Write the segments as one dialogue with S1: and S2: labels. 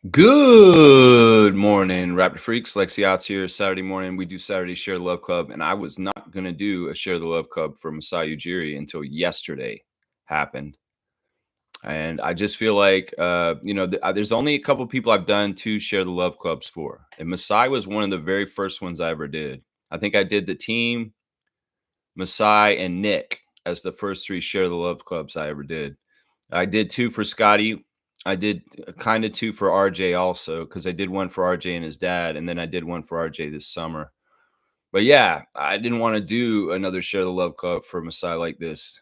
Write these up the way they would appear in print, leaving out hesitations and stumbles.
S1: Good morning, Raptor Freaks. Lexi Outs here. Saturday morning, we do Saturday Share the Love Club, and I was not going to do a Share the Love Club for Masai Ujiri until yesterday happened. And I just feel like, there's only a couple people I've done two Share the Love Clubs for. And Masai was one of the very first ones I ever did. I think I did the team, Masai, and Nick as the first three Share the Love Clubs I ever did. I did two for Scotty. I did kind of two for RJ also, because I did one for RJ and his dad, and then I did one for RJ this summer. But yeah, I didn't want to do another Share the Love Club for Masai like this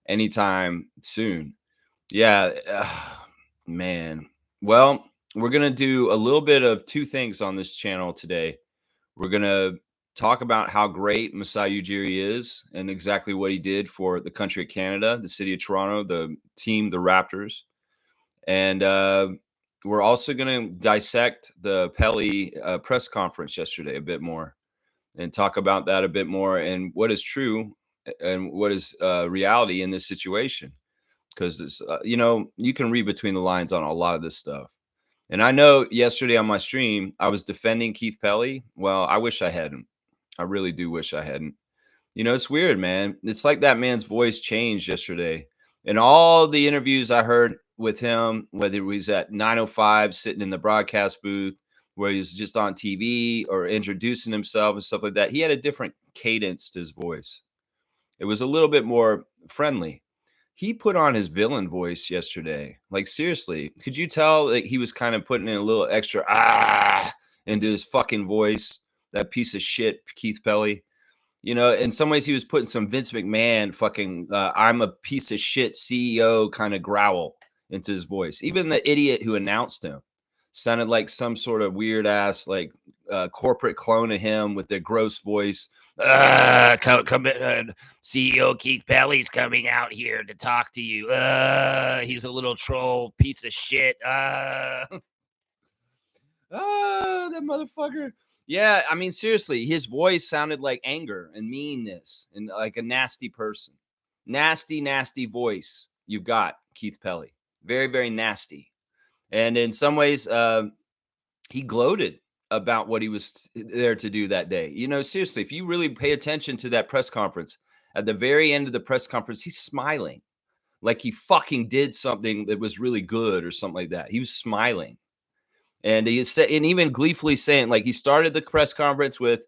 S1: anytime soon. Yeah, man. Well, we're going to do a little bit of two things on this channel today. We're going to talk about how great Masai Ujiri is and exactly what he did for the country of Canada, the city of Toronto, the team, the Raptors. And we're also going to dissect the Pelly press conference yesterday a bit more and talk about that a bit more and what is true and what is reality in this situation. Because, you can read between the lines on a lot of this stuff. And I know yesterday on my stream, I was defending Keith Pelly. Well, I wish I hadn't. I really do wish I hadn't. It's weird, man. It's like that man's voice changed yesterday. In all the interviews I heard with him, whether he was at 905 sitting in the broadcast booth, where he was just on TV or introducing himself and stuff like that, he had a different cadence to his voice. It was a little bit more friendly. He put on his villain voice yesterday. Like, seriously, could you tell that he was kind of putting in a little extra into his fucking voice? That piece of shit, Keith Pelly. In some ways, he was putting some Vince McMahon fucking I'm a piece of shit CEO kind of growl into his voice. Even the idiot who announced him sounded like some sort of weird ass, like corporate clone of him with their gross voice. CEO Keith Pelly's coming out here to talk to you. He's a little troll piece of shit. That motherfucker. Yeah, I mean, seriously, his voice sounded like anger and meanness and like a nasty person. Nasty, nasty voice you've got, Keith Pelly. Very, very nasty. And in some ways, he gloated about what he was there to do that day. Seriously, if you really pay attention to that press conference, at the very end of the press conference, he's smiling like he fucking did something that was really good or something like that. He was smiling. And he said, and even gleefully saying, like, he started the press conference with,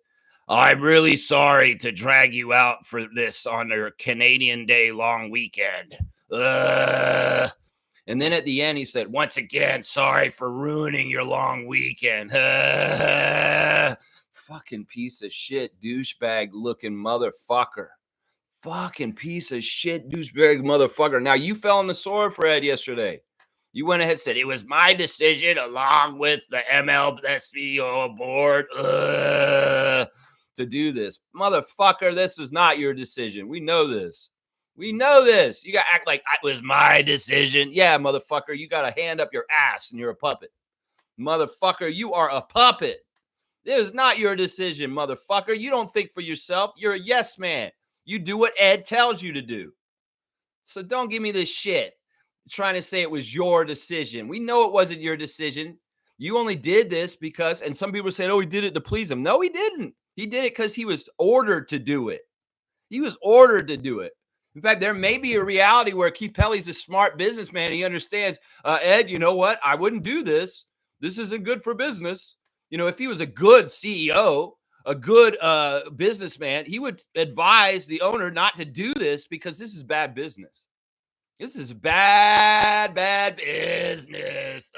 S1: "I'm really sorry to drag you out for this on your Canadian Day long weekend." And then at the end, he said, "Once again, sorry for ruining your long weekend." Fucking piece of shit, douchebag looking motherfucker. Fucking piece of shit, douchebag motherfucker. Now, you fell on the sword, Fred, yesterday. You went ahead and said, "It was my decision along with the MLSE board to do this." Motherfucker, this is not your decision. We know this. We know this. You got to act like it was my decision. Yeah, motherfucker, you got a hand up your ass and you're a puppet. Motherfucker, you are a puppet. It is not your decision, motherfucker. You don't think for yourself. You're a yes man. You do what Ed tells you to do. So don't give me this shit trying to say it was your decision. We know it wasn't your decision. You only did this because, and some people said, "Oh, he did it to please him." No, he didn't. He did it because he was ordered to do it. He was ordered to do it. In fact, there may be a reality where Keith Pelly's a smart businessman. He understands, Ed, you know what? I wouldn't do this. This isn't good for business. If he was a good CEO, a good businessman, he would advise the owner not to do this because this is bad business. This is bad business.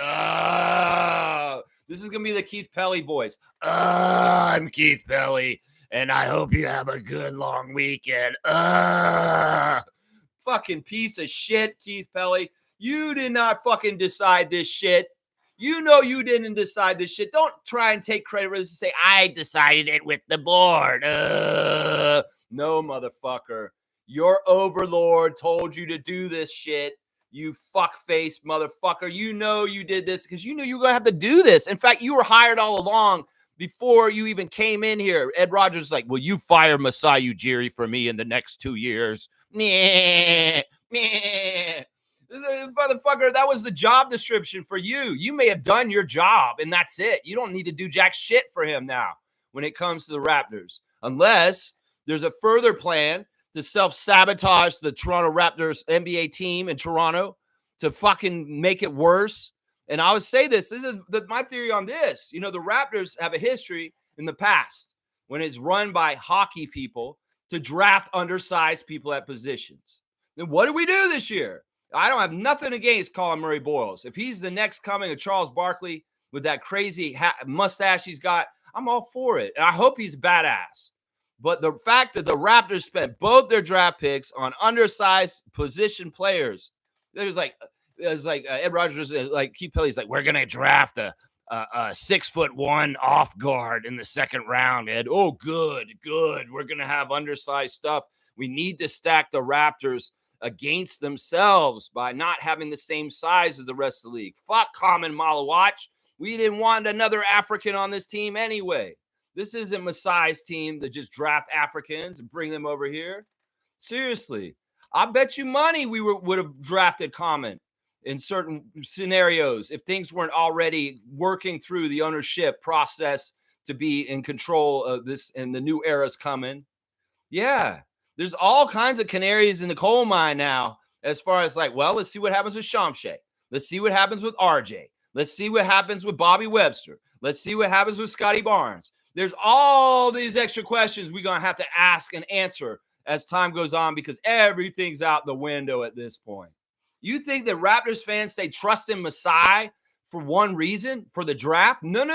S1: This is going to be the Keith Pelly voice. I'm Keith Pelly, and I hope you have a good long weekend. Fucking piece of shit, Keith Pelly. You did not fucking decide this shit. You know you didn't decide this shit. Don't try and take credit for this and say, "I decided it with the board." No, motherfucker. Your overlord told you to do this shit. You fuckface motherfucker. You know you did this because you knew you were going to have to do this. In fact, you were hired all along before you even came in here. Ed Rogers was like, "Will you fire Masai Ujiri for me in the next 2 years?" Meh. Meh. This motherfucker motherfucker, that was the job description for you. You may have done your job, and that's it. You don't need to do jack shit for him now when it comes to the Raptors, unless there's a further plan to self-sabotage the Toronto Raptors NBA team in Toronto to fucking make it worse. And I would say this is my theory on this. You know, the Raptors have a history in the past when it's run by hockey people to draft undersized people at positions. Then what do we do this year? I don't have nothing against Colin Murray Boyles. If he's the next coming of Charles Barkley with that crazy mustache he's got, I'm all for it. And I hope he's badass. But the fact that the Raptors spent both their draft picks on undersized position players, there's like Ed Rogers, like Keith Pelly's like, we're gonna draft a 6'1" off guard in the second round. Ed, oh, good. We're gonna have undersized stuff. We need to stack the Raptors against themselves by not having the same size as the rest of the league. Fuck Common Malawach. We didn't want another African on this team anyway. This isn't Masai's team to just draft Africans and bring them over here. Seriously, I bet you money we would have drafted Common in certain scenarios if things weren't already working through the ownership process to be in control of this and the new era's coming. Yeah, there's all kinds of canaries in the coal mine now as far as like, well, let's see what happens with Shamshay. Let's see what happens with RJ. Let's see what happens with Bobby Webster. Let's see what happens with Scotty Barnes. There's all these extra questions we're going to have to ask and answer as time goes on because everything's out the window at this point. You think that Raptors fans say trust in Masai for one reason, for the draft? No.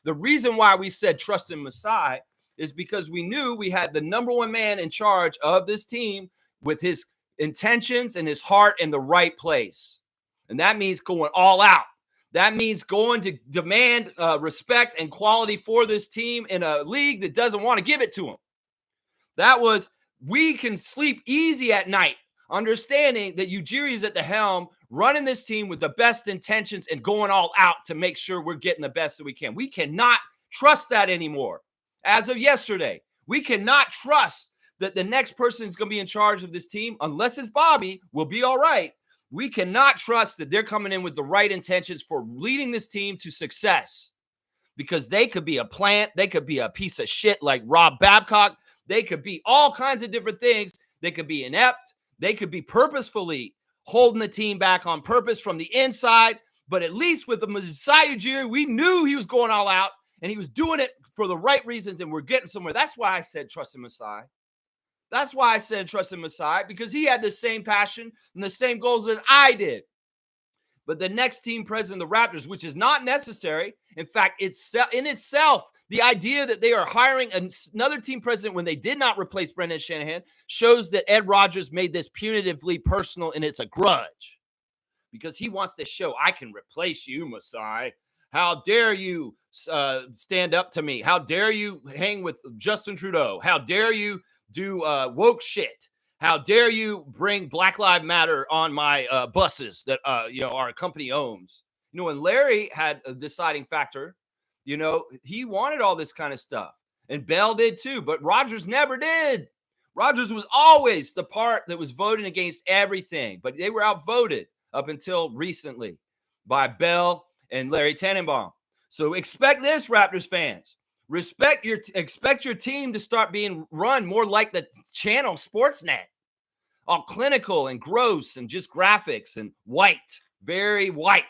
S1: The reason why we said trust in Masai is because we knew we had the number one man in charge of this team with his intentions and his heart in the right place. And that means going all out. That means going to demand respect and quality for this team in a league that doesn't want to give it to them. That was, we can sleep easy at night, understanding that Ujiri is at the helm, running this team with the best intentions and going all out to make sure we're getting the best that we can. We cannot trust that anymore. As of yesterday, we cannot trust that the next person is going to be in charge of this team, unless it's Bobby, will be all right. We cannot trust that they're coming in with the right intentions for leading this team to success, because they could be a plant. They could be a piece of shit like Rob Babcock. They could be all kinds of different things. They could be inept. They could be purposefully holding the team back on purpose from the inside. But at least with the Masai Ujiri, we knew he was going all out and he was doing it for the right reasons, and we're getting somewhere. That's why I said trust in Masai. That's why I said trust in Masai, because he had the same passion and the same goals that I did. But the next team president of the Raptors, which is not necessary, in fact, it's in itself, the idea that they are hiring another team president when they did not replace Brendan Shanahan shows that Ed Rogers made this punitively personal, and it's a grudge because he wants to show, I can replace you, Masai. How dare you stand up to me? How dare you hang with Justin Trudeau? How dare you do woke shit? How dare you bring Black Lives Matter on my buses that our company owns? And Larry had a deciding factor. He wanted all this kind of stuff, and Bell did too, but Rogers never did. Rogers was always the part that was voting against everything, but they were outvoted up until recently by Bell and Larry Tannenbaum. So expect this, Raptors fans. Expect your team to start being run more like the channel Sportsnet, all clinical and gross and just graphics and white, very white.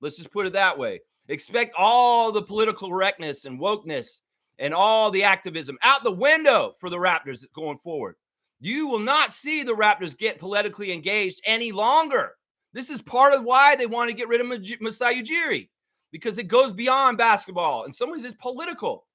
S1: Let's just put it that way. Expect all the political correctness and wokeness and all the activism out the window for the Raptors going forward. You will not see the Raptors get politically engaged any longer. This is part of why they want to get rid of Masai Ujiri, because it goes beyond basketball. In some ways, it's political.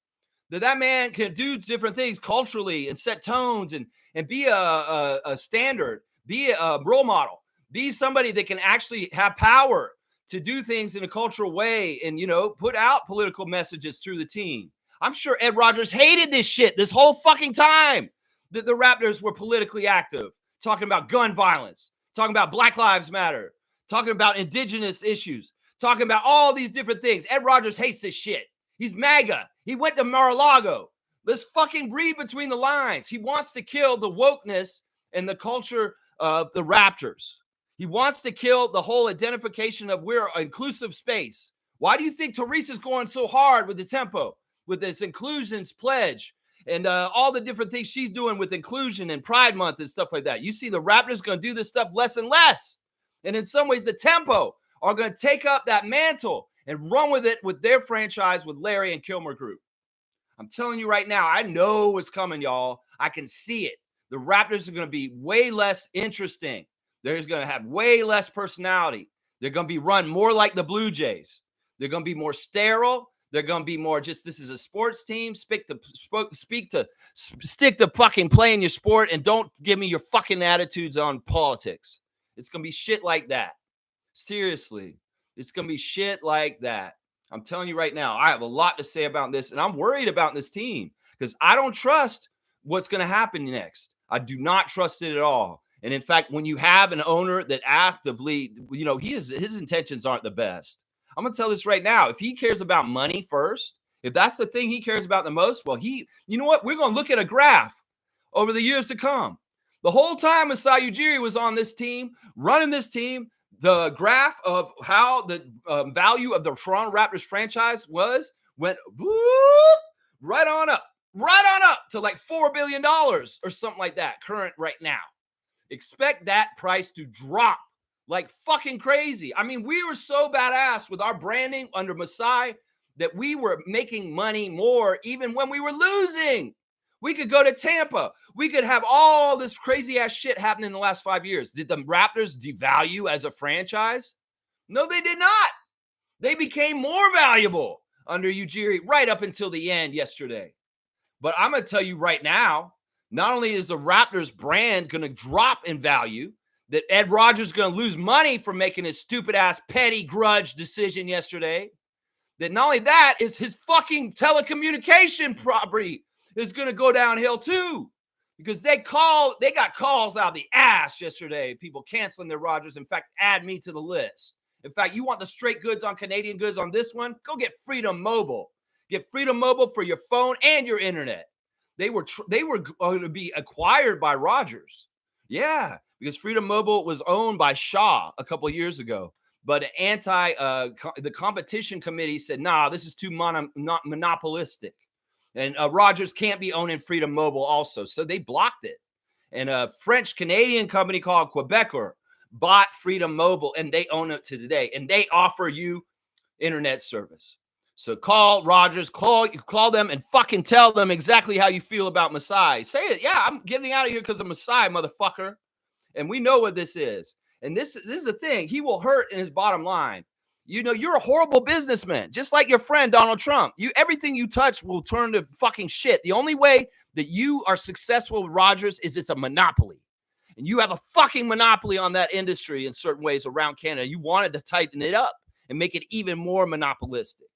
S1: That man can do different things culturally and set tones and be a standard, be a role model, be somebody that can actually have power to do things in a cultural way and, put out political messages through the team. I'm sure Ed Rogers hated this shit this whole fucking time that the Raptors were politically active, talking about gun violence, talking about Black Lives Matter, talking about indigenous issues, talking about all these different things. Ed Rogers hates this shit. He's MAGA. He went to Mar-a-Lago. Let's fucking read between the lines. He wants to kill the wokeness and the culture of the Raptors. He wants to kill the whole identification of we're an inclusive space. Why do you think Teresa's going so hard with the tempo, with this inclusions pledge and all the different things she's doing with inclusion and Pride Month and stuff like that? You see the Raptors going to do this stuff less and less. And in some ways, the tempo are going to take up that mantle and run with it with their franchise with Larry and Kilmer Group. I'm telling you right now, I know what's coming, y'all. I can see it. The Raptors are going to be way less interesting. They're going to have way less personality. They're going to be run more like the Blue Jays. They're going to be more sterile. They're going to be more just, this is a sports team. Stick to fucking playing your sport and don't give me your fucking attitudes on politics. It's going to be shit like that. Seriously. It's going to be shit like that. I'm telling you right now, I have a lot to say about this, and I'm worried about this team because I don't trust what's going to happen next. I do not trust it at all. And in fact, when you have an owner that actively, his intentions aren't the best. I'm going to tell this right now. If he cares about money first, if that's the thing he cares about the most, well, you know what? We're going to look at a graph over the years to come. The whole time Masai Ujiri was on this team, running this team, the graph of how the value of the Toronto Raptors franchise went whoop, right on up to like $4 billion or something like that current right now. Expect that price to drop like fucking crazy. I mean, we were so badass with our branding under Masai that we were making money more even when we were losing. We could go to Tampa. We could have all this crazy ass shit happening in the last 5 years. Did the Raptors devalue as a franchise? No, they did not. They became more valuable under Ujiri right up until the end yesterday. But I'm going to tell you right now, not only is the Raptors brand going to drop in value, that Ed Rogers is going to lose money for making his stupid ass petty grudge decision yesterday, that not only that is his fucking telecommunication property is going to go downhill too, because they got calls out of the ass yesterday. People canceling their Rogers. In fact, add me to the list. In fact, you want the straight goods on Canadian goods on this one? Go get Freedom Mobile. Get Freedom Mobile for your phone and your internet. They were going to be acquired by Rogers. Yeah, because Freedom Mobile was owned by Shaw a couple of years ago. But the competition committee said, nah, this is too monopolistic. And Rogers can't be owning Freedom Mobile also. So they blocked it. And a French-Canadian company called Quebecer bought Freedom Mobile, and they own it to today. And they offer you internet service. So call Rogers, call them and fucking tell them exactly how you feel about Masai. Say it. Yeah, I'm getting out of here because of Masai, motherfucker. And we know what this is. And this is the thing. He will hurt in his bottom line. You know, you're a horrible businessman, just like your friend Donald Trump. Everything you touch will turn to fucking shit. The only way that you are successful with Rogers is it's a monopoly. And you have a fucking monopoly on that industry in certain ways around Canada. You wanted to tighten it up and make it even more monopolistic.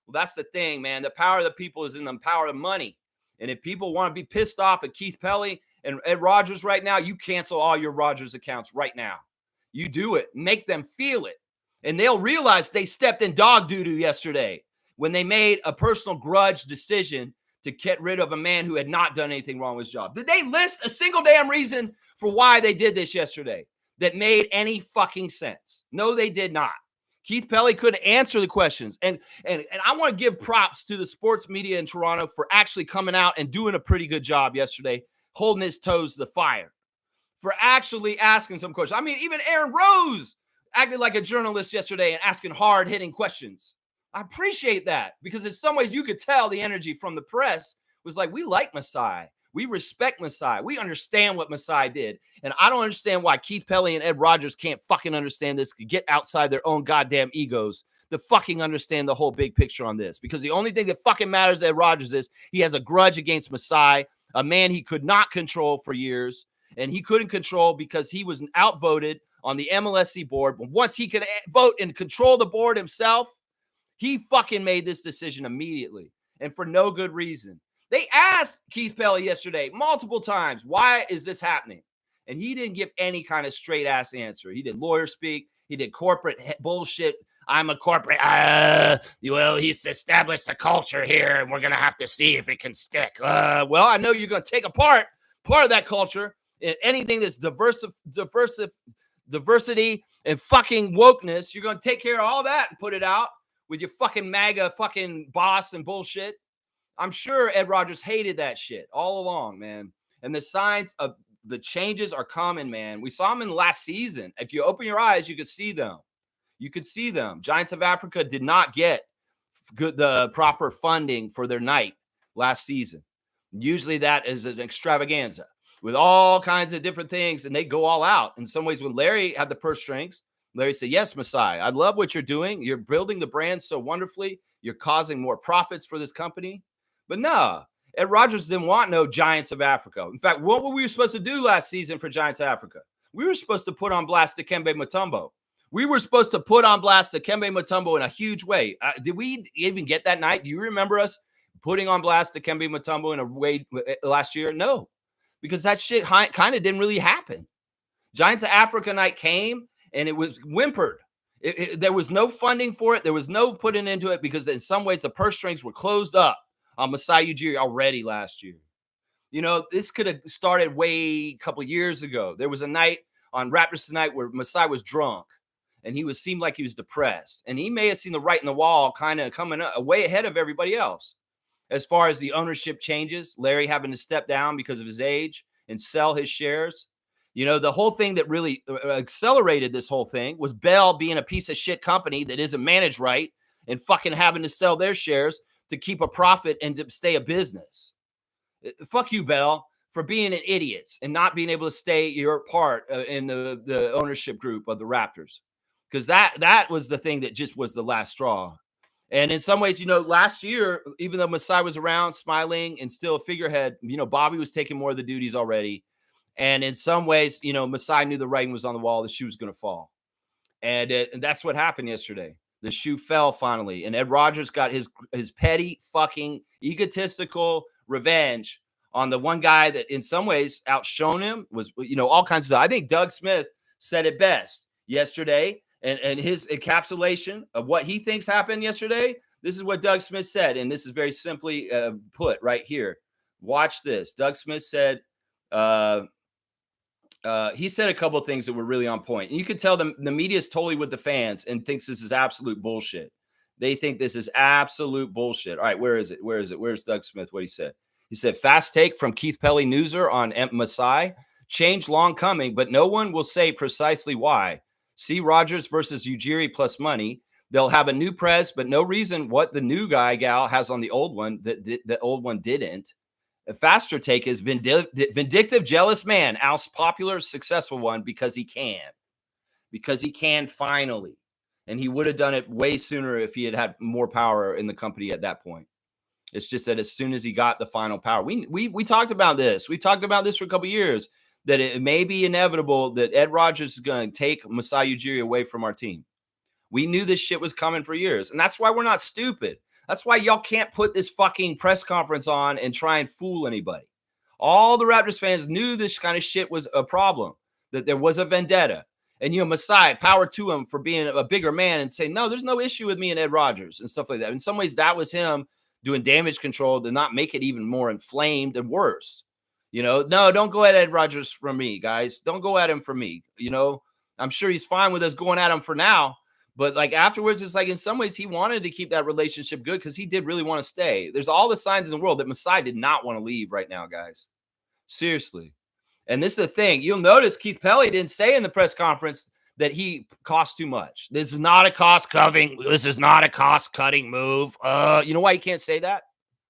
S1: Well, that's the thing, man. The power of the people is in the power of money. And if people want to be pissed off at Keith Pelly and Ed Rogers right now, you cancel all your Rogers accounts right now. You do it. Make them feel it. And they'll realize they stepped in dog doo-doo yesterday when they made a personal grudge decision to get rid of a man who had not done anything wrong with his job. Did they list a single damn reason for why they did this yesterday that made any fucking sense? No, they did not. Keith Pelly couldn't answer the questions. And I want to give props to the sports media in Toronto for actually coming out and doing a pretty good job yesterday, holding his toes to the fire, for actually asking some questions. I mean, even Aaron Rose acted like a journalist yesterday and asking hard-hitting questions. I appreciate that because in some ways you could tell the energy from the press was like, we like Masai. We respect Masai. We understand what Masai did. And I don't understand why Keith Pelly and Ed Rogers can't fucking understand this, get outside their own goddamn egos to fucking understand the whole big picture on this. Because the only thing that fucking matters to Ed Rogers is he has a grudge against Masai, a man he could not control for years. And he couldn't control because he was outvoted on the MLSE board. But once he could vote and control the board himself, he fucking made this decision immediately and for no good reason. They asked Keith Pelly yesterday multiple times, why is this happening? And he didn't give any kind of straight ass answer. He did lawyer speak. He did corporate bullshit. I'm a corporate. Well, he's established a culture here and we're going to have to see if it can stick. Well, I know you're going to take apart part of that culture Anything that's diversity and fucking wokeness, you're going to take care of all that and put it out with your fucking MAGA fucking boss and bullshit. I'm sure Ed Rogers hated that shit all along, man. And the signs of the changes are coming, man. We saw them in the last season. If you open your eyes, you could see them. You could see them. Giants of Africa did not get the proper funding for their night last season. Usually that is an extravaganza with all kinds of different things, and they go all out. In some ways, when Larry had the purse strings, Larry said, yes, Masai, I love what you're doing. You're building the brand so wonderfully. You're causing more profits for this company. But no, Ed Rogers didn't want no Giants of Africa. In fact, what were we supposed to do last season for Giants of Africa? We were supposed to put on blast Dikembe Mutombo. We were supposed to put on blast Dikembe Mutombo in a huge way. Did we even get that night? Do you remember us putting on blast Dikembe Mutombo in a way last year? No, because that shit kind of didn't really happen. Giants of Africa night came and it was whimpered. There was no funding for it. There was no putting into it because in some ways the purse strings were closed up on Masai Ujiri already last year. You know, this could have started a couple years ago. There was a night on Raptors Tonight where Masai was drunk and seemed like he was depressed. And he may have seen the writing on the wall kind of coming up way ahead of everybody else. As far as the ownership changes, Larry having to step down because of his age and sell his shares. You know, the whole thing that really accelerated this whole thing was Bell being a piece of shit company that isn't managed right and fucking having to sell their shares to keep a profit and to stay a business. Fuck you, Bell, for being an idiot and not being able to stay your part in the ownership group of the Raptors. Because that was the thing that just was the last straw. And in some ways, you know, last year, even though Masai was around smiling and still a figurehead, you know, Bobby was taking more of the duties already. And in some ways, you know, Masai knew the writing was on the wall. The shoe was going to fall. And that's what happened yesterday. The shoe fell finally. And Ed Rogers got his petty, fucking, egotistical revenge on the one guy that in some ways outshone him, was, you know, all kinds of stuff. I think Doug Smith said it best yesterday. And his encapsulation of what he thinks happened yesterday, this is what Doug Smith said. And this is very simply put right here. Watch this. Doug Smith said, he said a couple of things that were really on point. And you could tell the media is totally with the fans and thinks this is absolute bullshit. They think this is absolute bullshit. All right, where is it? Where's Doug Smith? What he said? He said, fast take from Keith Pelly Newser on Masai. Change long coming, but no one will say precisely why. See Rogers versus Ujiri plus money. They'll have a new press, but no reason what the new gal has on the old one that the old one didn't. A faster take is vindictive, jealous man, Al's popular, successful one because he can finally. And he would have done it way sooner if he had had more power in the company at that point. It's just that as soon as he got the final power, we talked about this. We talked about this for a couple of years. That it may be inevitable that Ed Rogers is going to take Masai Ujiri away from our team. We knew this shit was coming for years. And that's why we're not stupid. That's why y'all can't put this fucking press conference on and try and fool anybody. All the Raptors fans knew this kind of shit was a problem, that there was a vendetta. And, you know, Masai, power to him for being a bigger man and saying, no, there's no issue with me and Ed Rogers and stuff like that. In some ways, that was him doing damage control to not make it even more inflamed and worse. You know, no, don't go at Ed Rogers for me, guys. Don't go at him for me. You know, I'm sure he's fine with us going at him for now. But like afterwards, it's like in some ways he wanted to keep that relationship good because he did really want to stay. There's all the signs in the world that Masai did not want to leave right now, guys. Seriously. And this is the thing. You'll notice Keith Pelly didn't say in the press conference that he cost too much. This is not a cost-cutting. This is not a cost-cutting move. You know why you can't say that?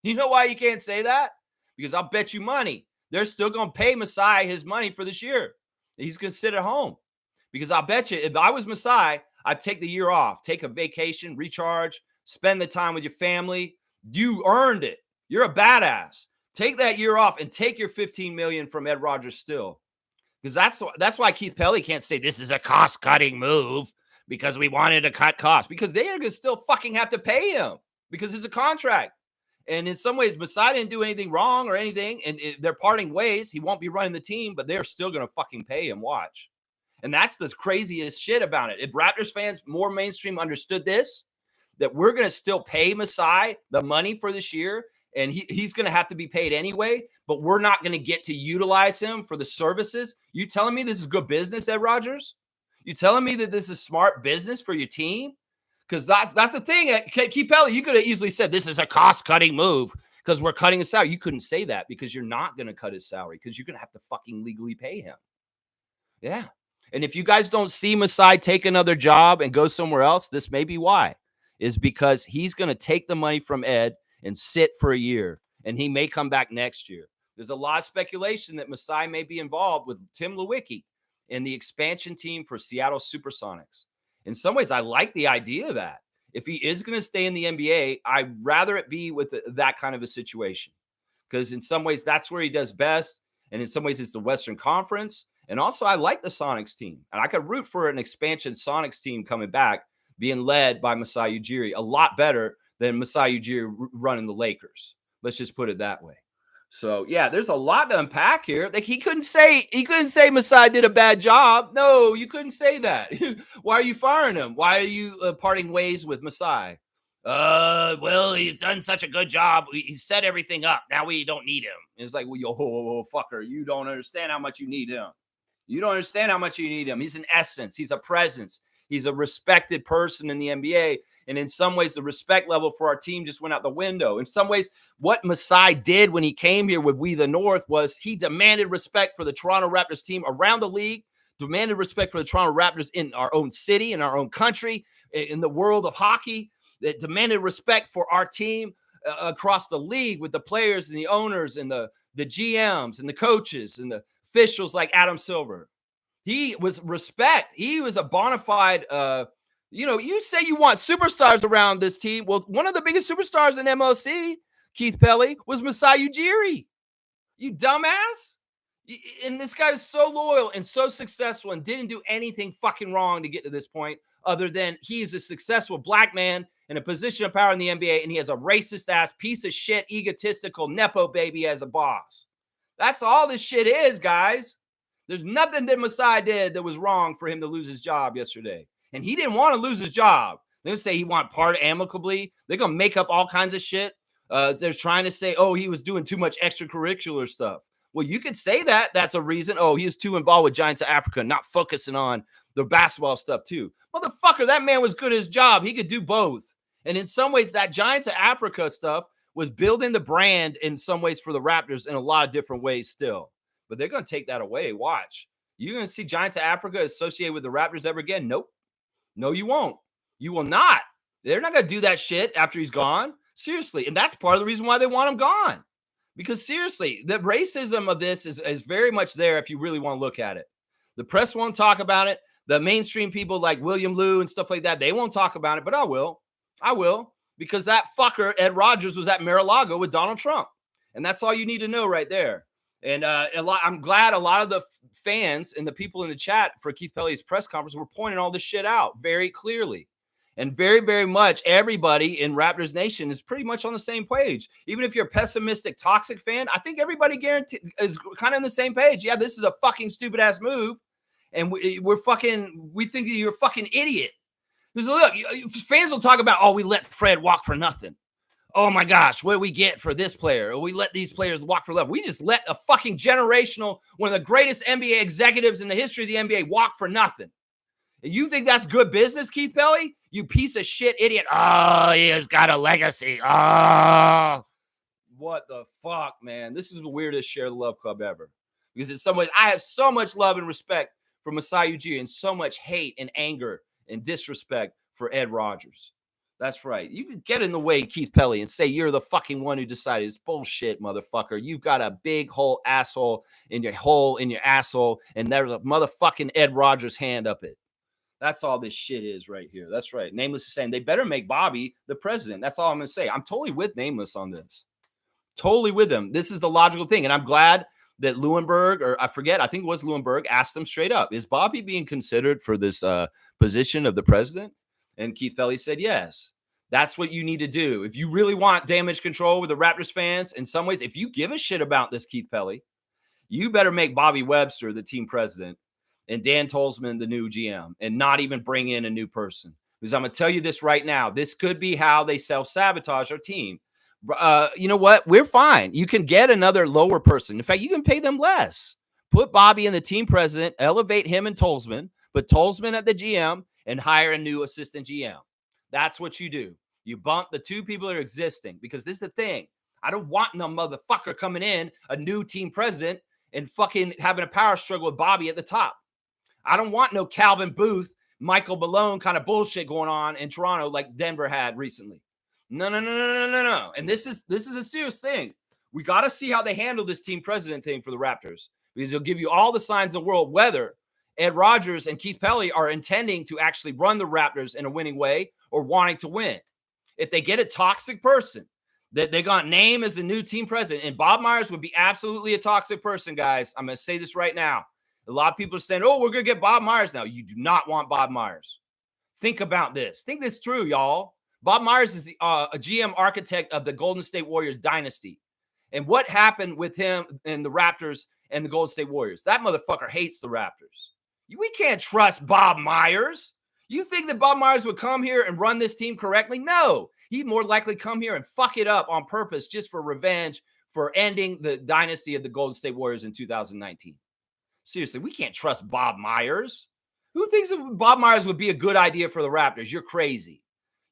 S1: You know why you can't say that? Because I'll bet you money. They're still going to pay Masai his money for this year. He's going to sit at home. Because I'll bet you, if I was Masai, I'd take the year off, take a vacation, recharge, spend the time with your family. You earned it. You're a badass. Take that year off and take your $15 million from Ed Rogers still. Because that's why Keith Pelly can't say this is a cost-cutting move because we wanted to cut costs. Because they are going to still fucking have to pay him because it's a contract. And in some ways, Masai didn't do anything wrong or anything, and they're parting ways. He won't be running the team, but they're still going to fucking pay him. Watch. And that's the craziest shit about it. If Raptors fans more mainstream understood this, that we're going to still pay Masai the money for this year, and he's going to have to be paid anyway, but we're not going to get to utilize him for the services. You telling me this is good business, Ed Rogers? You telling me that this is smart business for your team? Because that's the thing. Keith Pelley, you could have easily said this is a cost-cutting move because we're cutting his salary. You couldn't say that because you're not going to cut his salary because you're going to have to fucking legally pay him. Yeah. And if you guys don't see Masai take another job and go somewhere else, this may be why. Is because he's going to take the money from Ed and sit for a year, and he may come back next year. There's a lot of speculation that Masai may be involved with Tim Lewicki in the expansion team for Seattle Supersonics. In some ways, I like the idea of that. If he is going to stay in the NBA, I'd rather it be with that kind of a situation because in some ways, that's where he does best. And in some ways, it's the Western Conference. And also, I like the Sonics team. And I could root for an expansion Sonics team coming back, being led by Masai Ujiri, a lot better than Masai Ujiri running the Lakers. Let's just put it that way. So, yeah, there's a lot to unpack here. Like he couldn't say Masai did a bad job. No, you couldn't say that. Why are you firing him? Why are you parting ways with Masai? Well, he's done such a good job. He set everything up. Now we don't need him. It's like, well, yo, fucker, you don't understand how much you need him. You don't understand how much you need him. He's an essence. He's a presence. He's a respected person in the NBA. And in some ways, the respect level for our team just went out the window. In some ways, what Masai did when he came here with We the North was he demanded respect for the Toronto Raptors team around the league, demanded respect for the Toronto Raptors in our own city, in our own country, in the world of hockey, that demanded respect for our team across the league with the players and the owners and the GMs and the coaches and the officials like Adam Silver. He was respect. He was a bona fide, you say you want superstars around this team. Well, one of the biggest superstars in MLSE, Keith Pelley, was Masai Ujiri. You dumbass. And this guy is so loyal and so successful and didn't do anything fucking wrong to get to this point other than he's a successful black man in a position of power in the NBA, and he has a racist-ass piece of shit, egotistical Nepo baby as a boss. That's all this shit is, guys. There's nothing that Masai did that was wrong for him to lose his job yesterday. And he didn't want to lose his job. They're going to say he wanted part amicably. They're going to make up all kinds of shit. They're trying to say, oh, he was doing too much extracurricular stuff. Well, you could say that. That's a reason. Oh, he was too involved with Giants of Africa, not focusing on the basketball stuff too. Motherfucker, that man was good at his job. He could do both. And in some ways, that Giants of Africa stuff was building the brand in some ways for the Raptors in a lot of different ways still. But they're going to take that away. Watch. You're going to see Giants of Africa associated with the Raptors ever again? Nope. No, you won't. You will not. They're not going to do that shit after he's gone. Seriously. And that's part of the reason why they want him gone. Because seriously, the racism of this is very much there if you really want to look at it. The press won't talk about it. The mainstream people like William Liu and stuff like that, they won't talk about it, but I will. I will. Because that fucker, Ed Rogers, was at Mar-a-Lago with Donald Trump. And that's all you need to know right there. And I'm glad a lot of the fans and the people in the chat for Keith Pelley's press conference were pointing all this shit out very clearly. And very, very much everybody in Raptors Nation is pretty much on the same page. Even if you're a pessimistic, toxic fan, I think everybody is kind of on the same page. Yeah, this is a fucking stupid ass move. And we think that you're a fucking idiot. Because look, fans will talk about, oh, we let Fred walk for nothing. Oh my gosh, what do we get for this player? Or we let these players walk for love. We just let a fucking generational, one of the greatest NBA executives in the history of the NBA walk for nothing. You think that's good business, Keith Pelley? You piece of shit idiot. Oh, he has got a legacy. Oh, what the fuck, man? This is the weirdest Share the Love Club ever. Because in some ways, I have so much love and respect for Masai Ujiri and so much hate and anger and disrespect for Ed Rogers. That's right. You can get in the way, Keith Pelley, and say you're the fucking one who decided. It's bullshit, motherfucker. You've got a big hole in your asshole, and there's a motherfucking Ed Rogers hand up it. That's all this shit is right here. That's right. Nameless is saying they better make Bobby the president. That's all I'm going to say. I'm totally with Nameless on this. Totally with him. This is the logical thing. And I'm glad that Lewinberg, or I think it was Lewinberg, asked them straight up, is Bobby being considered for this position of the president? And Keith Pelley said, yes. That's what you need to do. If you really want damage control with the Raptors fans, in some ways, if you give a shit about this, Keith Pelley, you better make Bobby Webster the team president and Dan Tolzman the new GM and not even bring in a new person. Because I'm going to tell you this right now. This could be how they self-sabotage our team. You know what? We're fine. You can get another lower person. In fact, you can pay them less. Put Bobby in the team president, elevate him and Tolzman, put Tolzman at the GM, and hire a new assistant GM. That's what you do. You bump the two people that are existing, because this is the thing. I don't want no motherfucker coming in, a new team president, and fucking having a power struggle with Bobby at the top. I don't want no Calvin Booth, Michael Malone kind of bullshit going on in Toronto like Denver had recently. No. And this is a serious thing. We got to see how they handle this team president thing for the Raptors, because it'll give you all the signs in the world whether Ed Rogers and Keith Pelly are intending to actually run the Raptors in a winning way or wanting to win. If they get a toxic person that they got name as a new team president, and Bob Myers would be absolutely a toxic person, guys. I'm going to say this right now. A lot of people are saying, oh, we're going to get Bob Myers now. You do not want Bob Myers. Think about this. Think this through, y'all. Bob Myers is a GM architect of the Golden State Warriors dynasty. And what happened with him and the Raptors and the Golden State Warriors? That motherfucker hates the Raptors. We can't trust Bob Myers. You think that Bob Myers would come here and run this team correctly? No. He'd more likely come here and fuck it up on purpose just for revenge for ending the dynasty of the Golden State Warriors in 2019. Seriously, we can't trust Bob Myers. Who thinks that Bob Myers would be a good idea for the Raptors? You're crazy.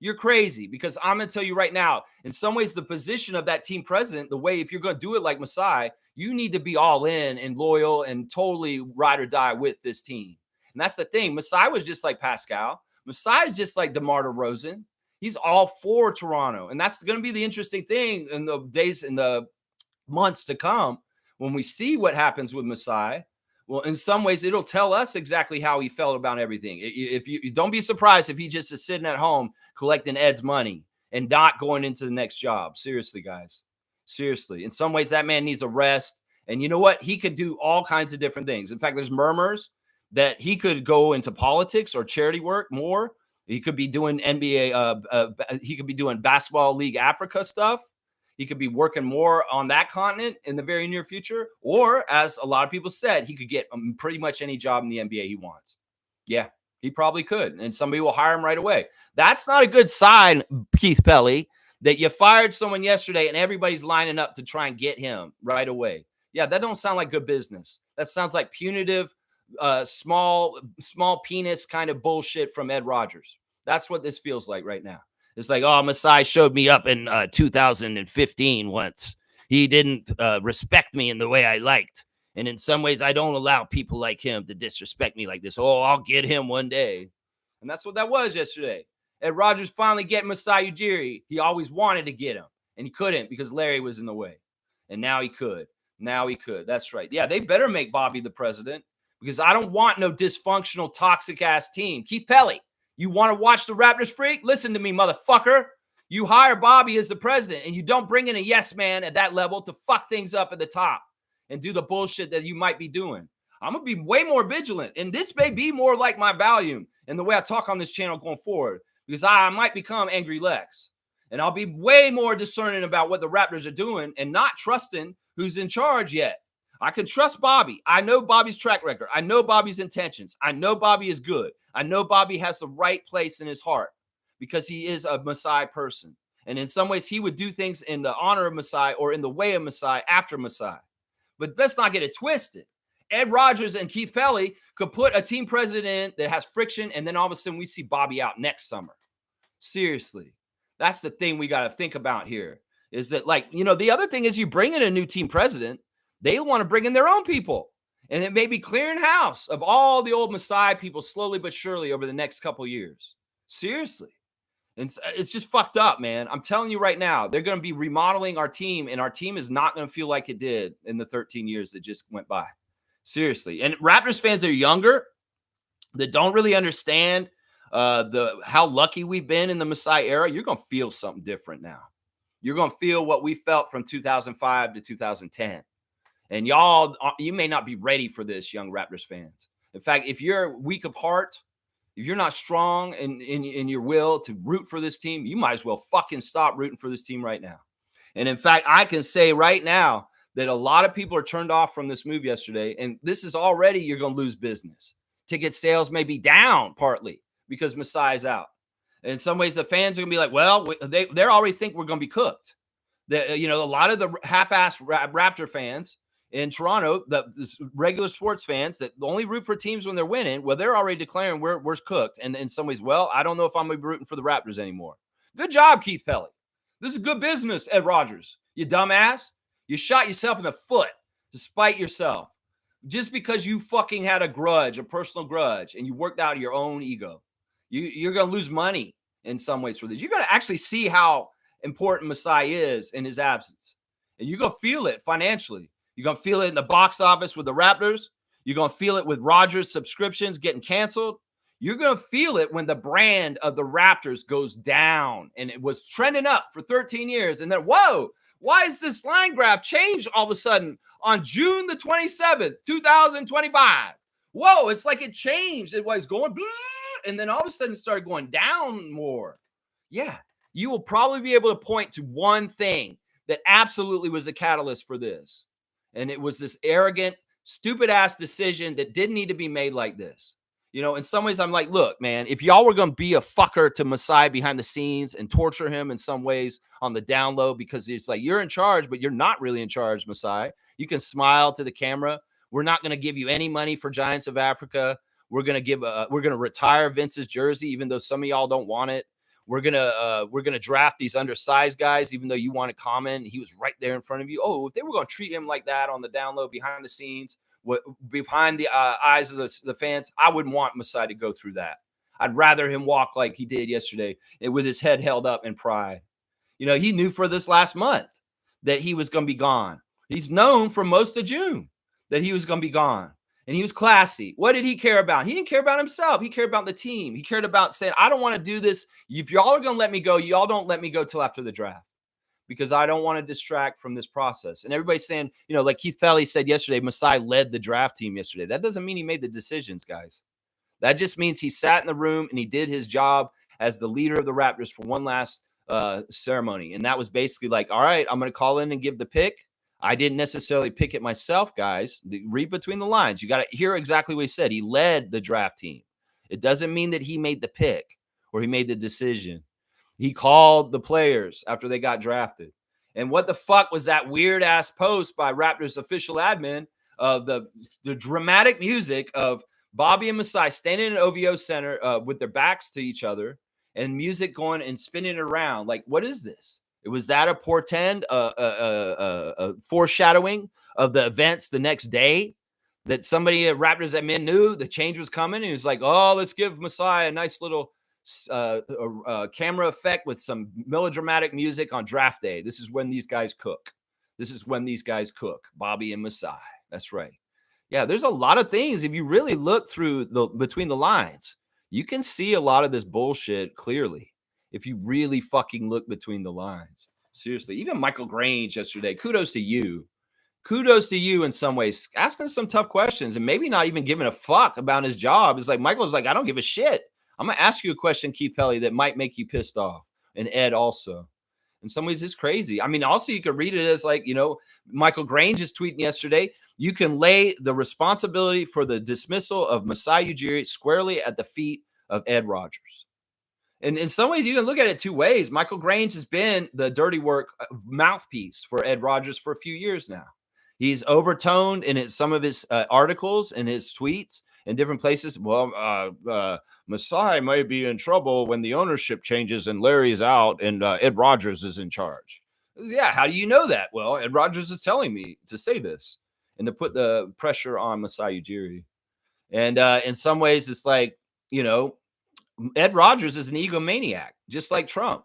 S1: You're crazy, because I'm going to tell you right now, in some ways, the position of that team president, the way, if you're going to do it like Masai, you need to be all in and loyal and totally ride or die with this team. And that's the thing. Masai was just like Pascal. Masai is just like DeMar DeRozan. He's all for Toronto. And that's going to be the interesting thing in the days, in the months to come, when we see what happens with Masai. Well, in some ways, it'll tell us exactly how he felt about everything. If you don't be surprised if he just is sitting at home collecting Ed's money and not going into the next job. Seriously, guys. Seriously. In some ways, that man needs a rest. And you know what? He could do all kinds of different things. In fact, there's murmurs that he could go into politics or charity work more. He could be doing NBA. He could be doing Basketball League Africa stuff. He could be working more on that continent in the very near future. Or, as a lot of people said, he could get pretty much any job in the NBA he wants. Yeah, he probably could. And somebody will hire him right away. That's not a good sign, Keith Pelly, that you fired someone yesterday and everybody's lining up to try and get him right away. Yeah, that don't sound like good business. That sounds like punitive, small penis kind of bullshit from Ed Rogers. That's what this feels like right now. It's like, oh, Masai showed me up in 2015 once. He didn't respect me in the way I liked. And in some ways, I don't allow people like him to disrespect me like this. Oh, I'll get him one day. And that's what that was yesterday. Ed Rogers finally get Masai Ujiri. He always wanted to get him, and he couldn't because Larry was in the way. And now he could. Now he could. That's right. Yeah, they better make Bobby the president, because I don't want no dysfunctional, toxic-ass team. Keith Pelly. You want to watch the Raptors freak? Listen to me, motherfucker. You hire Bobby as the president, and you don't bring in a yes man at that level to fuck things up at the top and do the bullshit that you might be doing. I'm going to be way more vigilant, and this may be more like my volume and the way I talk on this channel going forward, because I might become Angry Lex, and I'll be way more discerning about what the Raptors are doing and not trusting who's in charge yet. I can trust Bobby. I know Bobby's track record. I know Bobby's intentions. I know Bobby is good. I know Bobby has the right place in his heart because he is a Masai person. And in some ways, he would do things in the honor of Masai or in the way of Masai after Masai. But let's not get it twisted. Ed Rogers and Keith Pelly could put a team president in that has friction, and then all of a sudden we see Bobby out next summer. Seriously. That's the thing we got to think about here, is that, like, you know, the other thing is you bring in a new team president, they want to bring in their own people. And it may be clearing house of all the old Masai people slowly but surely over the next couple of years. Seriously. And it's just fucked up, man. I'm telling you right now, they're going to be remodeling our team, and our team is not going to feel like it did in the 13 years that just went by. Seriously. And Raptors fans that are younger, that don't really understand how lucky we've been in the Masai era, you're going to feel something different now. You're going to feel what we felt from 2005 to 2010. And y'all, you may not be ready for this, young Raptors fans. In fact, if you're weak of heart, if you're not strong in your will to root for this team, you might as well fucking stop rooting for this team right now. And in fact, I can say right now that a lot of people are turned off from this move yesterday. And this is already, you're going to lose business. Ticket sales may be down partly because Masai's out. In some ways, the fans are going to be like, well, they already think we're going to be cooked. A lot of the half-assed Raptor fans in Toronto, the regular sports fans that only root for teams when they're winning, well, they're already declaring we're cooked. And in some ways, well, I don't know if I'm going to be rooting for the Raptors anymore. Good job, Keith Pelly. This is good business, Ed Rogers. You dumbass. You shot yourself in the foot to spite yourself just because you fucking had a grudge, a personal grudge, and you worked out your own ego. You're going to lose money in some ways for this. You're going to actually see how important Masai is in his absence. And you're going to feel it financially. You're going to feel it in the box office with the Raptors. You're going to feel it with Rogers subscriptions getting canceled. You're going to feel it when the brand of the Raptors goes down. And it was trending up for 13 years. And then, whoa, why is this line graph changed all of a sudden on June the 27th, 2025? Whoa, it's like it changed. It was going, and then all of a sudden it started going down more. Yeah, you will probably be able to point to one thing that absolutely was the catalyst for this. And it was this arrogant, stupid ass decision that didn't need to be made like this. In some ways, I'm like, look, man, if y'all were going to be a fucker to Masai behind the scenes and torture him in some ways on the down low, because it's like you're in charge, but you're not really in charge, Masai. You can smile to the camera. We're not going to give you any money for Giants of Africa. We're going to retire Vince's jersey, even though some of y'all don't want it. We're gonna draft these undersized guys, even though you want to comment. He was right there in front of you. Oh, if they were going to treat him like that on the down low, behind the scenes, behind the eyes of the fans, I wouldn't want Masai to go through that. I'd rather him walk like he did yesterday with his head held up in pride. He knew for this last month that he was going to be gone. He's known for most of June that he was going to be gone. And he was classy. What did he care about? He didn't care about himself. He cared about the team. He cared about saying, I don't want to do this. If y'all are going to let me go, y'all don't let me go till after the draft, because I don't want to distract from this process. And everybody's saying, like Keith Pelly said yesterday, Masai led the draft team yesterday. That doesn't mean he made the decisions, guys. That just means he sat in the room and he did his job as the leader of the Raptors for one last ceremony. And that was basically like, all right, I'm going to call in and give the pick. I didn't necessarily pick it myself, guys. Read between the lines. You got to hear exactly what he said. He led the draft team. It doesn't mean that he made the pick or he made the decision. He called the players after they got drafted. And what the fuck was that weird ass post by Raptors official admin of the dramatic music of Bobby and Masai standing in OVO Center with their backs to each other and music going and spinning around? Like, what is this? Was that a portend, a foreshadowing of the events the next day that somebody at Raptors admin knew the change was coming? And he was like, oh, let's give Masai a nice little camera effect with some melodramatic music on draft day. This is when these guys cook. This is when these guys cook. Bobby and Masai. That's right. Yeah, there's a lot of things. If you really look through between the lines, you can see a lot of this bullshit clearly. If you really fucking look between the lines. Seriously, even Michael Grange yesterday, kudos to you. Kudos to you in some ways, asking some tough questions and maybe not even giving a fuck about his job. It's like Michael's like, I don't give a shit. I'm going to ask you a question, Keith Pelly, that might make you pissed off. And Ed also. In some ways, it's crazy. I mean, also, you could read it as like, Michael Grange is tweeting yesterday, you can lay the responsibility for the dismissal of Masai Ujiri squarely at the feet of Ed Rogers. And in some ways, you can look at it two ways. Michael Grange has been the dirty work mouthpiece for Ed Rogers for a few years now. He's overtoned in some of his articles and his tweets in different places. Well, Masai may be in trouble when the ownership changes and Larry's out and Ed Rogers is in charge. Yeah, how do you know that? Well, Ed Rogers is telling me to say this and to put the pressure on Masai Ujiri. And in some ways, it's like, Ed Rogers is an egomaniac, just like Trump.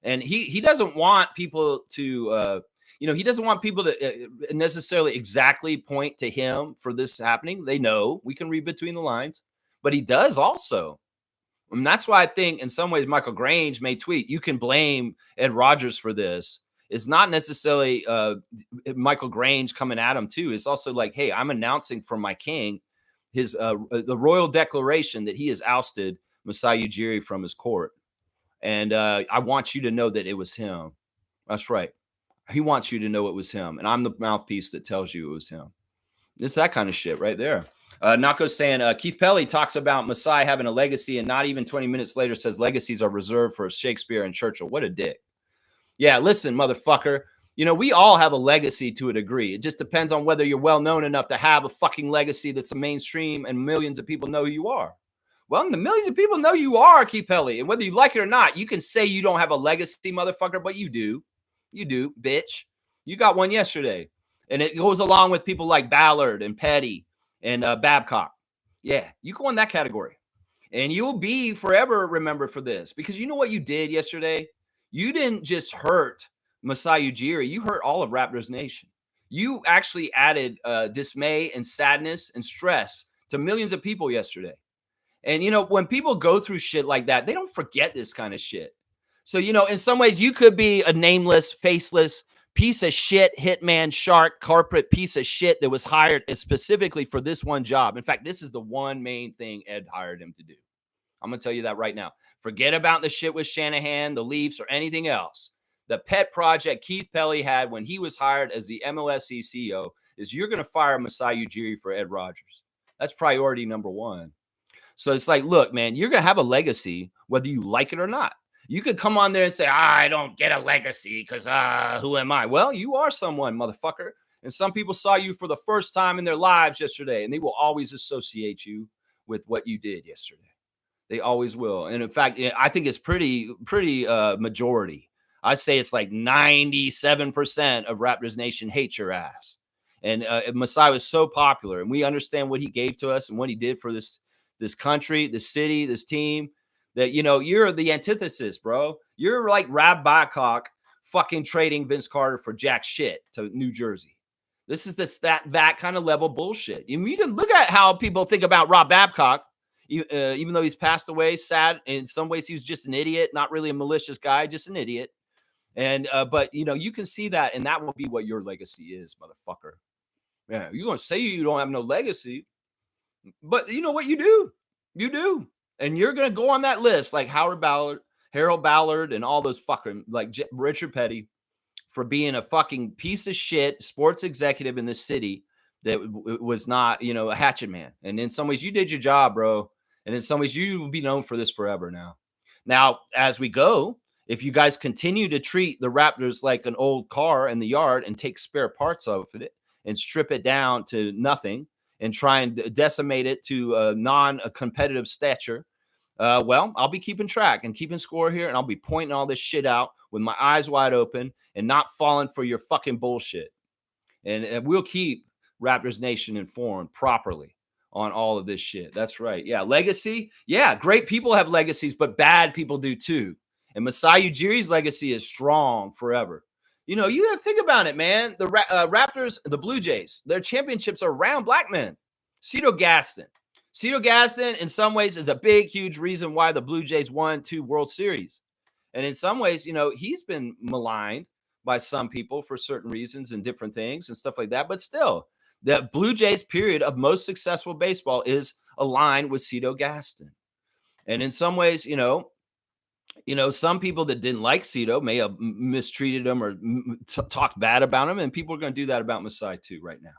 S1: And he doesn't want people to, he doesn't want people to necessarily exactly point to him for this happening. They know, we can read between the lines, but he does also. And that's why I think in some ways Michael Grange may tweet, you can blame Ed Rogers for this. It's not necessarily Michael Grange coming at him too. It's also like, hey, I'm announcing for my king his the royal declaration that he has ousted Masai Ujiri from his court. And I want you to know that it was him. That's right. He wants you to know it was him. And I'm the mouthpiece that tells you it was him. It's that kind of shit right there. Nako's saying, Keith Pelly talks about Masai having a legacy and not even 20 minutes later says legacies are reserved for Shakespeare and Churchill. What a dick. Yeah, listen, motherfucker.
S2: we all have a legacy to a degree. It just depends on whether you're well known enough to have a fucking legacy that's a mainstream and millions of people know who you are. Well, the millions of people know you are Keith Pelly, and whether you like it or not, you can say you don't have a legacy, motherfucker, but you do. You do, bitch. You got one yesterday, and it goes along with people like Ballard and Petty and Babcock. Yeah, you go in that category, and you'll be forever remembered for this, because you know what you did yesterday? You didn't just hurt Masai Ujiri, you hurt all of Raptors Nation. You actually added dismay and sadness and stress to millions of people yesterday. And, when people go through shit like that, they don't forget this kind of shit. So, in some ways, you could be a nameless, faceless piece of shit, hitman, shark, corporate piece of shit that was hired specifically for this one job. In fact, this is the one main thing Ed hired him to do. I'm going to tell you that right now. Forget about the shit with Shanahan, the Leafs, or anything else. The pet project Keith Pelly had when he was hired as the MLSE CEO is you're going to fire Masai Ujiri for Ed Rogers. That's priority number one. So it's like, look, man, you're going to have a legacy whether you like it or not. You could come on there and say, I don't get a legacy because who am I? Well, you are someone, motherfucker. And some people saw you for the first time in their lives yesterday, and they will always associate you with what you did yesterday. They always will. And in fact, I think it's pretty majority. I'd say it's like 97% of Raptors Nation hates your ass. And Masai was so popular, and we understand what he gave to us and what he did for this country, this city, this team, that, you're the antithesis, bro. You're like Rab Babcock fucking trading Vince Carter for jack shit to New Jersey. This is that kind of level bullshit. You can look at how people think about Rob Babcock, even though he's passed away, sad. In some ways, he was just an idiot, not really a malicious guy, just an idiot. And but you can see that, and that will be what your legacy is, motherfucker. Yeah, you're gonna say you don't have no legacy, but you know what you do? You do, and you're gonna go on that list like Harold Ballard, and all those fucking like Richard Petty for being a fucking piece of shit sports executive in this city that was not, a hatchet man. And in some ways, you did your job, bro. And in some ways, you will be known for this forever now. Now, as we go, if you guys continue to treat the Raptors like an old car in the yard and take spare parts of it and strip it down to nothing and try and decimate it to a non-competitive stature, well, I'll be keeping track and keeping score here, and I'll be pointing all this shit out with my eyes wide open and not falling for your fucking bullshit. And we'll keep Raptors Nation informed properly on all of this shit. That's right. Yeah, legacy. Yeah, great people have legacies, but bad people do too. And Masai Ujiri's legacy is strong forever. You have to think about it, man. The Raptors, the Blue Jays, their championships are around black men. Cito Gaston, in some ways, is a big, huge reason why the Blue Jays won 2 World Series. And in some ways, he's been maligned by some people for certain reasons and different things and stuff like that. But still, the Blue Jays period of most successful baseball is aligned with Cito Gaston. And in some ways, some people that didn't like Cito may have mistreated him or talked bad about him. And people are going to do that about Masai too right now.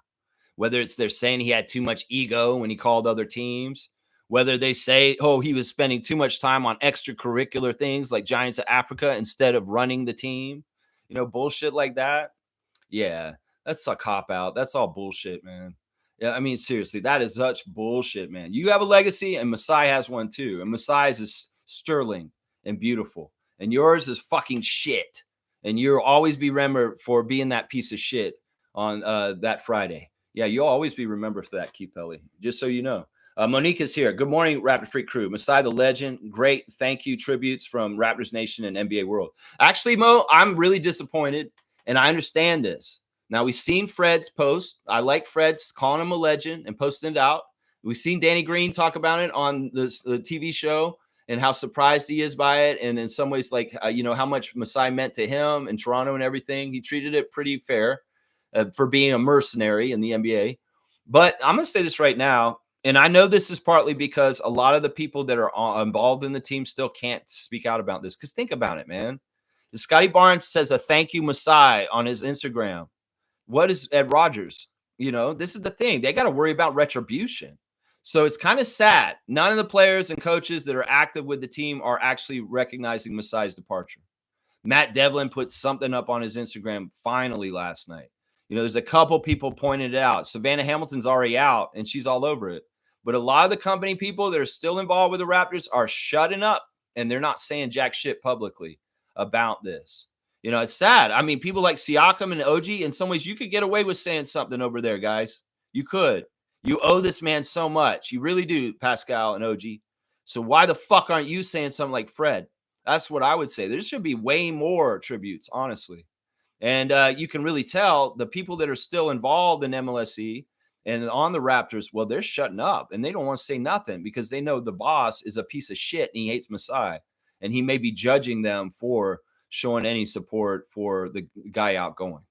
S2: Whether it's they're saying he had too much ego when he called other teams, whether they say, oh, he was spending too much time on extracurricular things like Giants of Africa instead of running the team, bullshit like that. Yeah, that's a cop-out. That's all bullshit, man. Yeah, I mean, seriously, that is such bullshit, man. You have a legacy, and Masai has one too. And Masai's is sterling and beautiful. And yours is fucking shit. And you'll always be remembered for being that piece of shit on that Friday. Yeah, you'll always be remembered for that, Keith Pelly, just so you know. Monique is here. Good morning, Raptor Freak crew. Masai the legend. Great thank you tributes from Raptors Nation and NBA World. Actually, Mo, I'm really disappointed, and I understand this. Now, we've seen Fred's post. I like Fred's calling him a legend and posting it out. We've seen Danny Green talk about it on the TV show and how surprised he is by it. And in some ways, like, how much Masai meant to him in Toronto and everything. He treated it pretty fair for being a mercenary in the NBA. But I'm going to say this right now. And I know this is partly because a lot of the people that are involved in the team still can't speak out about this. Because think about it, man. Scotty Barnes says a thank you, Masai, on his Instagram. What is Ed Rogers? This is the thing. They got to worry about retribution. So it's kind of sad. None of the players and coaches that are active with the team are actually recognizing Masai's departure. Matt Devlin put something up on his Instagram finally last night. There's a couple people pointed it out. Savannah Hamilton's already out and she's all over it. But a lot of the company people that are still involved with the Raptors are shutting up and they're not saying jack shit publicly about this. It's sad. I mean, people like Siakam and OG, in some ways, you could get away with saying something over there, guys. You could. You owe this man so much. You really do, Pascal and OG. So why the fuck aren't you saying something like Fred? That's what I would say. There should be way more tributes, honestly. And you can really tell the people that are still involved in MLSE and on the Raptors, well, they're shutting up and they don't want to say nothing because they know the boss is a piece of shit and he hates Masai. And he may be judging them for showing any support for the guy outgoing.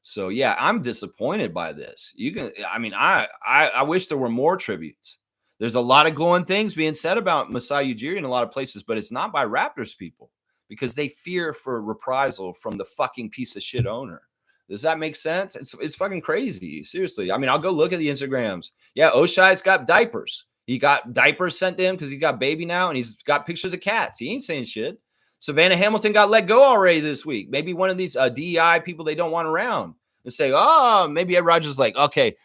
S2: So, yeah, I'm disappointed by this. I wish there were more tributes. There's a lot of glowing things being said about Masai Ujiri in a lot of places, but it's not by Raptors people because they fear for reprisal from the fucking piece of shit owner. Does that make sense? It's fucking crazy. Seriously. I mean, I'll go look at the Instagrams. Yeah, Oshai's got diapers. He got diapers sent to him because he got baby now, and he's got pictures of cats. He ain't saying shit. Savannah Hamilton got let go already this week. Maybe one of these DEI people they don't want around. And say, oh, maybe Ed Rogers like, okay,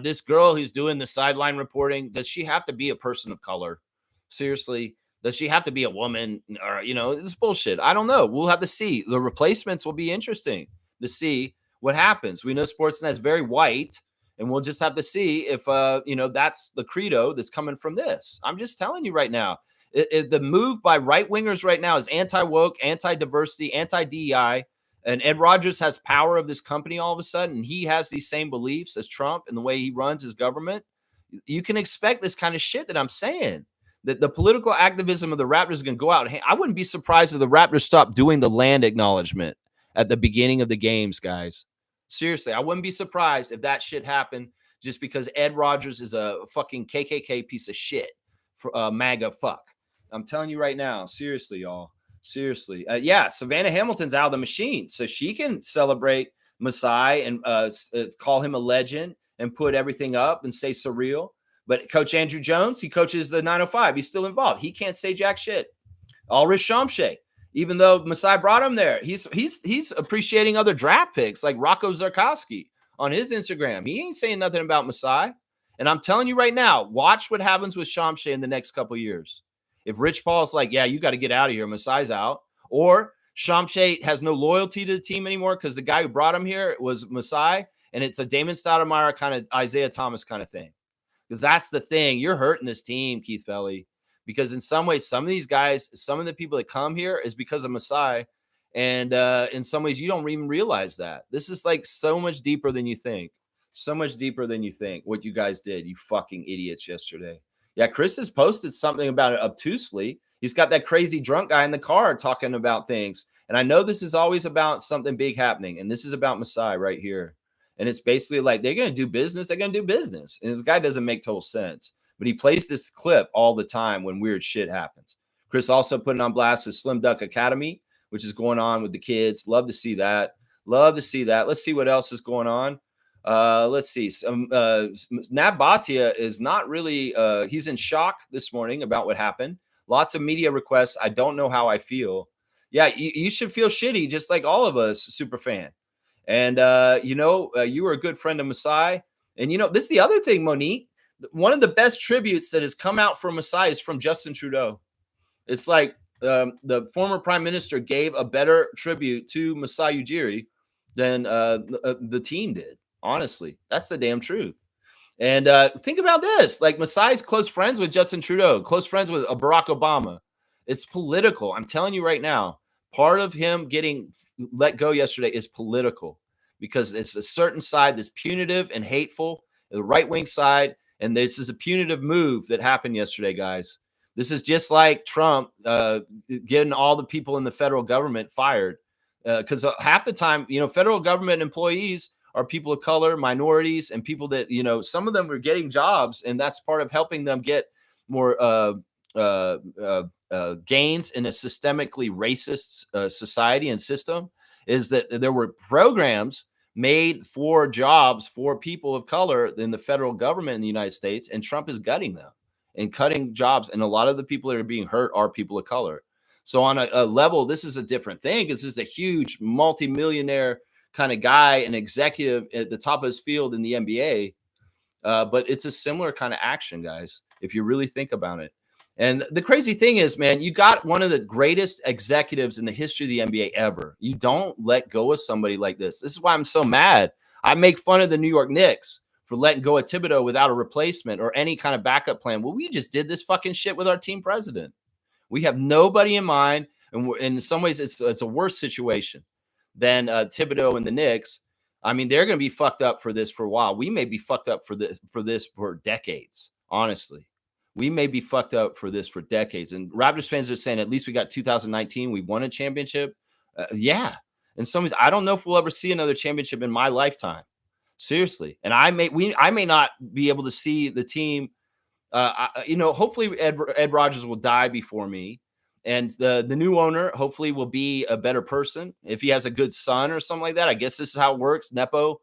S2: this girl who's doing the sideline reporting, does she have to be a person of color? Seriously, does she have to be a woman? Or, it's bullshit. I don't know. We'll have to see. The replacements will be interesting to see what happens. We know Sportsnet is very white, and we'll just have to see if, that's the credo that's coming from this. I'm just telling you right now, the move by right-wingers right now is anti-woke, anti-diversity, anti-DEI. And Ed Rogers has power of this company all of a sudden. And he has these same beliefs as Trump and the way he runs his government. You can expect this kind of shit that I'm saying. That the political activism of the Raptors is going to go out. I wouldn't be surprised if the Raptors stopped doing the land acknowledgement at the beginning of the games, guys. Seriously, I wouldn't be surprised if that shit happened just because Ed Rogers is a fucking KKK piece of shit. For MAGA fuck. I'm telling you right now. Seriously, y'all. Seriously. Savannah Hamilton's out of the machine. So she can celebrate Masai and call him a legend and put everything up and say surreal. But Coach Andrew Jones, he coaches the 905. He's still involved. He can't say jack shit. Ulrich Shamshay, even though Masai brought him there, he's appreciating other draft picks like Rocco Zarkowski on his Instagram. He ain't saying nothing about Masai. And I'm telling you right now, watch what happens with Shamshay in the next couple of years. If Rich Paul's like, yeah, you got to get out of here, Masai's out, or Shamshay has no loyalty to the team anymore because the guy who brought him here was Masai, and it's a Damon Stoudemire kind of Isaiah Thomas kind of thing. Because that's the thing. You're hurting this team, Keith Belly, because in some ways, some of these guys, some of the people that come here is because of Masai, and in some ways, you don't even realize that. This is like so much deeper than you think. So much deeper than you think, what you guys did, you fucking idiots yesterday. Yeah, Chris has posted something about it obtusely. He's got that crazy drunk guy in the car talking about things. And I know this is always about something big happening. And this is about Masai right here. And it's basically like they're going to do business. They're going to do business. And this guy doesn't make total sense. But he plays this clip all the time when weird shit happens. Chris also put it on blast his Slim Duck Academy, which is going on with the kids. Love to see that. Love to see that. Let's see what else is going on. Let's see. Nab Bhatia is not really, he's in shock this morning about what happened. Lots of media requests. I don't know how I feel. Yeah, you should feel shitty, just like all of us, super fan. And, you were a good friend of Masai. And, this is the other thing, Monique. One of the best tributes that has come out from Masai is from Justin Trudeau. It's like the former prime minister gave a better tribute to Masai Ujiri than the team did. Honestly, that's the damn truth. And think about this. Like Masai's close friends with Justin Trudeau, close friends with Barack Obama. It's political. I'm telling you right now, part of him getting let go yesterday is political because it's a certain side that's punitive and hateful, the right-wing side. And this is a punitive move that happened yesterday, guys. This is just like Trump getting all the people in the federal government fired because half the time, federal government employees are people of color, minorities, and people that, some of them are getting jobs, and that's part of helping them get more gains in a systemically racist society and system, is that there were programs made for jobs for people of color in the federal government in the United States, and Trump is gutting them and cutting jobs, and a lot of the people that are being hurt are people of color. So on a level, this is a different thing because this is a huge multimillionaire kind of guy, an executive at the top of his field in the NBA. But it's a similar kind of action, guys, if you really think about it. And the crazy thing is, man, you got one of the greatest executives in the history of the NBA ever. You don't let go of somebody like this. This is why I'm so mad. I make fun of the New York Knicks for letting go of Thibodeau without a replacement or any kind of backup plan. Well, we just did this fucking shit with our team president. We have nobody in mind. And in some ways, it's a worse situation than Thibodeau and the Knicks. I mean, they're going to be fucked up for this for a while. We may be fucked up for this for decades, honestly. We may be fucked up for this for decades. And Raptors fans are saying, at least we got 2019. We won a championship. Yeah. In some ways, I don't know if we'll ever see another championship in my lifetime. Seriously. And I may not be able to see the team. Hopefully Ed Rogers will die before me. And the new owner hopefully will be a better person. If he has a good son or something like that, I guess this is how it works. Nepo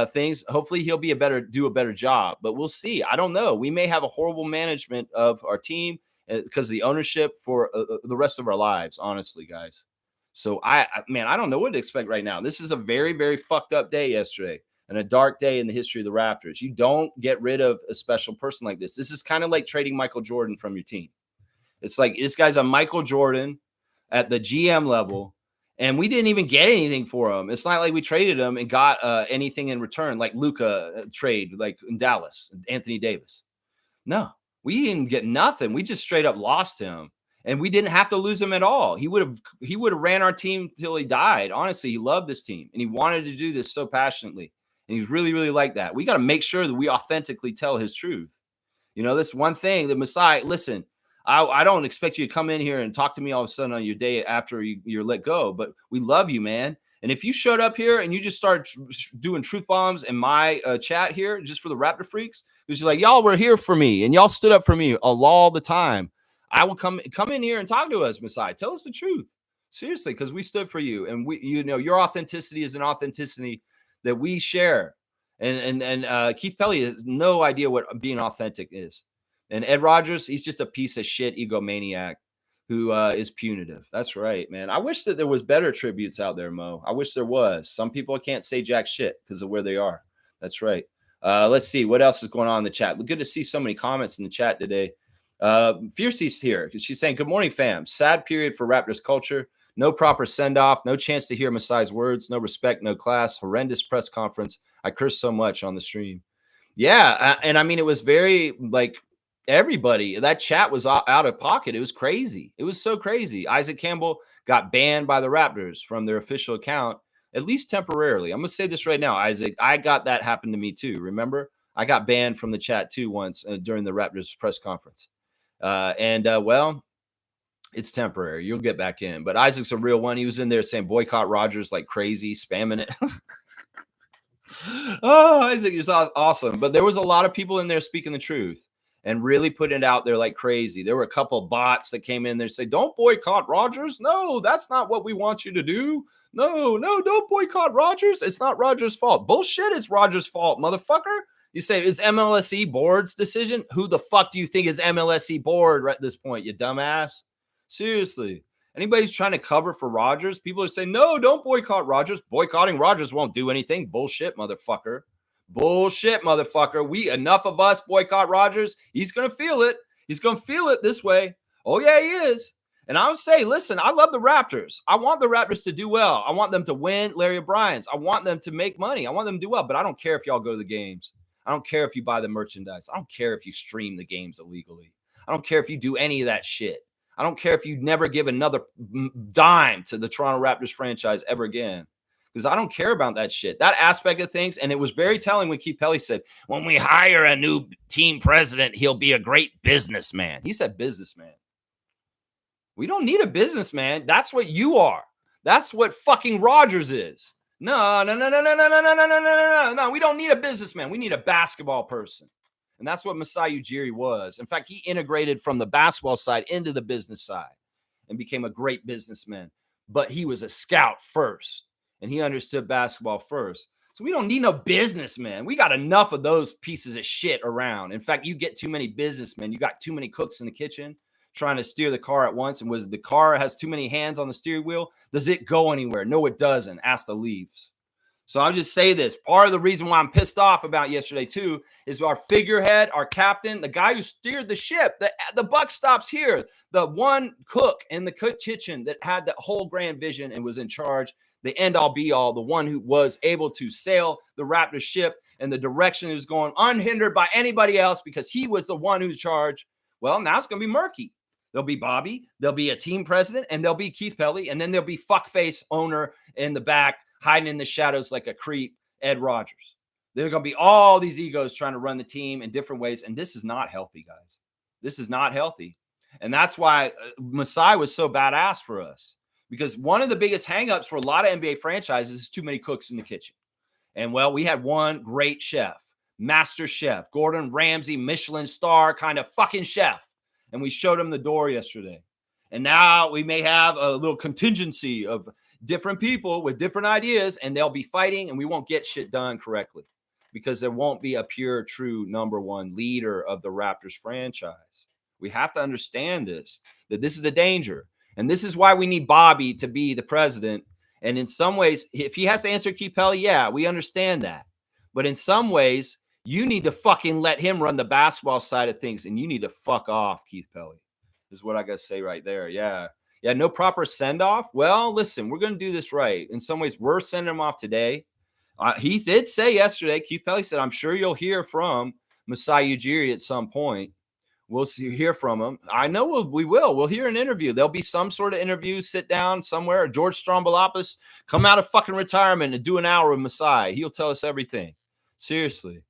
S2: things. Hopefully he'll be do a better job, but we'll see. I don't know. We may have a horrible management of our team because of the ownership for the rest of our lives, honestly, guys. So I don't know what to expect right now. This is a very, very fucked up day yesterday and a dark day in the history of the Raptors. You don't get rid of a special person like this. This is kind of like trading Michael Jordan from your team. It's like this guy's a Michael Jordan at the GM level, and we didn't even get anything for him. It's not like we traded him and got anything in return, like Luka trade, like in Dallas, Anthony Davis. No, we didn't get nothing. We just straight up lost him, and we didn't have to lose him at all. He would have ran our team till he died. Honestly, he loved this team, and he wanted to do this so passionately, and he's really, really like that. We got to make sure that we authentically tell his truth. You know, this one thing that Masai, listen, I don't expect you to come in here and talk to me all of a sudden on your day after you're let go, but we love you, man. And if you showed up here and you just started doing truth bombs in my chat here just for the Raptor freaks, because you're like, y'all were here for me and y'all stood up for me all the time, I will come in here and talk to us, Masai. Tell us the truth. Seriously, because we stood for you. And your authenticity is an authenticity that we share. And Keith Pelly has no idea what being authentic is. And Ed Rogers, he's just a piece of shit egomaniac who is punitive. That's right, man. I wish that there was better tributes out there, Mo. I wish there was. Some people can't say jack shit because of where they are. That's right. Let's see. What else is going on in the chat? Good to see so many comments in the chat today. Fiercey's here. She's saying, good morning, fam. Sad period for Raptors culture. No proper send-off. No chance to hear Masai's words. No respect, no class. Horrendous press conference. I cursed so much on the stream. Yeah, and I mean, it was very, like, everybody, that chat was out of pocket. It was crazy. It was so crazy. Isaac Campbell got banned by the Raptors from their official account, at least temporarily. I'm going to say this right now, Isaac. I got that happen to me too. Remember? I got banned from the chat too once during the Raptors press conference. Well, it's temporary. You'll get back in. But Isaac's a real one. He was in there saying boycott Rodgers like crazy, spamming it. Oh, Isaac, you're awesome. But there was a lot of people in there speaking the truth and really putting it out there like crazy. There were a couple of bots that came in there and say, don't boycott Rodgers. No, that's not what we want you to do. No, don't boycott Rodgers. It's not Rodgers' fault. Bullshit, it's Rodgers' fault, motherfucker. You say, it's MLSE board's decision? Who the fuck do you think is MLSE board at this point, you dumbass? Seriously. Anybody's trying to cover for Rodgers, people are saying, no, don't boycott Rodgers. Boycotting Rodgers won't do anything. Bullshit, motherfucker. Bullshit, motherfucker. Enough of us boycott Rodgers. He's going to feel it. He's going to feel it this way. Oh, yeah, he is. And I would say, listen, I love the Raptors. I want the Raptors to do well. I want them to win Larry O'Brien's. I want them to make money. I want them to do well, but I don't care if y'all go to the games. I don't care if you buy the merchandise. I don't care if you stream the games illegally. I don't care if you do any of that shit. I don't care if you never give another dime to the Toronto Raptors franchise ever again, because I don't care about that shit, that aspect of things. And it was very telling when Keith Pelly said, when we hire a new team president, he'll be a great businessman. He said businessman. We don't need a businessman. That's what you are. That's what fucking Rodgers is. No. We don't need a businessman. We need a basketball person. And that's what Masai Ujiri was. In fact, he integrated from the basketball side into the business side and became a great businessman. But he was a scout first, and he understood basketball first. So we don't need no businessman. We got enough of those pieces of shit around. In fact, you get too many businessmen. You got too many cooks in the kitchen trying to steer the car at once, and was the car has too many hands on the steering wheel? Does it go anywhere? No, it doesn't. Ask the Leafs. So I'll just say this. Part of the reason why I'm pissed off about yesterday too is our figurehead, our captain, the guy who steered the ship. The buck stops here. The one cook in the kitchen that had the whole grand vision and was in charge, the end all be all, the one who was able to sail the Raptors ship in the direction it was going unhindered by anybody else because he was the one who's charged. Well, now it's going to be murky. There'll be Bobby, there'll be a team president, and there'll be Keith Pelly, and then there'll be fuckface owner in the back hiding in the shadows like a creep, Ed Rogers. There are going to be all these egos trying to run the team in different ways, and this is not healthy, guys. This is not healthy. And that's why Masai was so badass for us, because one of the biggest hangups for a lot of NBA franchises is too many cooks in the kitchen. And, well, we had one great chef, master chef, Gordon Ramsay, Michelin star kind of fucking chef. And we showed him the door yesterday. And now we may have a little contingency of different people with different ideas, and they'll be fighting, and we won't get shit done correctly because there won't be a pure, true number one leader of the Raptors franchise. We have to understand this, that this is a danger. And this is why we need Bobby to be the president. And in some ways, if he has to answer Keith Pelly, yeah, we understand that. But in some ways, you need to fucking let him run the basketball side of things, and you need to fuck off, Keith Pelly, is what I got to say right there. Yeah. Yeah, no proper send-off. Well, listen, we're going to do this right. In some ways, we're sending him off today. He did say yesterday, Keith Pelly said, I'm sure you'll hear from Masai Ujiri at some point. We'll hear from him. I know we will. We'll hear an interview. There'll be some sort of interview, sit down somewhere. George Strombolopoulos, come out of fucking retirement and do an hour with Masai. He'll tell us everything. Seriously.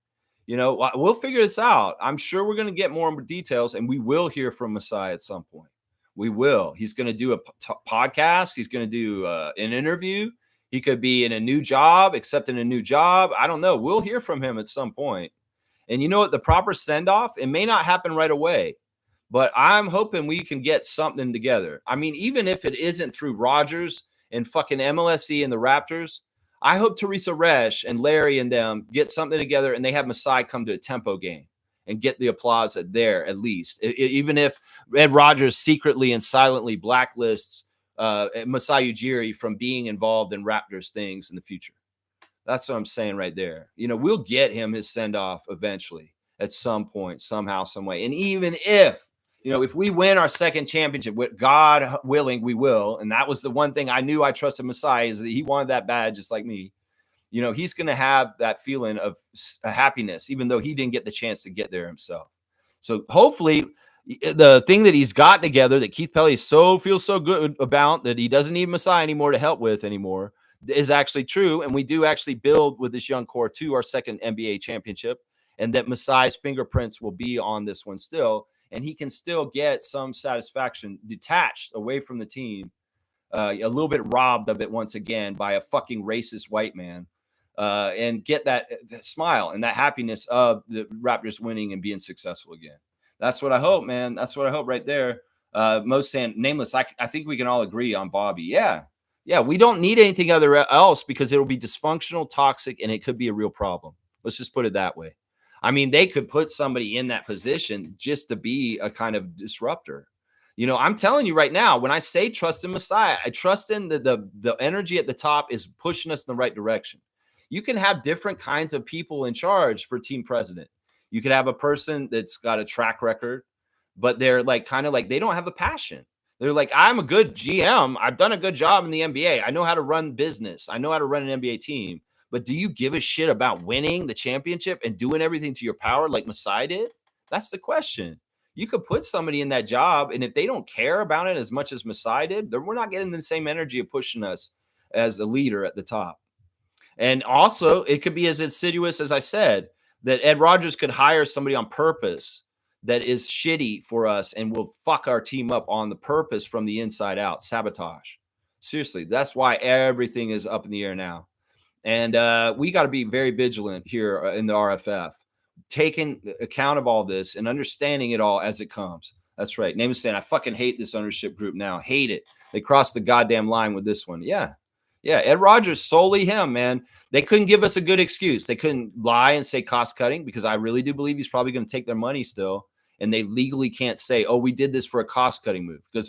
S2: You know, we'll figure this out. I'm sure we're going to get more details, and we will hear from Masai at some point. We will. He's going to do a podcast. He's going to do an interview. He could be in a new job, accepting a new job. I don't know. We'll hear from him at some point. And you know what? The proper send-off, it may not happen right away, but I'm hoping we can get something together. I mean, even if it isn't through Rogers and fucking MLSE and the Raptors, I hope Teresa Resch and Larry and them get something together and they have Masai come to a tempo game and get the applause there at least. Even if Ed Rogers secretly and silently blacklists Masai Ujiri from being involved in Raptors things in the future. That's what I'm saying right there. You know, we'll get him his send-off eventually at some point, somehow, some way. And even if, you know, if we win our second championship, God willing, we will. And that was the one thing I knew I trusted Masai, is that he wanted that bad just like me. You know, he's going to have that feeling of happiness, even though he didn't get the chance to get there himself. So hopefully the thing that he's got together that Keith Pelly feels so good about, that he doesn't need Masai anymore to help with anymore, is actually true. And we do actually build with this young core to our second NBA championship, and that Masai's fingerprints will be on this one still. And he can still get some satisfaction detached away from the team, a little bit robbed of it once again by a fucking racist white man. And get that smile and that happiness of the Raptors winning and being successful again. That's what I hope, man. That's what I hope right there. Most saying nameless. I think we can all agree on Bobby. Yeah. We don't need anything else because it will be dysfunctional, toxic, and it could be a real problem. Let's just put it that way. I mean, they could put somebody in that position just to be a kind of disruptor. You know, I'm telling you right now, when I say trust in Masai, I trust in the energy at the top is pushing us in the right direction. You can have different kinds of people in charge for team president. You could have a person that's got a track record, but they're like kind of like they don't have a passion. They're like, I'm a good GM. I've done a good job in the NBA. I know how to run business. I know how to run an NBA team. But do you give a shit about winning the championship and doing everything to your power like Masai did? That's the question. You could put somebody in that job, and if they don't care about it as much as Masai did, then we're not getting the same energy of pushing us as the leader at the top. And also, it could be as insidious as I said, that Ed Rogers could hire somebody on purpose that is shitty for us and will fuck our team up on the purpose from the inside out, sabotage. Seriously, that's why everything is up in the air now. And we got to be very vigilant here in the RFF, taking account of all this and understanding it all as it comes. That's right. Name is saying, I fucking hate this ownership group now. Hate it. They crossed the goddamn line with this one. Yeah. Ed Rogers, solely him, man. They couldn't give us a good excuse. They couldn't lie and say cost cutting, because I really do believe he's probably going to take their money still and they legally can't say, oh, we did this for a cost-cutting move, because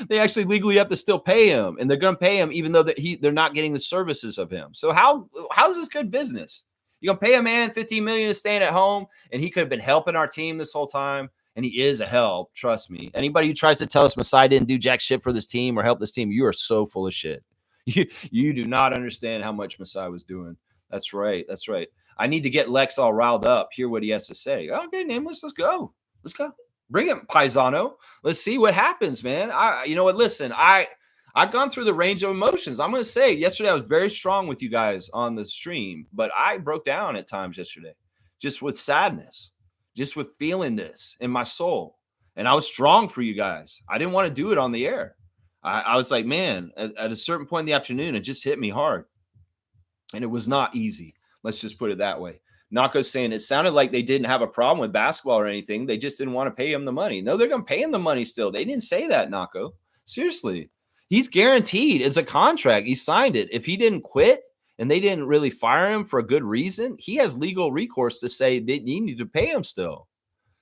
S2: they actually legally have to still pay him, and they're going to pay him even though they're not getting the services of him. So how's this good business? You're going to pay a man $15 million to staying at home, and he could have been helping our team this whole time, and he is a help, trust me. Anybody who tries to tell us Masai didn't do jack shit for this team or help this team, you are so full of shit. You do not understand how much Masai was doing. That's right. That's right. I need to get Lex all riled up, hear what he has to say. Okay, Nameless, let's go. Let's go. Bring him, Paisano. Let's see what happens, man. You know what? Listen, I've gone through the range of emotions. I'm going to say yesterday I was very strong with you guys on the stream, but I broke down at times yesterday, just with sadness, just with feeling this in my soul. And I was strong for you guys. I didn't want to do it on the air. I was like, man, at a certain point in the afternoon, it just hit me hard. And it was not easy. Let's just put it that way. Nako's saying it sounded like they didn't have a problem with basketball or anything. They just didn't want to pay him the money. No, they're going to pay him the money still. They didn't say that, Nako. Seriously. He's guaranteed. It's a contract. He signed it. If he didn't quit and they didn't really fire him for a good reason, he has legal recourse to say they need to pay him still.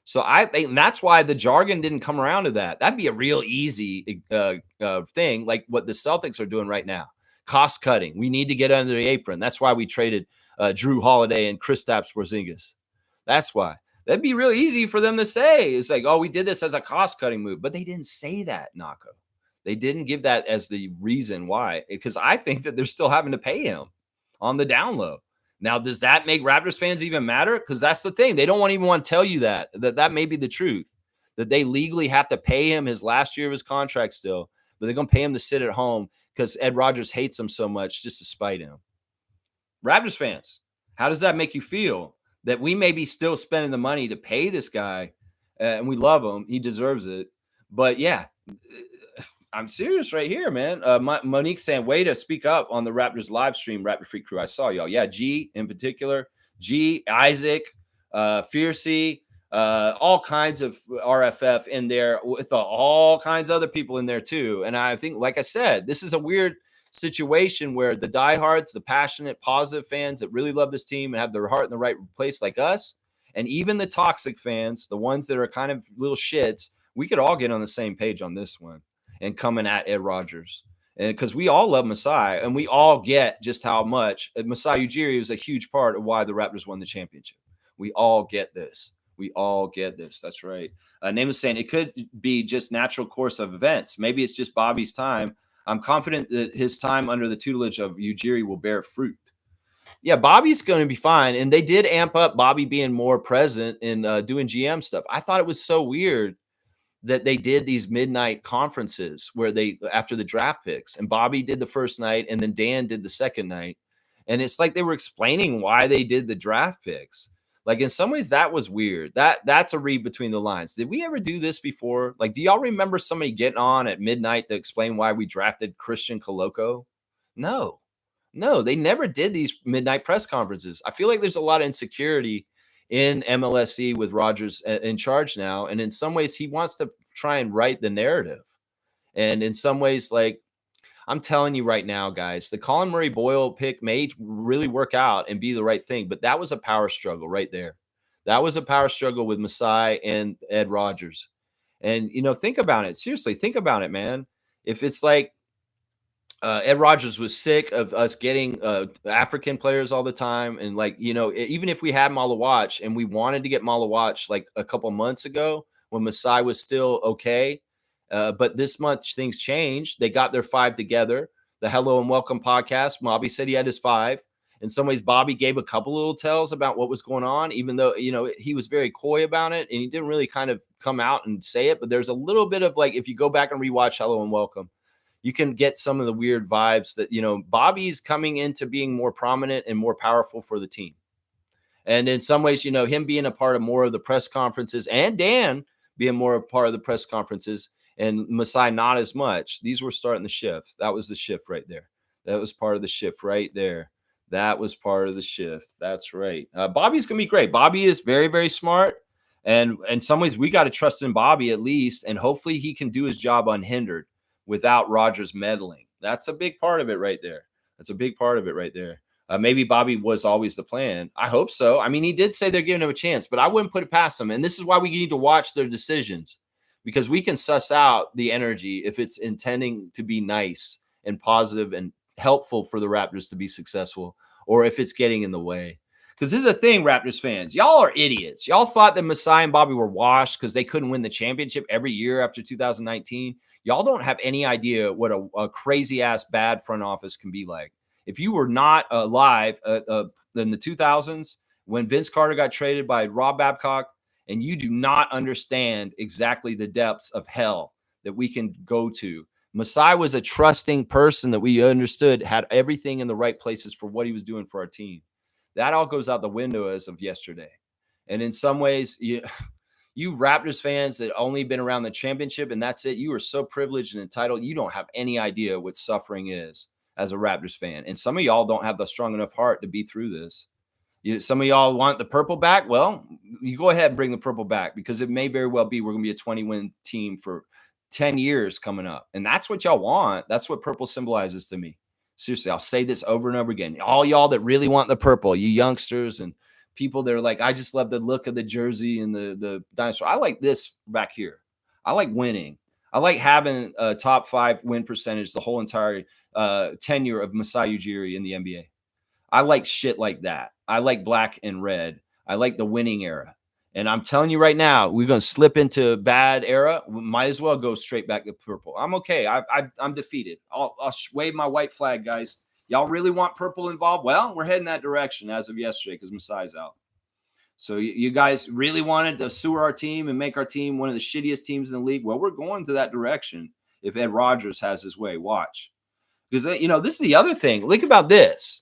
S2: So I think that's why the jargon didn't come around to that. That'd be a real easy thing, like what the Celtics are doing right now. Cost cutting. We need to get under the apron. That's why we traded Drew Holiday and Kristaps Porzingis. That's why. That'd be real easy for them to say. It's like, oh, we did this as a cost cutting move, but they didn't say that, Nako. They didn't give that as the reason why, because I think that they're still having to pay him on the down low. Now, does that make Raptors fans even matter? Because that's the thing. They don't even want to tell you that may be the truth, that they legally have to pay him his last year of his contract still, but they're going to pay him to sit at home because Ed Rogers hates him so much just to spite him. Raptors fans, how does that make you feel that we may be still spending the money to pay this guy and we love him? He deserves it. But yeah, I'm serious right here, man. Monique saying, way to speak up on the Raptors live stream, Raptor Freak Crew. I saw y'all. Yeah, G in particular. G, Isaac, Fiercey, all kinds of RFF in there with all kinds of other people in there too. And I think, like I said, this is a weird situation where the diehards, the passionate, positive fans that really love this team and have their heart in the right place like us, and even the toxic fans, the ones that are kind of little shits, we could all get on the same page on this one and coming at Ed Rogers. And because we all love Masai and we all get just how much Masai Ujiri was a huge part of why the Raptors won the championship. We all get this. We all get this. That's right. Name is saying it could be just natural course of events. Maybe it's just Bobby's time. I'm confident that his time under the tutelage of Ujiri will bear fruit. Yeah, Bobby's going to be fine. And they did amp up Bobby being more present in doing GM stuff. I thought it was so weird that they did these midnight conferences where they, after the draft picks, and Bobby did the first night and then Dan did the second night. And it's like they were explaining why they did the draft picks. Like in some ways that was weird. That's a read between the lines. Did we ever do this before? Like, do y'all remember somebody getting on at midnight to explain why we drafted Christian Coloco? No, they never did these midnight press conferences. I feel like there's a lot of insecurity in MLSE with Rogers in charge now. And in some ways he wants to try and write the narrative. And in some ways, like, I'm telling you right now, guys, the Colin Murray Boyle pick may really work out and be the right thing, but that was a power struggle right there. That was a power struggle with Masai and Ed Rogers. And, you know, think about it. Seriously, think about it, man. If it's like Ed Rogers was sick of us getting African players all the time. And like, you know, even if we had Malawatch and we wanted to get Malawatch like a couple months ago when Masai was still okay. But this month things changed. They got their 5 together. The Hello and Welcome podcast, Bobby said he had his 5. In some ways, Bobby gave a couple little tells about what was going on, even though, you know, he was very coy about it and he didn't really kind of come out and say it. But there's a little bit of like, if you go back and rewatch Hello and Welcome, you can get some of the weird vibes that, you know, Bobby's coming into being more prominent and more powerful for the team. And in some ways, you know, him being a part of more of the press conferences and Dan being more a part of the press conferences and Masai not as much. These were starting the shift. That was the shift right there. That was part of the shift right there. That was part of the shift. That's right. Bobby's going to be great. Bobby is very, very smart. And in some ways, we got to trust in Bobby at least. And hopefully he can do his job unhindered without Rogers meddling. That's a big part of it right there. That's a big part of it right there. Maybe Bobby was always the plan. I hope so. I mean, he did say they're giving him a chance, but I wouldn't put it past him. And this is why we need to watch their decisions, because we can suss out the energy if it's intending to be nice and positive and helpful for the Raptors to be successful, or if it's getting in the way. Because this is the thing, Raptors fans, y'all are idiots. Y'all thought that Masai and Bobby were washed because they couldn't win the championship every year after 2019. Y'all don't have any idea what a crazy ass bad front office can be like. If you were not alive in the 2000s when Vince Carter got traded by Rob Babcock, and you do not understand exactly the depths of hell that we can go to. Masai was a trusting person that we understood had everything in the right places for what he was doing for our team. That all goes out the window as of yesterday. And in some ways, you Raptors fans that only been around the championship and that's it, you are so privileged and entitled, you don't have any idea what suffering is as a Raptors fan. And some of y'all don't have the strong enough heart to be through this. Some of y'all want the purple back. Well, you go ahead and bring the purple back, because it may very well be we're going to be a 20-win team for 10 years coming up. And that's what y'all want. That's what purple symbolizes to me. Seriously, I'll say this over and over again. All y'all that really want the purple, you youngsters and people that are like, I just love the look of the jersey and the dinosaur. I like this back here. I like winning. I like having a top 5 win percentage the whole entire tenure of Masai Ujiri in the NBA. I like shit like that. I like black and red. I like the winning era. And I'm telling you right now, we're going to slip into a bad era. We might as well go straight back to purple. I'm okay. I'm defeated. I'll wave my white flag, guys. Y'all really want purple involved? Well, we're heading that direction as of yesterday because Masai's out. So you guys really wanted to sewer our team and make our team one of the shittiest teams in the league? Well, we're going to that direction if Ed Rogers has his way. Watch. Because, this is the other thing. Think about this.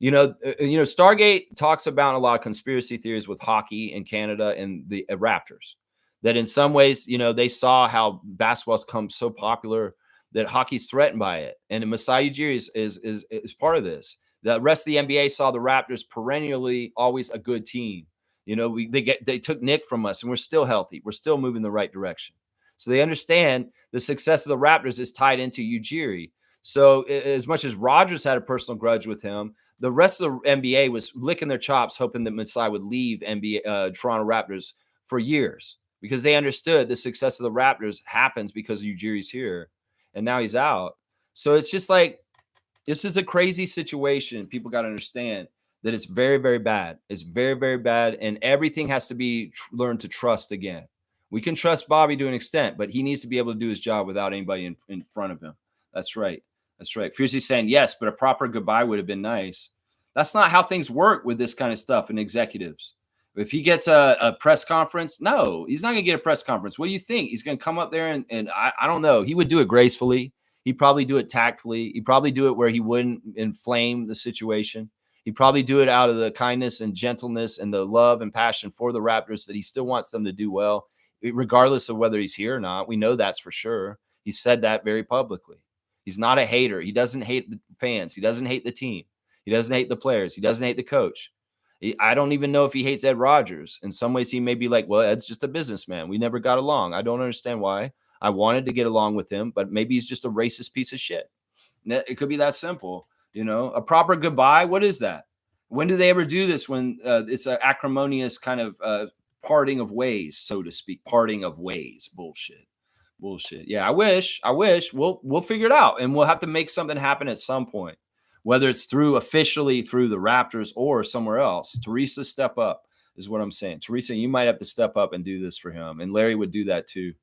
S2: Stargate talks about a lot of conspiracy theories with hockey in Canada and the Raptors, that in some ways, they saw how basketball's come so popular that hockey's threatened by it. And Masai Ujiri is part of this. The rest of the NBA saw the Raptors perennially always a good team. They took Nick from us and we're still healthy. We're still moving the right direction. So they understand the success of the Raptors is tied into Ujiri. So as much as Rodgers had a personal grudge with him, the rest of the NBA was licking their chops, hoping that Masai would leave Toronto Raptors for years, because they understood the success of the Raptors happens because Ujiri's here, and now he's out. So it's just like, this is a crazy situation. People got to understand that it's very, very bad. It's very, very bad, and everything has to be learned to trust again. We can trust Bobby to an extent, but he needs to be able to do his job without anybody in front of him. That's right. That's right. Fiercely saying, yes, but a proper goodbye would have been nice. That's not how things work with this kind of stuff and executives. If he gets a press conference, no, he's not going to get a press conference. What do you think? He's going to come up there and I don't know. He would do it gracefully. He'd probably do it tactfully. He'd probably do it where he wouldn't inflame the situation. He'd probably do it out of the kindness and gentleness and the love and passion for the Raptors, that he still wants them to do well, regardless of whether he's here or not. We know that's for sure. He said that very publicly. He's not a hater. He doesn't hate the fans. He doesn't hate the team. He doesn't hate the players. He doesn't hate the coach. I don't even know if he hates Ed Rogers. In some ways, he may be like, well, Ed's just a businessman. We never got along. I don't understand why. I wanted to get along with him, but maybe he's just a racist piece of shit. It could be that simple. A proper goodbye. What is that? When do they ever do this? When it's an acrimonious kind of parting of ways, so to speak. Parting of ways. Bullshit. Yeah, I wish we'll figure it out, and we'll have to make something happen at some point, whether it's officially through the Raptors or somewhere else. Teresa, step up is what I'm saying. Teresa, you might have to step up and do this for him, and Larry would do that too.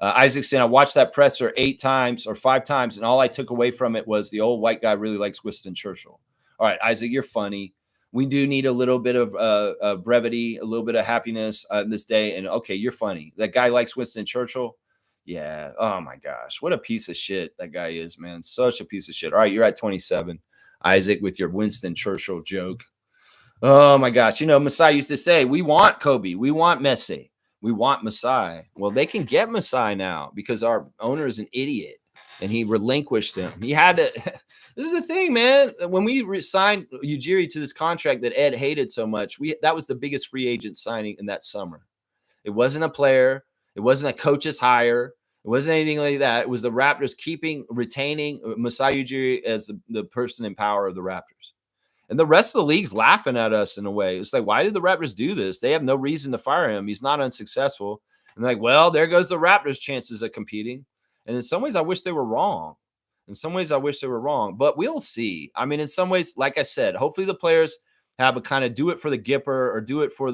S2: Isaac saying, I watched that presser 8 times or 5 times, and all I took away from it was the old white guy really likes Winston Churchill. All right, Isaac, you're funny. We do need a little bit of brevity, a little bit of happiness this day, and okay, you're funny. That guy likes Winston Churchill. Yeah. Oh my gosh. What a piece of shit that guy is, man. Such a piece of shit. All right. You're at 27, Isaac, with your Winston Churchill joke. Oh my gosh. Masai used to say, we want Kobe. We want Messi. We want Masai. Well, they can get Masai now because our owner is an idiot and he relinquished him. He had to. This is the thing, man. When we signed Ujiri to this contract that Ed hated so much, that was the biggest free agent signing in that summer. It wasn't a player. It wasn't a coach's hire. It wasn't anything like that. It was the Raptors retaining Masai Ujiri as the person in power of the Raptors. And the rest of the league's laughing at us in a way. It's like, why did the Raptors do this? They have no reason to fire him. He's not unsuccessful. And like, well, there goes the Raptors' chances of competing. And in some ways, I wish they were wrong. In some ways, I wish they were wrong, but we'll see. I mean, in some ways, like I said, hopefully the players have a kind of do it for the Gipper or do it for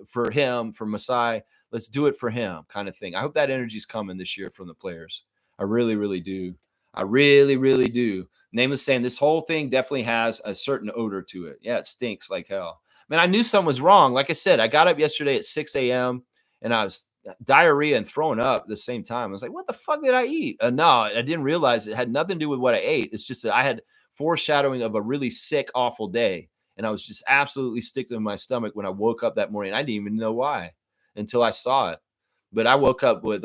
S2: for him, for Masai. Let's do it for him kind of thing. I hope that energy's coming this year from the players. I really, really do. I really, really do. Nameless saying this whole thing definitely has a certain odor to it. Yeah, it stinks like hell. Man, I knew something was wrong. Like I said, I got up yesterday at 6 a.m. and I was diarrhea and throwing up at the same time. I was like, what the fuck did I eat? No, I didn't realize it had nothing to do with what I ate. It's just that I had foreshadowing of a really sick, awful day. And I was just absolutely sick in my stomach when I woke up that morning. I didn't even know why until I saw it. But I woke up with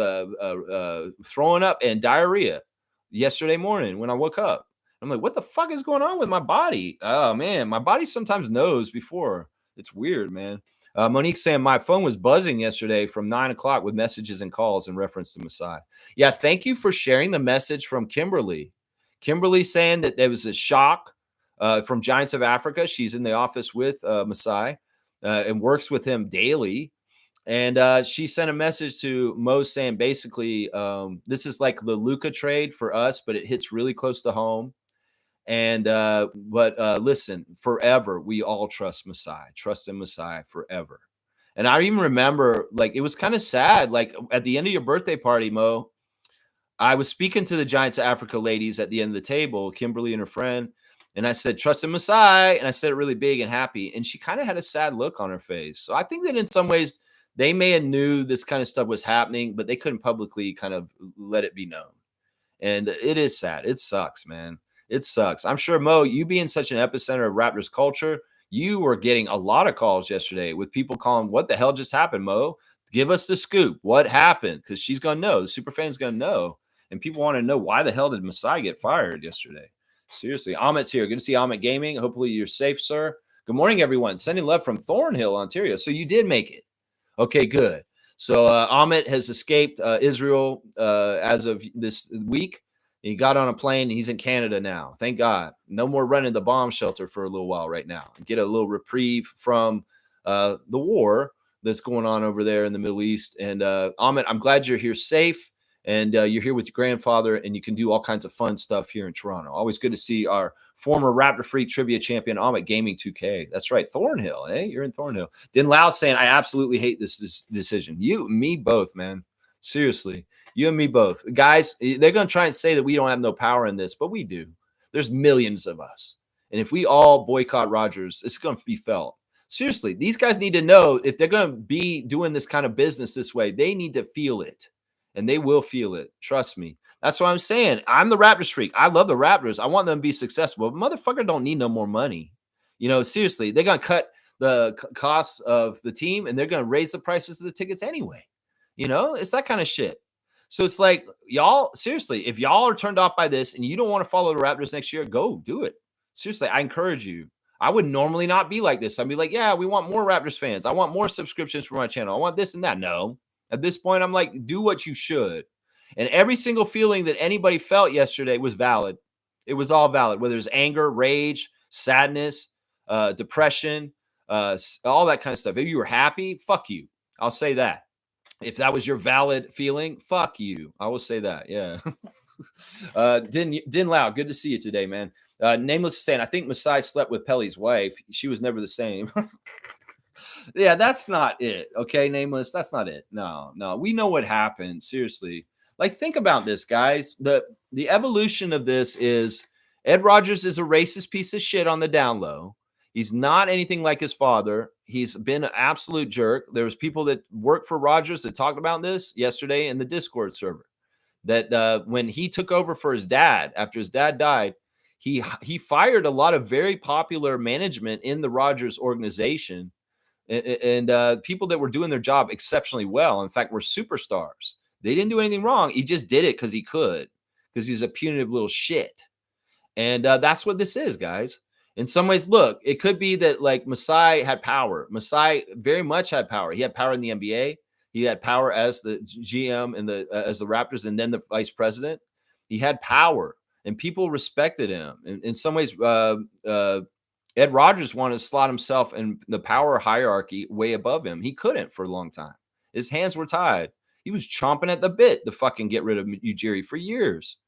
S2: throwing up and diarrhea yesterday morning when I woke up. I'm like, what the fuck is going on with my body? Oh, man, my body sometimes knows before. It's weird, man. Monique saying my phone was buzzing yesterday from 9 o'clock with messages and calls in reference to Masai. Yeah, thank you for sharing the message from Kimberly. Kimberly saying that there was a shock from Giants of Africa. She's in the office with Masai and works with him daily. And she sent a message to Mo saying basically this is like the Luka trade for us, but it hits really close to home. And but listen, forever we all trust Masai, trust in Masai forever. And I even remember, like, it was kind of sad. Like at the end of your birthday party, Mo, I was speaking to the Giants of Africa ladies at the end of the table, Kimberly and her friend, and I said, "Trust in Masai," and I said it really big and happy. And she kind of had a sad look on her face. So I think that in some ways they may have knew this kind of stuff was happening, but they couldn't publicly kind of let it be known. And it is sad. It sucks, man. It sucks. I'm sure, Mo, you being such an epicenter of Raptors culture, you were getting a lot of calls yesterday with people calling, what the hell just happened, Mo? Give us the scoop. What happened? Because she's going to know. The super fan's going to know. And people want to know, why the hell did Masai get fired yesterday? Seriously. Amit's here. Good to see Amit Gaming. Hopefully you're safe, sir. Good morning, everyone. Sending love from Thornhill, Ontario. So you did make it. Okay, good. So Amit has escaped Israel as of this week. He got on a plane. He's in Canada now. Thank God. No more running the bomb shelter for a little while right now. Get a little reprieve from the war that's going on over there in the Middle East. And Amit, I'm glad you're here safe. And you're here with your grandfather, and you can do all kinds of fun stuff here in Toronto. Always good to see our former Raptor Freak trivia champion, Amit Gaming 2K. That's right. Thornhill, eh? You're in Thornhill. Din Lau saying, I absolutely hate this decision. You and me both, man. Seriously. You and me both. Guys, they're going to try and say that we don't have no power in this, but we do. There's millions of us. And if we all boycott Rogers, it's going to be felt. Seriously, these guys need to know if they're going to be doing this kind of business this way, they need to feel it. And they will feel it. Trust me. That's what I'm saying. I'm the Raptors freak. I love the Raptors. I want them to be successful. But motherfucker don't need no more money. You know, seriously, they're going to cut the costs of the team, and they're going to raise the prices of the tickets anyway. You know, it's that kind of shit. So it's like, y'all, seriously, if y'all are turned off by this and you don't want to follow the Raptors next year, go do it. Seriously, I encourage you. I would normally not be like this. I'd be like, yeah, we want more Raptors fans. I want more subscriptions for my channel. I want this and that. No. At this point, I'm like, do what you should. And every single feeling that anybody felt yesterday was valid. It was all valid, whether it's anger, rage, sadness, depression, all that kind of stuff. If you were happy, fuck you. I'll say that. If that was your valid feeling, fuck you. I will say that. Yeah. Din Lau, good to see you today, man. Nameless is saying, I think Masai slept with Pelly's wife. She was never the same. Yeah, that's not it. Okay, Nameless, that's not it. No. We know what happened. Seriously. Like, think about this, guys. The evolution of this is Ed Rogers is a racist piece of shit on the down low. He's not anything like his father. He's been an absolute jerk. There was people that work for Rogers that talked about this yesterday in the Discord server. That when he took over for his dad, after his dad died, he fired a lot of very popular management in the Rogers organization. And people that were doing their job exceptionally well, in fact, were superstars. They didn't do anything wrong. He just did it because he could, because he's a punitive little shit. And that's what this is, guys. In some ways, look, it could be that like Masai had power. Masai very much had power. He had power in the NBA. He had power as the GM and as the Raptors, and then the vice president. He had power, and people respected him. In some ways, Ed Rogers wanted to slot himself in the power hierarchy way above him. He couldn't for a long time. His hands were tied. He was chomping at the bit to fucking get rid of Ujiri for years.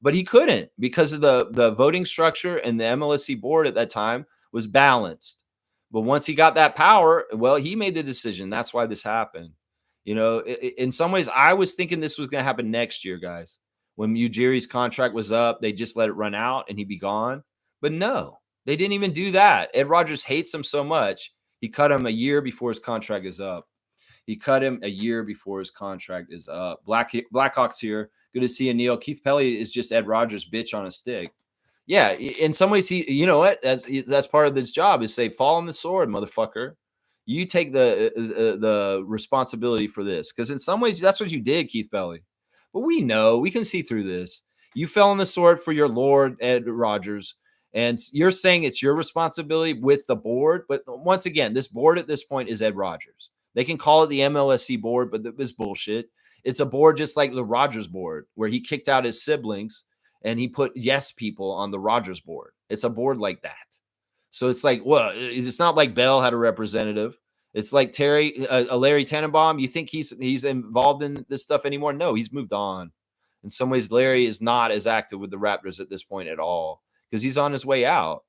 S2: But he couldn't because of the voting structure, and the MLSE board at that time was balanced. But once he got that power, well, he made the decision. That's why this happened. In some ways, I was thinking this was going to happen next year, guys. When Ujiri's contract was up, they just let it run out and he'd be gone. But no, they didn't even do that. Ed Rogers hates him so much, he cut him a year before his contract is up. He cut him a year before his contract is up. Blackhawks here. Good to see you, Neil. Keith Pelly is just Ed Rogers' bitch on a stick. Yeah, in some ways, you know what? That's part of this job is say, fall on the sword, motherfucker. You take the responsibility for this, because in some ways, that's what you did, Keith Pelly. But we know, we can see through this. You fell on the sword for your lord, Ed Rogers, and you're saying it's your responsibility with the board. But once again, this board at this point is Ed Rogers. They can call it the MLSE board, but it's bullshit. It's a board just like the Rogers board, where he kicked out his siblings and he put yes people on the Rogers board. It's a board like that. So it's like, well, it's not like Bell had a representative. It's like Larry Tannenbaum. You think he's involved in this stuff anymore? No, he's moved on. In some ways, Larry is not as active with the Raptors at this point at all because he's on his way out.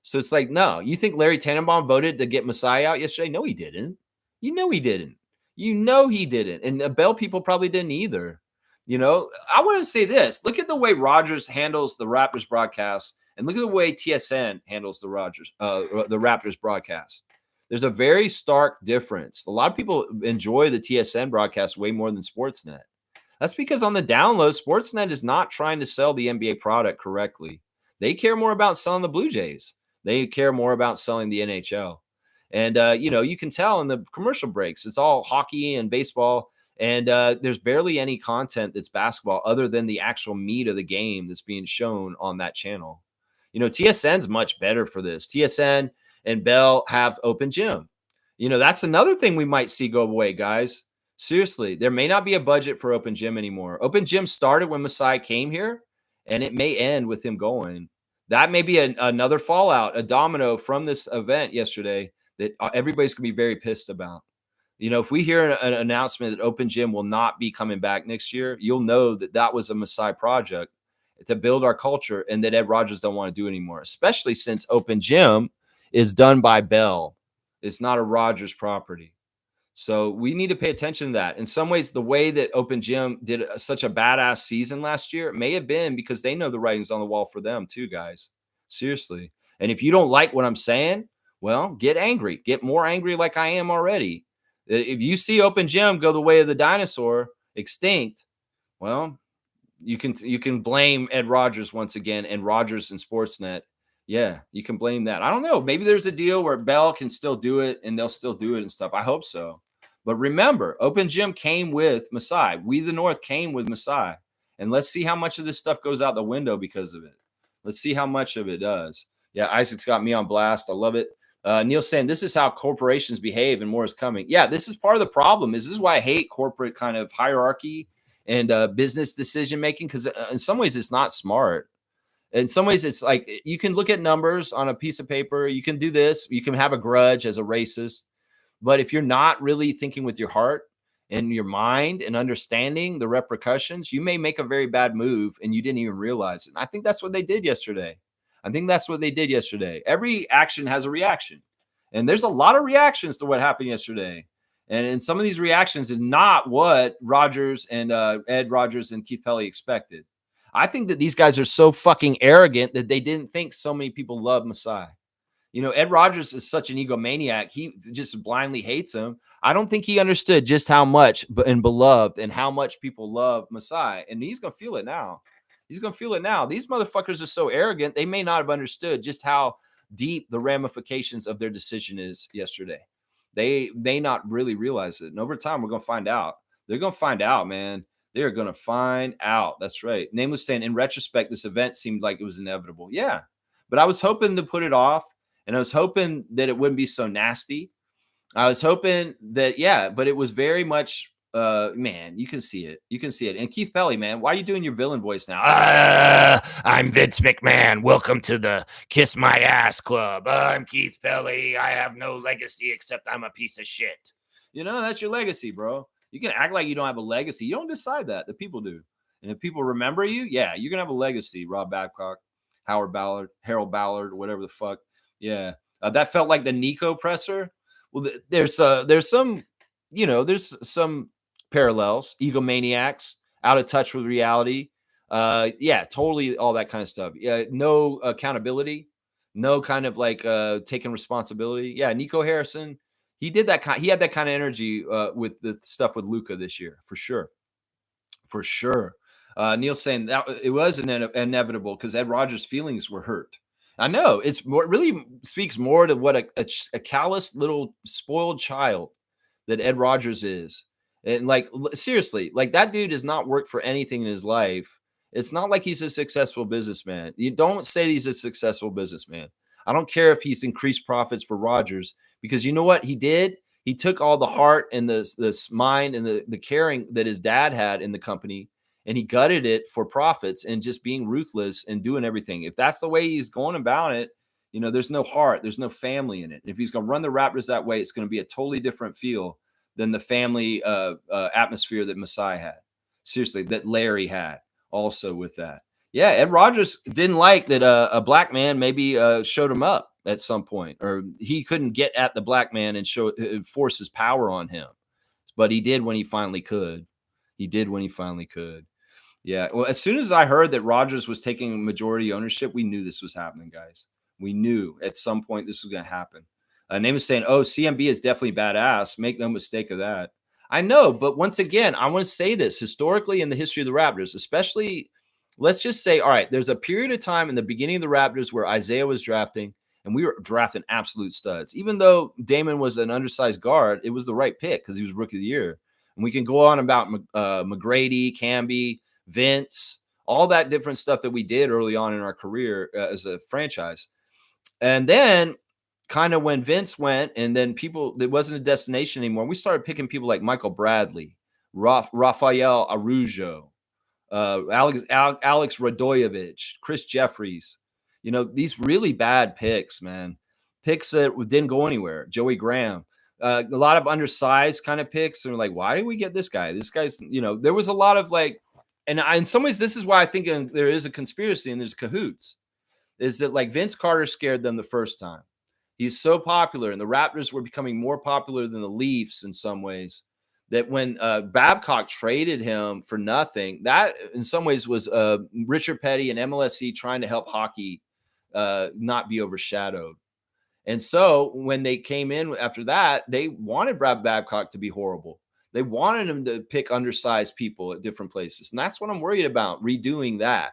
S2: So it's like, no, you think Larry Tannenbaum voted to get Masai out yesterday? No, he didn't. You know he didn't. You know he didn't. And the Bell people probably didn't either. I want to say this. Look at the way Rogers handles the Raptors broadcast, and look at the way TSN handles the Raptors broadcast. There's a very stark difference. A lot of people enjoy the TSN broadcast way more than Sportsnet. That's because on the down low, Sportsnet is not trying to sell the NBA product correctly. They care more about selling the Blue Jays. They care more about selling the NHL. And, you can tell in the commercial breaks, it's all hockey and baseball. And there's barely any content that's basketball other than the actual meat of the game that's being shown on that channel. TSN's much better for this. TSN and Bell have open gym. That's another thing we might see go away, guys. Seriously, there may not be a budget for open gym anymore. Open gym started when Masai came here, and it may end with him going. That may be another fallout, a domino from this event yesterday that everybody's going to be very pissed about. If we hear an announcement that open gym will not be coming back next year, you'll know that was a Masai project to build our culture and that Ed Rogers don't want to do anymore, especially since open gym is done by Bell. It's not a Rogers property. So we need to pay attention to that. In some ways, the way that open gym did such a badass season last year may have been because they know the writing's on the wall for them too, guys. Seriously. And if you don't like what I'm saying, well, get angry. Get more angry like I am already. If you see open gym go the way of the dinosaur, extinct, well, you can blame Ed Rogers once again and Rogers and Sportsnet. Yeah, you can blame that. I don't know. Maybe there's a deal where Bell can still do it and they'll still do it and stuff. I hope so. But remember, open gym came with Masai. We the North came with Masai. And let's see how much of this stuff goes out the window because of it. Let's see how much of it does. Yeah, Isaac's got me on blast. I love it. Neil's saying this is how corporations behave and more is coming. Yeah, this is part of the problem. This is why I hate corporate kind of hierarchy and business decision making, because in some ways it's not smart. In some ways it's like you can look at numbers on a piece of paper. You can do this. You can have a grudge as a racist. But if you're not really thinking with your heart and your mind and understanding the repercussions, you may make a very bad move and you didn't even realize it. And I think that's what they did yesterday. Every action has a reaction. And there's a lot of reactions to what happened yesterday. And some of these reactions is not what Rogers and Ed Rogers and Keith Pelly expected. I think that these guys are so fucking arrogant that they didn't think so many people love Masai. Ed Rogers is such an egomaniac. He just blindly hates him. I don't think he understood just how much and beloved and how much people love Masai. And he's going to feel it now. These motherfuckers are so arrogant. They may not have understood just how deep the ramifications of their decision is yesterday. They may not really realize it. And over time, we're going to find out. They're going to find out, man. They're going to find out. That's right. Name was saying, in retrospect, this event seemed like it was inevitable. Yeah. But I was hoping to put it off. And I was hoping that it wouldn't be so nasty. I was hoping that, but it was very much man, you can see it. You can see it. And Keith Pelly, man, why are you doing your villain voice now? I'm Vince McMahon. Welcome to the Kiss My Ass Club. I'm Keith Pelly. I have no legacy except I'm a piece of shit. You know, that's your legacy, bro. You can act like you don't have a legacy. You don't decide that. The people do. And if people remember you, yeah, you're gonna have a legacy. Rob Babcock, Howard Ballard, Harold Ballard, whatever the fuck. Yeah, that felt like the Nico presser. Well, there's some, you know, there's some parallels. Egomaniacs, out of touch with reality. Yeah, totally, all that kind of stuff. Yeah, no accountability, no kind of like taking responsibility. Yeah, Nico Harrison, he did that kind. He had that kind of energy with the stuff with Luka this year, for sure, for sure. Neil's saying that it was inevitable because Ed Rogers' feelings were hurt. I know it's more, really speaks more to what a callous little spoiled child that Ed Rogers is. And like, seriously, like that dude has not worked for anything in his life. It's not like he's a successful businessman. You don't say he's a successful businessman. I don't care if he's increased profits for Rogers, because you know what he did? He took all the heart and the mind and the caring that his dad had in the company, and he gutted it for profits and just being ruthless and doing everything. If that's the way he's going about it, you know, there's no heart, there's no family in it. If he's going to run the Raptors that way, it's going to be a totally different feel than the family atmosphere that Masai had. Seriously, that Larry had also with that. Yeah, Ed Rogers didn't like that a black man maybe showed him up at some point, or he couldn't get at the black man and force his power on him. But he did when he finally could. He did when he finally could. Yeah. Well, as soon as I heard that Rogers was taking majority ownership, we knew this was happening, guys. We knew at some point this was going to happen. Name is saying, oh, CMB is definitely badass. Make no mistake of that. I know, but once again, I want to say this historically in the history of the Raptors, especially, let's just say, all right, there's a period of time in the beginning of the Raptors where Isaiah was drafting and we were drafting absolute studs. Even though Damon was an undersized guard, it was the right pick because he was rookie of the year. And we can go on about McGrady, Camby, Vince, all that different stuff that we did early on in our career as a franchise. And then kind of when Vince went, and then people, it wasn't a destination anymore. We started picking people like Michael Bradley, Rafael Arujo, Alex Radojevic, Chris Jeffries. You know, these really bad picks, man. Picks that didn't go anywhere. Joey Graham. A lot of undersized kind of picks. And we're like, why did we get this guy? This guy's, you know, there was a lot of like, and in some ways, this is why I think there is a conspiracy and there's cahoots, is that like Vince Carter scared them the first time. He's so popular, and the Raptors were becoming more popular than the Leafs in some ways, that when Babcock traded him for nothing, that in some ways was Richard Petty and MLSE trying to help hockey not be overshadowed. And so when they came in after that, they wanted Brad Babcock to be horrible. They wanted him to pick undersized people at different places. And that's what I'm worried about, redoing that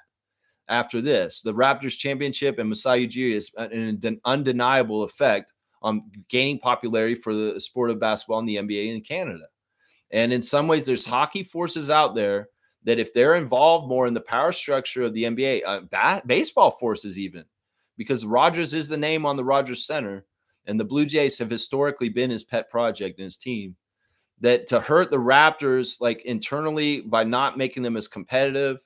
S2: after this. The Raptors championship and Masai Ujiri is an undeniable effect on gaining popularity for the sport of basketball in the NBA and Canada. And in some ways, there's hockey forces out there that if they're involved more in the power structure of the NBA, baseball forces even, because Rogers is the name on the Rogers Center, and the Blue Jays have historically been his pet project and his team, that to hurt the Raptors like internally by not making them as competitive,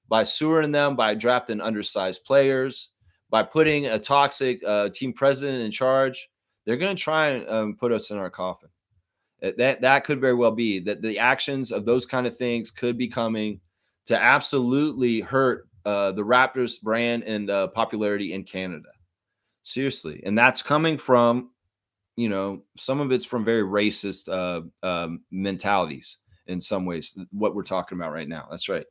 S2: by sewering them, by drafting undersized players, by putting a toxic team president in charge, they're going to try and put us in our coffin. That could very well be that the actions of those kind of things could be coming to absolutely hurt the Raptors brand and popularity in Canada. Seriously. And that's coming from, you know, some of it's from very racist mentalities in some ways, what we're talking about right now. That's right.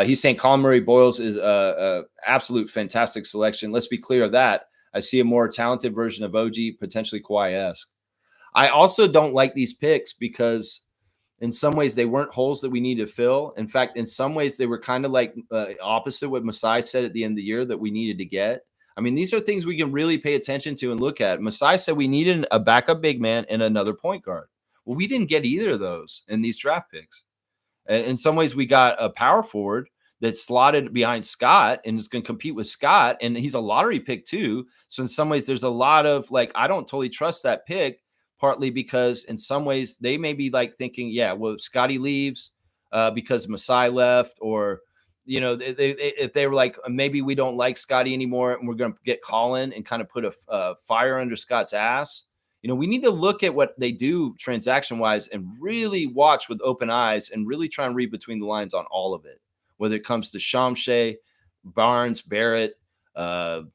S2: He's saying Colin Murray Boyles is a absolute fantastic selection. Let's be clear of that. I see a more talented version of OG, potentially Kawhi-esque. I also don't like these picks because in some ways they weren't holes that we need to fill. In fact, in some ways they were kind of like opposite what Masai said at the end of the year that we needed to get. I mean, these are things we can really pay attention to and look at. Masai said we needed a backup big man and another point guard. Well, we didn't get either of those in these draft picks. In some ways, we got a power forward that's slotted behind Scott and is going to compete with Scott, and he's a lottery pick too. So in some ways, there's a lot of like, I don't totally trust that pick, partly because in some ways they may be like thinking, yeah, well, if Scotty leaves because Masai left, or if they were like, maybe we don't like Scotty anymore and we're going to get Colin and kind of put a fire under Scott's ass. We need to look at what they do transaction wise and really watch with open eyes and really try and read between the lines on all of it, whether it comes to Shamshay, Barnes, Barrett, all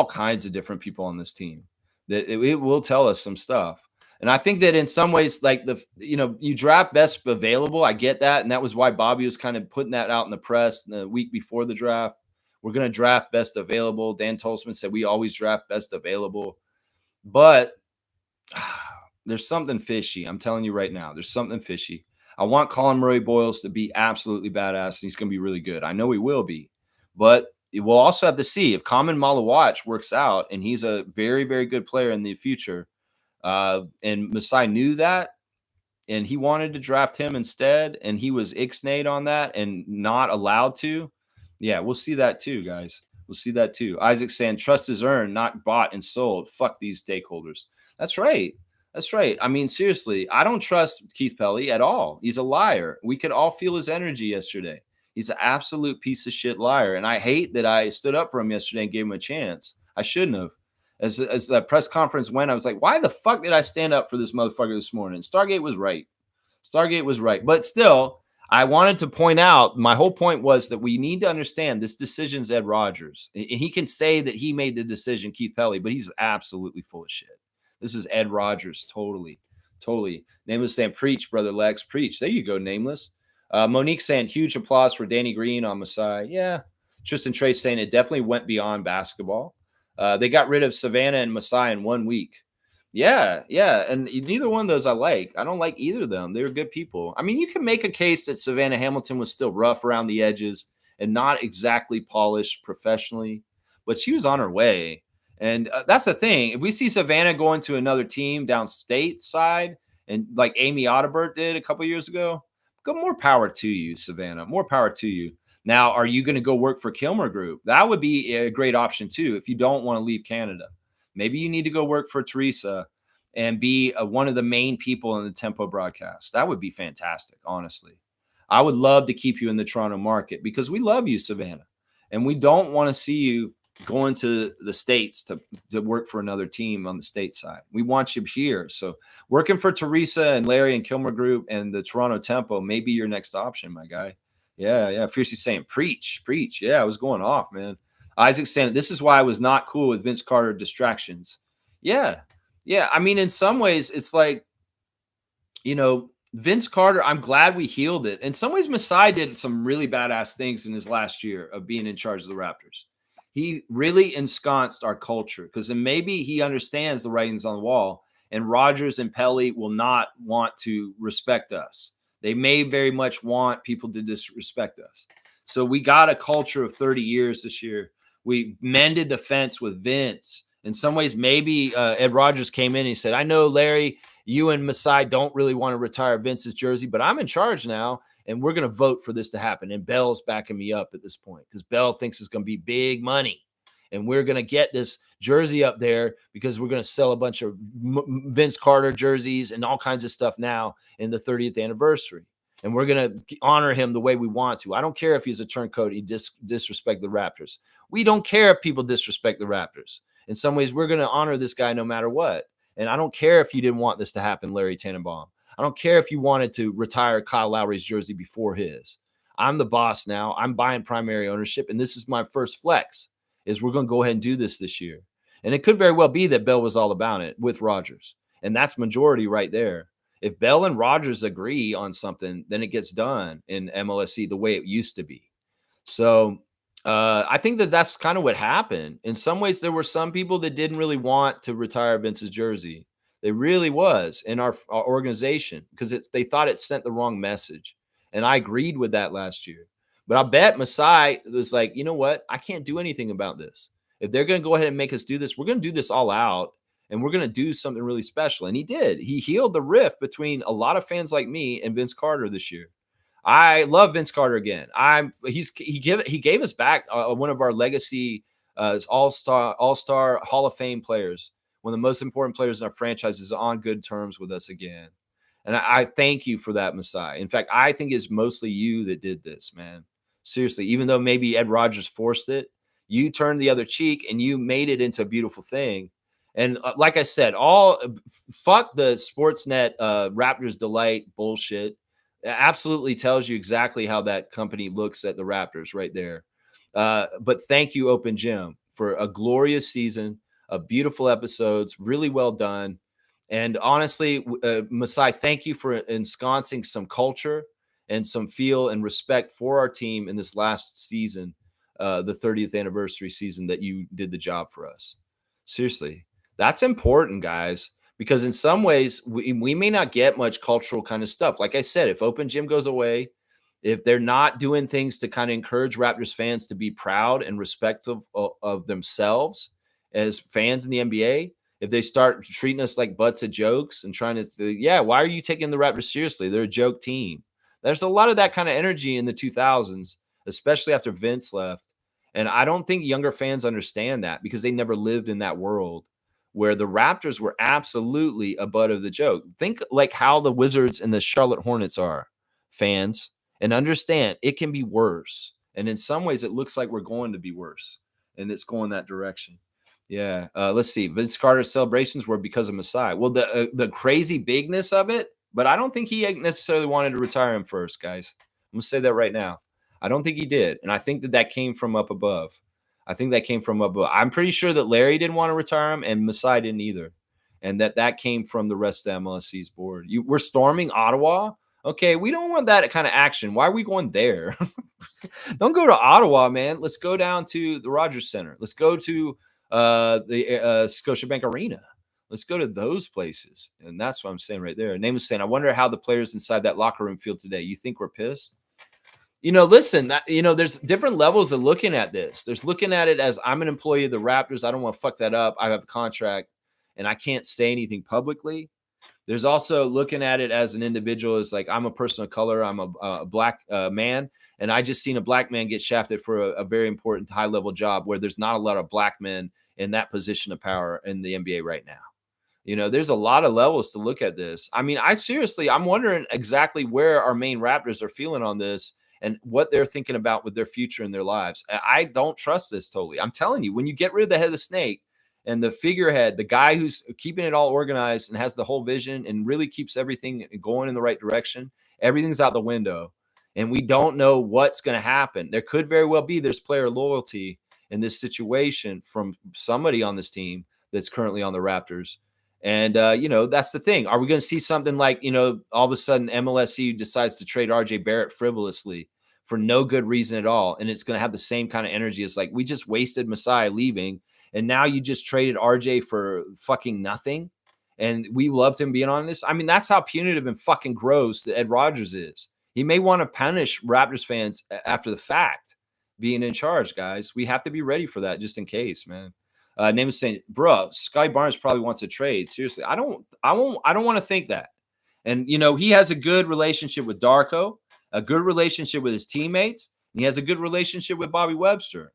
S2: kinds of different people on this team. That it will tell us some stuff. And I think that in some ways, like you draft best available. I get that. And that was why Bobby was kind of putting that out in the press the week before the draft. We're going to draft best available. Dan Tolzman said we always draft best available. But there's something fishy. I'm telling you right now, there's something fishy. I want Colin Murray-Boyles to be absolutely badass. And he's going to be really good. I know he will be. But we'll also have to see if Common Malawach works out, and he's a very, very good player in the future. And Masai knew that, and he wanted to draft him instead, and he was ixnayed on that and not allowed to. Yeah, we'll see that too, guys. We'll see that too. Isaac saying, trust is earned, not bought and sold. Fuck these stakeholders. That's right. That's right. I mean, seriously, I don't trust Keith Pelley at all. He's a liar. We could all feel his energy yesterday. He's an absolute piece of shit liar. And I hate that I stood up for him yesterday and gave him a chance. I shouldn't have. As that press conference went, I was like, why the fuck did I stand up for this motherfucker this morning? Stargate was right. Stargate was right. But still, I wanted to point out, my whole point was that we need to understand this decision's Ed Rogers. He can say that he made the decision, Keith Pelley, but he's absolutely full of shit. This is Ed Rogers, totally. Nameless saying, preach, brother Lex, preach. There you go, Nameless. Monique saying, huge applause for Danny Green on Masai. Yeah. Tristan Trace saying it definitely went beyond basketball. They got rid of Savannah and Masai in 1 week. Yeah. And neither one of those I like. I don't like either of them. They were good people. I mean, you can make a case that Savannah Hamilton was still rough around the edges and not exactly polished professionally, but she was on her way. And that's the thing. If we see Savannah going to another team down stateside, and like Amy Audibert did a couple years ago, go, more power to you, Savannah. More power to you. Now, are you going to go work for Kilmer Group? That would be a great option too if you don't want to leave Canada. Maybe you need to go work for Teresa and be one of the main people in the Tempo broadcast. That would be fantastic, honestly. I would love to keep you in the Toronto market because we love you, Savannah. And we don't want to see you going to the States to work for another team on the state side. We want you here. So working for Teresa and Larry and Kilmer Group and the Toronto Tempo may be your next option, my guy. Yeah. Fiercely saying, preach. Yeah, I was going off, man. Isaac saying, this is why I was not cool with Vince Carter distractions. Yeah. I mean, in some ways, it's like, Vince Carter, I'm glad we healed it. In some ways, Masai did some really badass things in his last year of being in charge of the Raptors. He really ensconced our culture because then maybe he understands the writings on the wall, and Rogers and Pelley will not want to respect us. They may very much want people to disrespect us. So we got a culture of 30 years this year. We mended the fence with Vince. In some ways, maybe Ed Rogers came in and he said, I know, Larry, you and Masai don't really want to retire Vince's jersey, but I'm in charge now. And we're going to vote for this to happen. And Bell's backing me up at this point because Bell thinks it's going to be big money. And we're going to get this jersey up there because we're going to sell a bunch of Vince Carter jerseys and all kinds of stuff now in the 30th anniversary. And we're going to honor him the way we want to. I don't care if he's a turncoat. He disrespect the Raptors. We don't care if people disrespect the Raptors. In some ways, we're going to honor this guy no matter what. And I don't care if you didn't want this to happen, Larry Tannenbaum. I don't care if you wanted to retire Kyle Lowry's jersey before his. I'm the boss now. I'm buying primary ownership, and this is my first flex, is we're going to go ahead and do this year. And it could very well be that Bell was all about it with Rogers, and that's majority right there. If Bell and Rogers agree on something, then it gets done in MLSE the way it used to be. So I think that that's kind of what happened. In some ways, there were some people that didn't really want to retire Vince's jersey. It really was in our organization because they thought it sent the wrong message. And I agreed with that last year. But I bet Masai was like, you know what? I can't do anything about this. If they're going to go ahead and make us do this, we're going to do this all out. And we're going to do something really special. And he did. He healed the rift between a lot of fans like me and Vince Carter this year. I love Vince Carter again. He gave us back one of our legacy all-star Hall of Fame players one of the most important players in our franchise, is on good terms with us again. And I thank you for that, Masai. In fact, I think it's mostly you that did this, man. Seriously, even though maybe Ed Rogers forced it, you turned the other cheek and you made it into a beautiful thing. And like I said, fuck the Sportsnet Raptors Delight bullshit. It absolutely tells you exactly how that company looks at the Raptors right there. But thank you, Open Gym, for a glorious season, beautiful episodes, really well done. And honestly, Masai, thank you for ensconcing some culture and some feel and respect for our team in this last season, the 30th anniversary season that you did the job for us. Seriously, that's important, guys, because in some ways we may not get much cultural kind of stuff. Like I said, if Open Gym goes away, if they're not doing things to kind of encourage Raptors fans to be proud and respectful of themselves as fans in the NBA, if they start treating us like butts of jokes and trying to say, yeah, why are you taking the Raptors seriously? They're a joke team. There's a lot of that kind of energy in the 2000s, especially after Vince left. And I don't think younger fans understand that because they never lived in that world where the Raptors were absolutely a butt of the joke. Think like how the Wizards and the Charlotte Hornets are, fans, and understand it can be worse. And in some ways, it looks like we're going to be worse, and it's going that direction. Yeah. Let's see. Vince Carter's celebrations were because of Masai. Well, the crazy bigness of it, but I don't think he necessarily wanted to retire him first, guys. I'm going to say that right now. I don't think he did. And I think that came from up above. I think that came from up above. I'm pretty sure that Larry didn't want to retire him and Masai didn't either. And that came from the rest of MLSE's board. We're storming Ottawa. Okay, we don't want that kind of action. Why are we going there? Don't go to Ottawa, man. Let's go down to the Rogers Center. Let's go to the Scotiabank Arena. Let's go to those places. And that's what I'm saying right there. Name is saying, I wonder how the players inside that locker room feel today. You think we're pissed? Listen, there's different levels of looking at this. There's looking at it as I'm an employee of the Raptors. I don't want to fuck that up. I have a contract and I can't say anything publicly. There's also looking at it as an individual, as like, I'm a person of color. I'm a black man. And I just seen a black man get shafted for a very important high level job where there's not a lot of black men in that position of power in the NBA right now. There's a lot of levels to look at this. I mean, I'm wondering exactly where our main Raptors are feeling on this and what they're thinking about with their future in their lives. I don't trust this totally. I'm telling you, when you get rid of the head of the snake and the figurehead, the guy who's keeping it all organized and has the whole vision and really keeps everything going in the right direction, everything's out the window. And we don't know what's going to happen. There could very well be there's player loyalty in this situation from somebody on this team that's currently on the Raptors. And, that's the thing. Are we going to see something like, all of a sudden MLSE decides to trade RJ Barrett frivolously for no good reason at all? And it's going to have the same kind of energy. It's like, we just wasted Masai leaving. And now you just traded RJ for fucking nothing. And we loved him being on this. I mean, that's how punitive and fucking gross that Ed Rogers is. He may want to punish Raptors fans after the fact being in charge, guys. We have to be ready for that just in case, man. Name is saying, bro, Sky Barnes probably wants to trade. Seriously, I don't want to think that. And, he has a good relationship with Darko, a good relationship with his teammates. And he has a good relationship with Bobby Webster.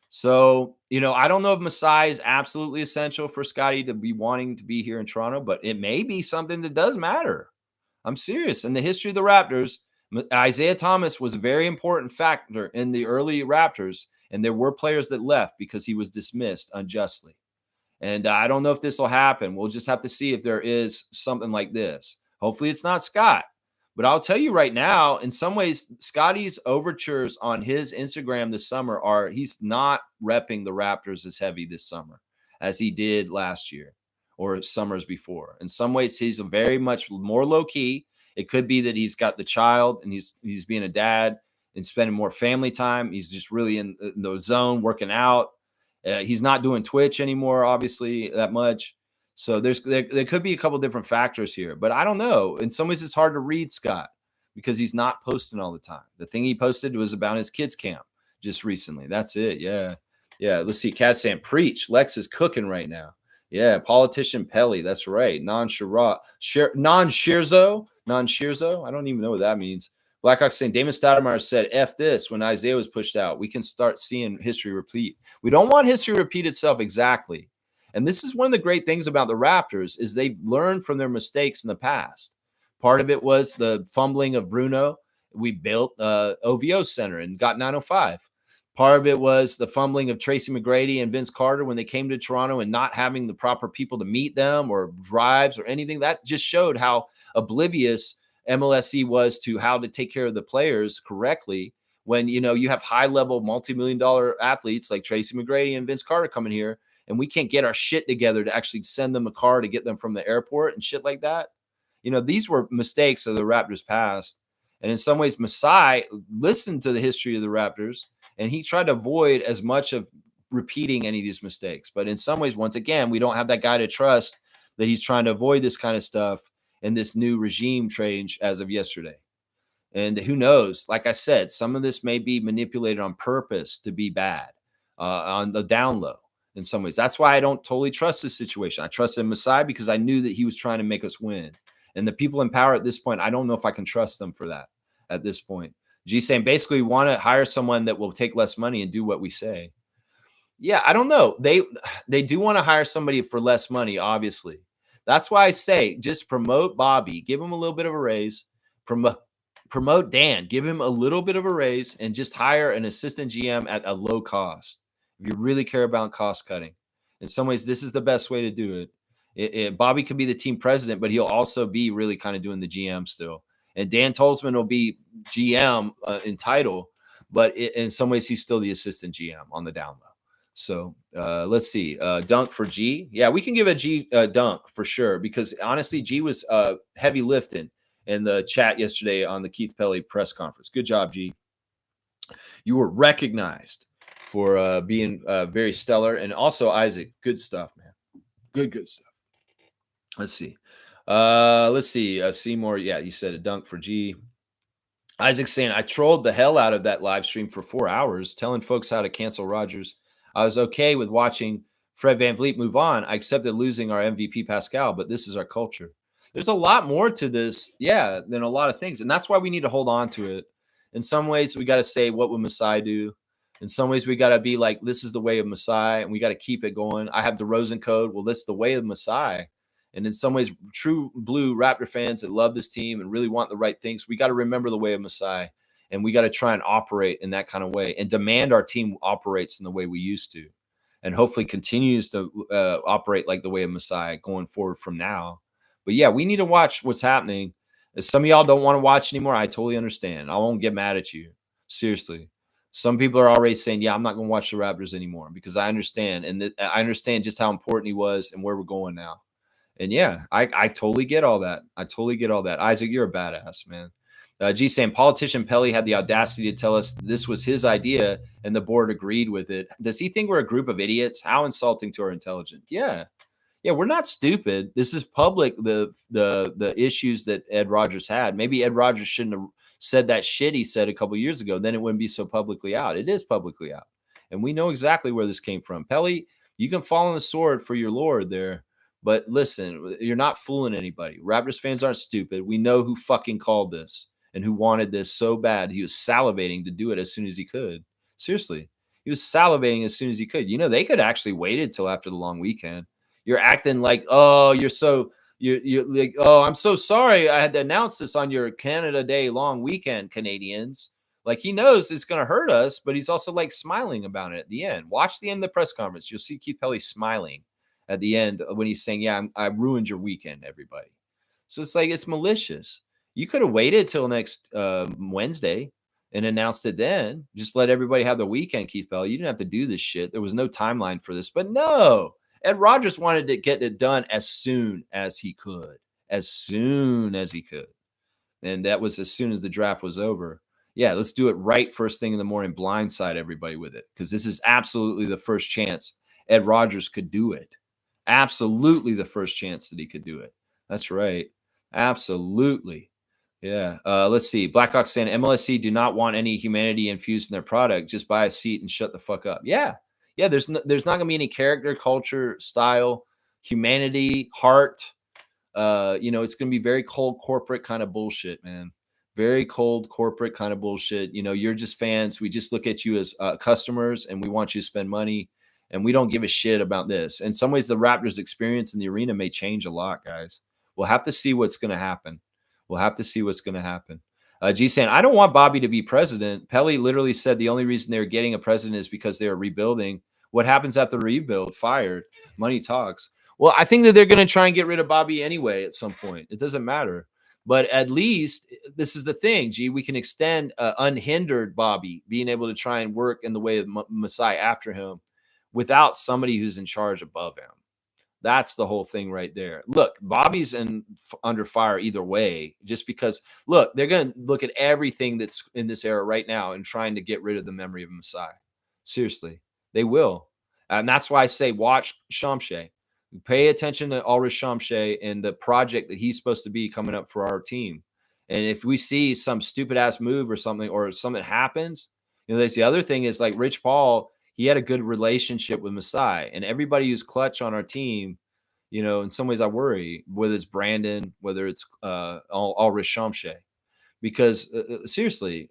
S2: So, I don't know if Masai is absolutely essential for Scotty to be wanting to be here in Toronto, but it may be something that does matter. I'm serious. In the history of the Raptors, Isaiah Thomas was a very important factor in the early Raptors, and there were players that left because he was dismissed unjustly. And I don't know if this will happen. We'll just have to see if there is something like this. Hopefully it's not Scott. But I'll tell you right now, in some ways, Scotty's overtures on his Instagram this summer he's not repping the Raptors as heavy this summer as he did last year or summers before. In some ways, he's a very much more low-key. It could be that he's got the child and he's being a dad and spending more family time. He's just really in the zone working out. He's not doing Twitch anymore, obviously, that much. So there could be a couple different factors here, but I don't know. In some ways, it's hard to read Scott because he's not posting all the time. The thing he posted was about his kids' camp just recently. That's it. Yeah. Let's see. Cat saying, preach. Lex is cooking right now. Yeah. Politician Pelly. That's right. Non-Shirzo. I don't even know what that means. Blackhawk saying, Damon Stoudemire said, F this when Isaiah was pushed out. We can start seeing history repeat. We don't want history to repeat itself exactly. And this is one of the great things about the Raptors is they've learned from their mistakes in the past. Part of it was the fumbling of Bruno. We built OVO Center and got 905. Part of it was the fumbling of Tracy McGrady and Vince Carter when they came to Toronto and not having the proper people to meet them or drives or anything. That just showed how oblivious MLSE was to how to take care of the players correctly when, you know, you have high-level multi-million-dollar athletes like Tracy McGrady and Vince Carter coming here, and we can't get our shit together to actually send them a car to get them from the airport and shit like that. You know, these were mistakes of the Raptors past. And in some ways, Masai listened to the history of the Raptors, and he tried to avoid as much of repeating any of these mistakes. But in some ways, once again, we don't have that guy to trust that he's trying to avoid this kind of stuff in this new regime change as of yesterday. And who knows? Like I said, some of this may be manipulated on purpose to be bad on the down low in some ways. That's why I don't totally trust this situation. I trusted Masai because I knew that he was trying to make us win. And the people in power at this point, I don't know if I can trust them for that at this point. G saying basically we want to hire someone that will take less money and do what we say. Yeah, I don't know. They do want to hire somebody for less money, obviously. That's why I say just promote Bobby, give him a little bit of a raise, promote Dan, give him a little bit of a raise, and just hire an assistant GM at a low cost. If you really care about cost cutting. In some ways, this is the best way to do it. Bobby could be the team president, but he'll also be really kind of doing the GM still. And Dan Tolzman will be GM in title, but in some ways, he's still the assistant GM on the down low. So let's see. Dunk for G. Yeah, we can give a G dunk for sure, because honestly, G was heavy lifting in the chat yesterday on the Keith Pelly press conference. Good job, G. You were recognized for being very stellar. And also, Isaac, good stuff, man. Good stuff. Let's see. Seymour, yeah, you said a dunk for G. Isaac saying, I trolled the hell out of that live stream for 4 hours, telling folks how to cancel Rodgers. I was okay with watching Fred VanVleet move on. I accepted losing our MVP Pascal, but this is our culture. There's a lot more to this, yeah, than a lot of things. And that's why we need to hold on to it. In some ways, we got to say, what would Masai do? In some ways, we got to be like, this is the way of Masai, and we got to keep it going. I have the Rosen code. Well, this is the way of Masai. And in some ways, true blue Raptor fans that love this team and really want the right things, we got to remember the way of Masai, and we got to try and operate in that kind of way and demand our team operates in the way we used to, and hopefully continues to operate like the way of Masai going forward from now. But yeah, we need to watch what's happening. If some of y'all don't want to watch anymore, I totally understand. I won't get mad at you. Seriously. Some people are already saying, yeah, I'm not going to watch the Raptors anymore, because I understand. And I understand just how important he was and where we're going now. And yeah, I totally get all that. I totally get all that. Isaac, you're a badass, man. G saying politician Pelly had the audacity to tell us this was his idea and the board agreed with it. Does he think we're a group of idiots? How insulting to our intelligence. Yeah. Yeah, we're not stupid. This is public, the issues that Ed Rodgers had. Maybe Ed Rodgers shouldn't have said that shit he said a couple of years ago. Then it wouldn't be so publicly out. It is publicly out. And we know exactly where this came from. Pelly, you can fall on the sword for your Lord there. But listen, you're not fooling anybody. Raptors fans aren't stupid. We know who fucking called this and who wanted this so bad. He was salivating to do it as soon as he could. Seriously. He was salivating as soon as he could. You know, they could actually waited till after the long weekend. You're acting like, oh, you're like, oh, I'm so sorry I had to announce this on your Canada Day long weekend, Canadians. Like, he knows it's going to hurt us, but he's also like smiling about it at the end. Watch the end of the press conference. You'll see Keith Pelly smiling at the end when he's saying, yeah, I ruined your weekend, everybody. So it's like, it's malicious. You could have waited till next Wednesday and announced it then. Just let everybody have the weekend, Keith Pelly. You didn't have to do this shit. There was no timeline for this. But no, Ed Rodgers wanted to get it done as soon as he could. As soon as he could. And that was as soon as the draft was over. Yeah, let's do it right first thing in the morning, blindside everybody with it. Because this is absolutely the first chance Ed Rodgers could do it. Absolutely the first chance that he could do it. That's right. Absolutely. Yeah. Let's see. Blackhawk saying MLSE do not want any humanity infused in their product. Just buy a seat and shut the fuck up. Yeah. Yeah. There's not going to be any character, culture, style, humanity, heart. It's going to be very cold corporate kind of bullshit, man. Very cold corporate kind of bullshit. You're just fans. We just look at you as customers, and we want you to spend money. And we don't give a shit about this. In some ways, the Raptors' experience in the arena may change a lot, guys. We'll have to see what's going to happen. We'll have to see what's going to happen. G saying, I don't want Bobby to be president. Pelly literally said the only reason they're getting a president is because they're rebuilding. What happens after the rebuild? Fired. Money talks. Well, I think that they're going to try and get rid of Bobby anyway at some point. It doesn't matter. But at least this is the thing, G. We can extend unhindered Bobby being able to try and work in the way of Masai after him without somebody who's in charge above him. That's the whole thing right there. Look, Bobby's under fire either way, just because, look, they're going to look at everything that's in this era right now and trying to get rid of the memory of Masai. Seriously, they will. And that's why I say watch Shamshay. Pay attention to Ulrich Shamshay and the project that he's supposed to be coming up for our team. And if we see some stupid ass move or something happens, there's the other thing is like Rich Paul, he had a good relationship with Masai, and everybody who's clutch on our team, in some ways I worry, whether it's Brandon, whether it's Ulrich Shamshay, because seriously,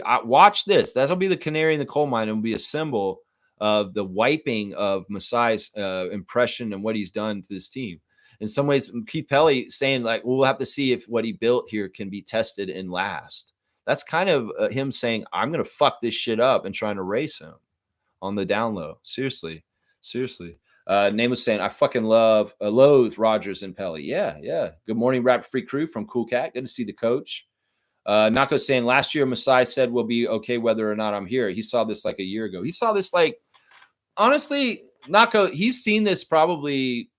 S2: I watch this. That'll be the canary in the coal mine. It'll be a symbol of the wiping of Masai's impression and what he's done to this team. In some ways, Keith Pelly saying like, we'll have to see if what he built here can be tested and last. That's kind of him saying, I'm going to fuck this shit up and trying to race him on the down low. Seriously. Name was saying, I fucking loathe Rogers and Pelly. Yeah. Good morning, Raptor Free crew from Cool Cat. Good to see the coach. Nako saying, last year Masai said we'll be okay whether or not I'm here. He saw this like a year ago. He saw this like, honestly, Nako, he's seen this probably.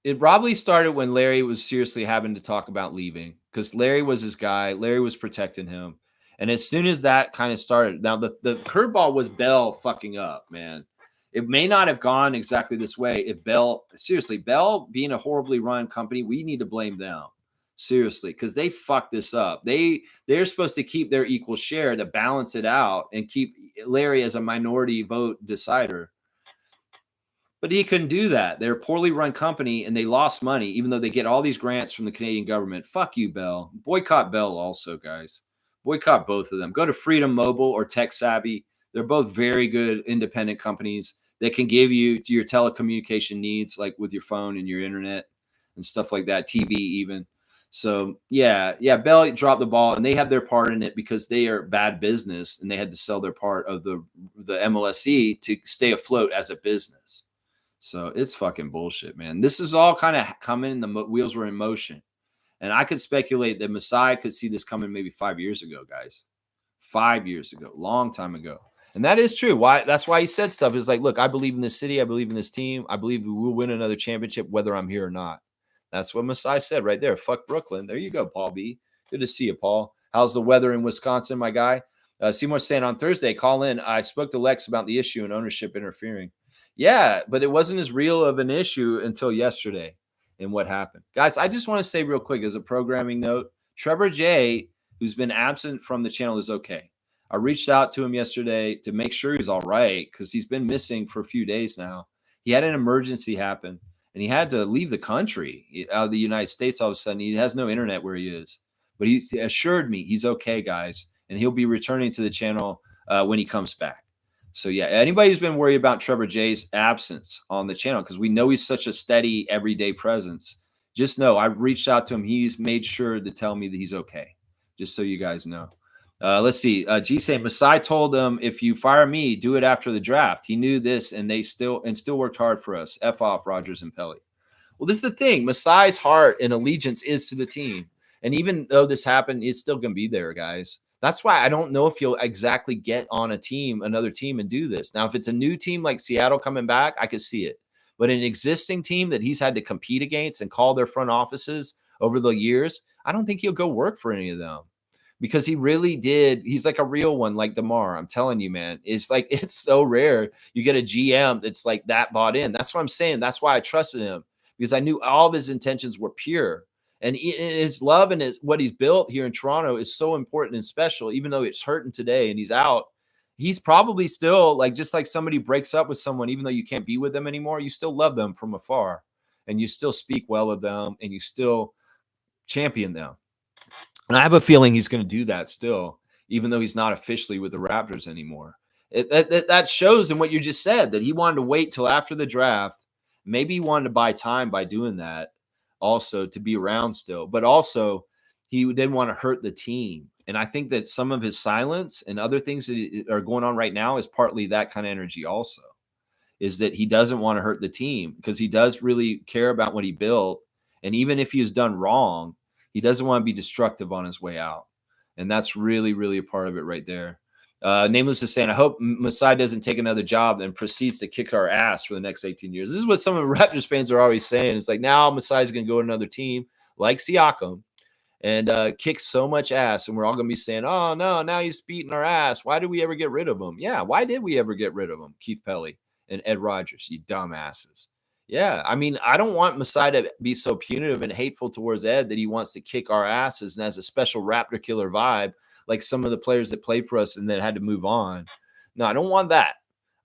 S2: It probably started when Larry was seriously having to talk about leaving, because Larry was his guy. Larry was protecting him. And as soon as that kind of started, now the curveball was Bell fucking up, man. It may not have gone exactly this way if Bell being a horribly run company, we need to blame them. Seriously, because they fucked this up. They're supposed to keep their equal share to balance it out and keep Larry as a minority vote decider. But he couldn't do that. They're a poorly run company and they lost money, even though they get all these grants from the Canadian government. Fuck you, Bell. Boycott Bell also, guys. Boycott both of them. Go to Freedom Mobile or Tech Savvy. They're both very good independent companies that can give you to your telecommunication needs, like with your phone and your internet and stuff like that, TV even. So yeah, Bell dropped the ball, and they have their part in it because they are bad business, and they had to sell their part of the MLSE to stay afloat as a business. So it's fucking bullshit, man. This is all kind of coming. The wheels were in motion. And I could speculate that Masai could see this coming maybe 5 years ago, guys. 5 years ago, long time ago. And that is true. That's why he said stuff is like, look, I believe in this city. I believe in this team. I believe we will win another championship, whether I'm here or not. That's what Masai said right there. Fuck Brooklyn. There you go, Paul B. Good to see you, Paul. How's the weather in Wisconsin, my guy? Seymour saying on Thursday, call in. I spoke to Lex about the issue and ownership interfering. Yeah, but it wasn't as real of an issue until yesterday and what happened. Guys, I just want to say real quick as a programming note, Trevor J, who's been absent from the channel, is okay. I reached out to him yesterday to make sure he's all right because he's been missing for a few days now. He had an emergency happen, and he had to leave the country out of the United States all of a sudden. He has no internet where he is. But he assured me he's okay, guys, and he'll be returning to the channel when he comes back. So, yeah, anybody who's been worried about Trevor J's absence on the channel, because we know he's such a steady, everyday presence, just know I've reached out to him. He's made sure to tell me that he's okay, just so you guys know. Let's see. G saying, Masai told him, if you fire me, do it after the draft. He knew this, and they still worked hard for us. F off, Rogers and Pelly. Well, this is the thing. Masai's heart and allegiance is to the team. And even though this happened, it's still going to be there, guys. That's why I don't know if you'll exactly get on another team and do this. Now, if it's a new team like Seattle coming back, I could see it. But an existing team that he's had to compete against and call their front offices over the years, I don't think he'll go work for any of them. Because he really did. He's like a real one, like DeMar. I'm telling you, man. It's like, it's so rare you get a GM that's like that bought in. That's what I'm saying. That's why I trusted him, because I knew all of his intentions were pure. And his love and what he's built here in Toronto is so important and special, even though it's hurting today and he's out. He's probably still like, just like somebody breaks up with someone, even though you can't be with them anymore, you still love them from afar and you still speak well of them and you still champion them. And I have a feeling he's going to do that still, even though he's not officially with the Raptors anymore. That shows in what you just said, that he wanted to wait till after the draft. Maybe he wanted to buy time by doing that also to be around still, but also he didn't want to hurt the team. And I think that some of his silence and other things that are going on right now is partly that kind of energy also, is that he doesn't want to hurt the team because he does really care about what he built. And even if he has done wrong, he doesn't want to be destructive on his way out. And that's really, really a part of it right there. Nameless is saying, I hope Masai doesn't take another job and proceeds to kick our ass for the next 18 years. This is what some of the Raptors fans are always saying. It's like, now Masai is going to go to another team like Siakam and kick so much ass. And we're all going to be saying, oh, no, now he's beating our ass. Why did we ever get rid of him? Yeah, why did we ever get rid of him? Keith Pelly and Ed Rogers, you dumbasses. Yeah, I mean, I don't want Masai to be so punitive and hateful towards Ed that he wants to kick our asses and has a special Raptor killer vibe like some of the players that played for us and then had to move on. No, I don't want that.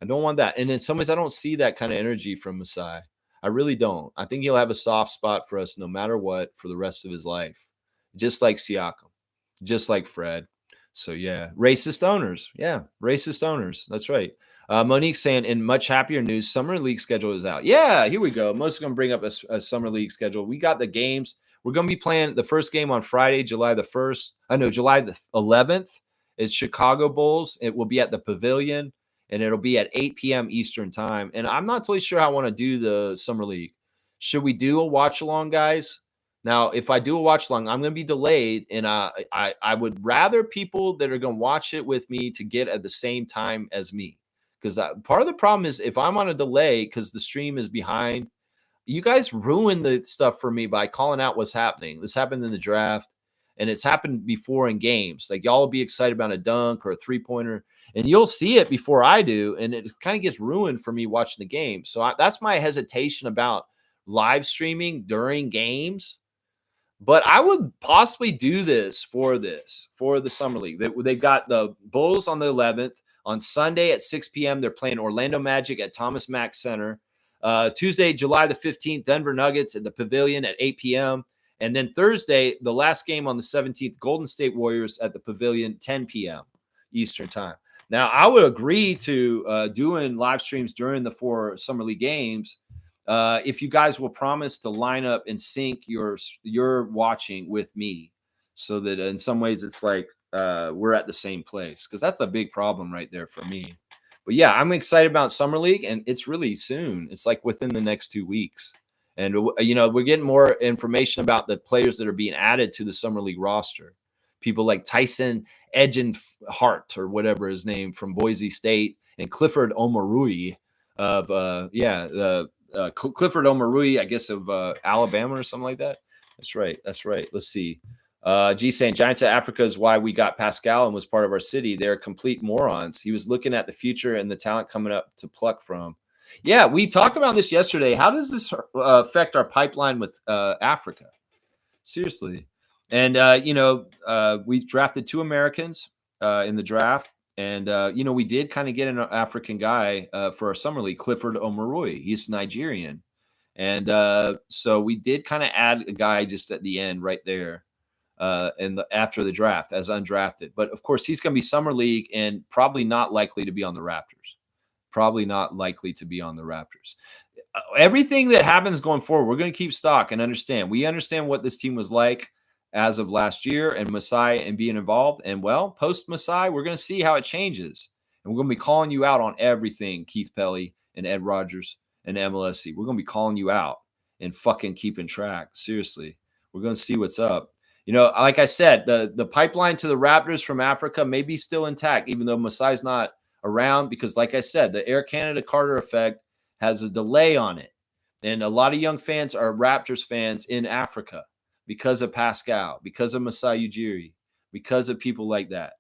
S2: I don't want that. And in some ways, I don't see that kind of energy from Masai. I really don't. I think he'll have a soft spot for us no matter what for the rest of his life, just like Siakam, just like Fred. So, yeah, racist owners. Yeah, racist owners. That's right. Monique saying, in much happier news, Summer League schedule is out. Yeah, here we go. Most going to bring up a Summer League schedule. We got the games. We're going to be playing the first game on Friday, July the 1st. I know July the 11th is Chicago Bulls. It will be at the Pavilion, and it'll be at 8 p.m. Eastern time. And I'm not totally sure how I want to do the Summer League. Should we do a watch-along, guys? Now, if I do a watch-along, I'm going to be delayed, and I would rather people that are going to watch it with me to get at the same time as me. Because part of the problem is if I'm on a delay because the stream is behind, you guys ruin the stuff for me by calling out what's happening. This happened in the draft, and it's happened before in games. Like, y'all will be excited about a dunk or a three-pointer, and you'll see it before I do, and it kind of gets ruined for me watching the game. So that's my hesitation about live streaming during games. But I would possibly do this for the Summer League. They've got the Bulls on the 11th. On Sunday at 6 p.m., they're playing Orlando Magic at Thomas Mack Center. Tuesday, July the 15th, Denver Nuggets at the Pavilion at 8 p.m. And then Thursday, the last game on the 17th, Golden State Warriors at the Pavilion, 10 p.m. Eastern time. Now, I would agree to doing live streams during the 4 Summer League games if you guys will promise to line up and sync your watching with me so that in some ways it's like, we're at the same place, because that's a big problem right there for me. But yeah, I'm excited about Summer League, and it's really soon. It's like within the next 2 weeks. And, we're getting more information about the players that are being added to the Summer League roster. People like Tyson Edgenhart or whatever his name from Boise State, and Clifford Omarui of, Clifford Omarui, I guess, of Alabama or something like that. That's right. Let's see. G saying Giants of Africa is why we got Pascal and was part of our city. They're complete morons. He was looking at the future and the talent coming up to pluck from. Yeah, we talked about this yesterday. How does this affect our pipeline with Africa? Seriously. And, we drafted 2 Americans in the draft. And, we did kind of get an African guy for our Summer League, Clifford Omarui. He's Nigerian. And so we did kind of add a guy just at the end right there. After the draft as undrafted. But of course, he's going to be Summer League and probably not likely to be on the Raptors. Everything that happens going forward, we're going to keep stock and understand. We understand what this team was like as of last year and Masai and being involved. And, well, post Masai, we're going to see how it changes. And we're going to be calling you out on everything, Keith Pelly and Ed Rogers and MLSE. We're going to be calling you out and fucking keeping track. Seriously. We're going to see what's up. Like I said, the pipeline to the Raptors from Africa may be still intact, even though Masai's not around, because, like I said, the Air Canada Carter effect has a delay on it. And a lot of young fans are Raptors fans in Africa because of Pascal, because of Masai Ujiri, because of people like that.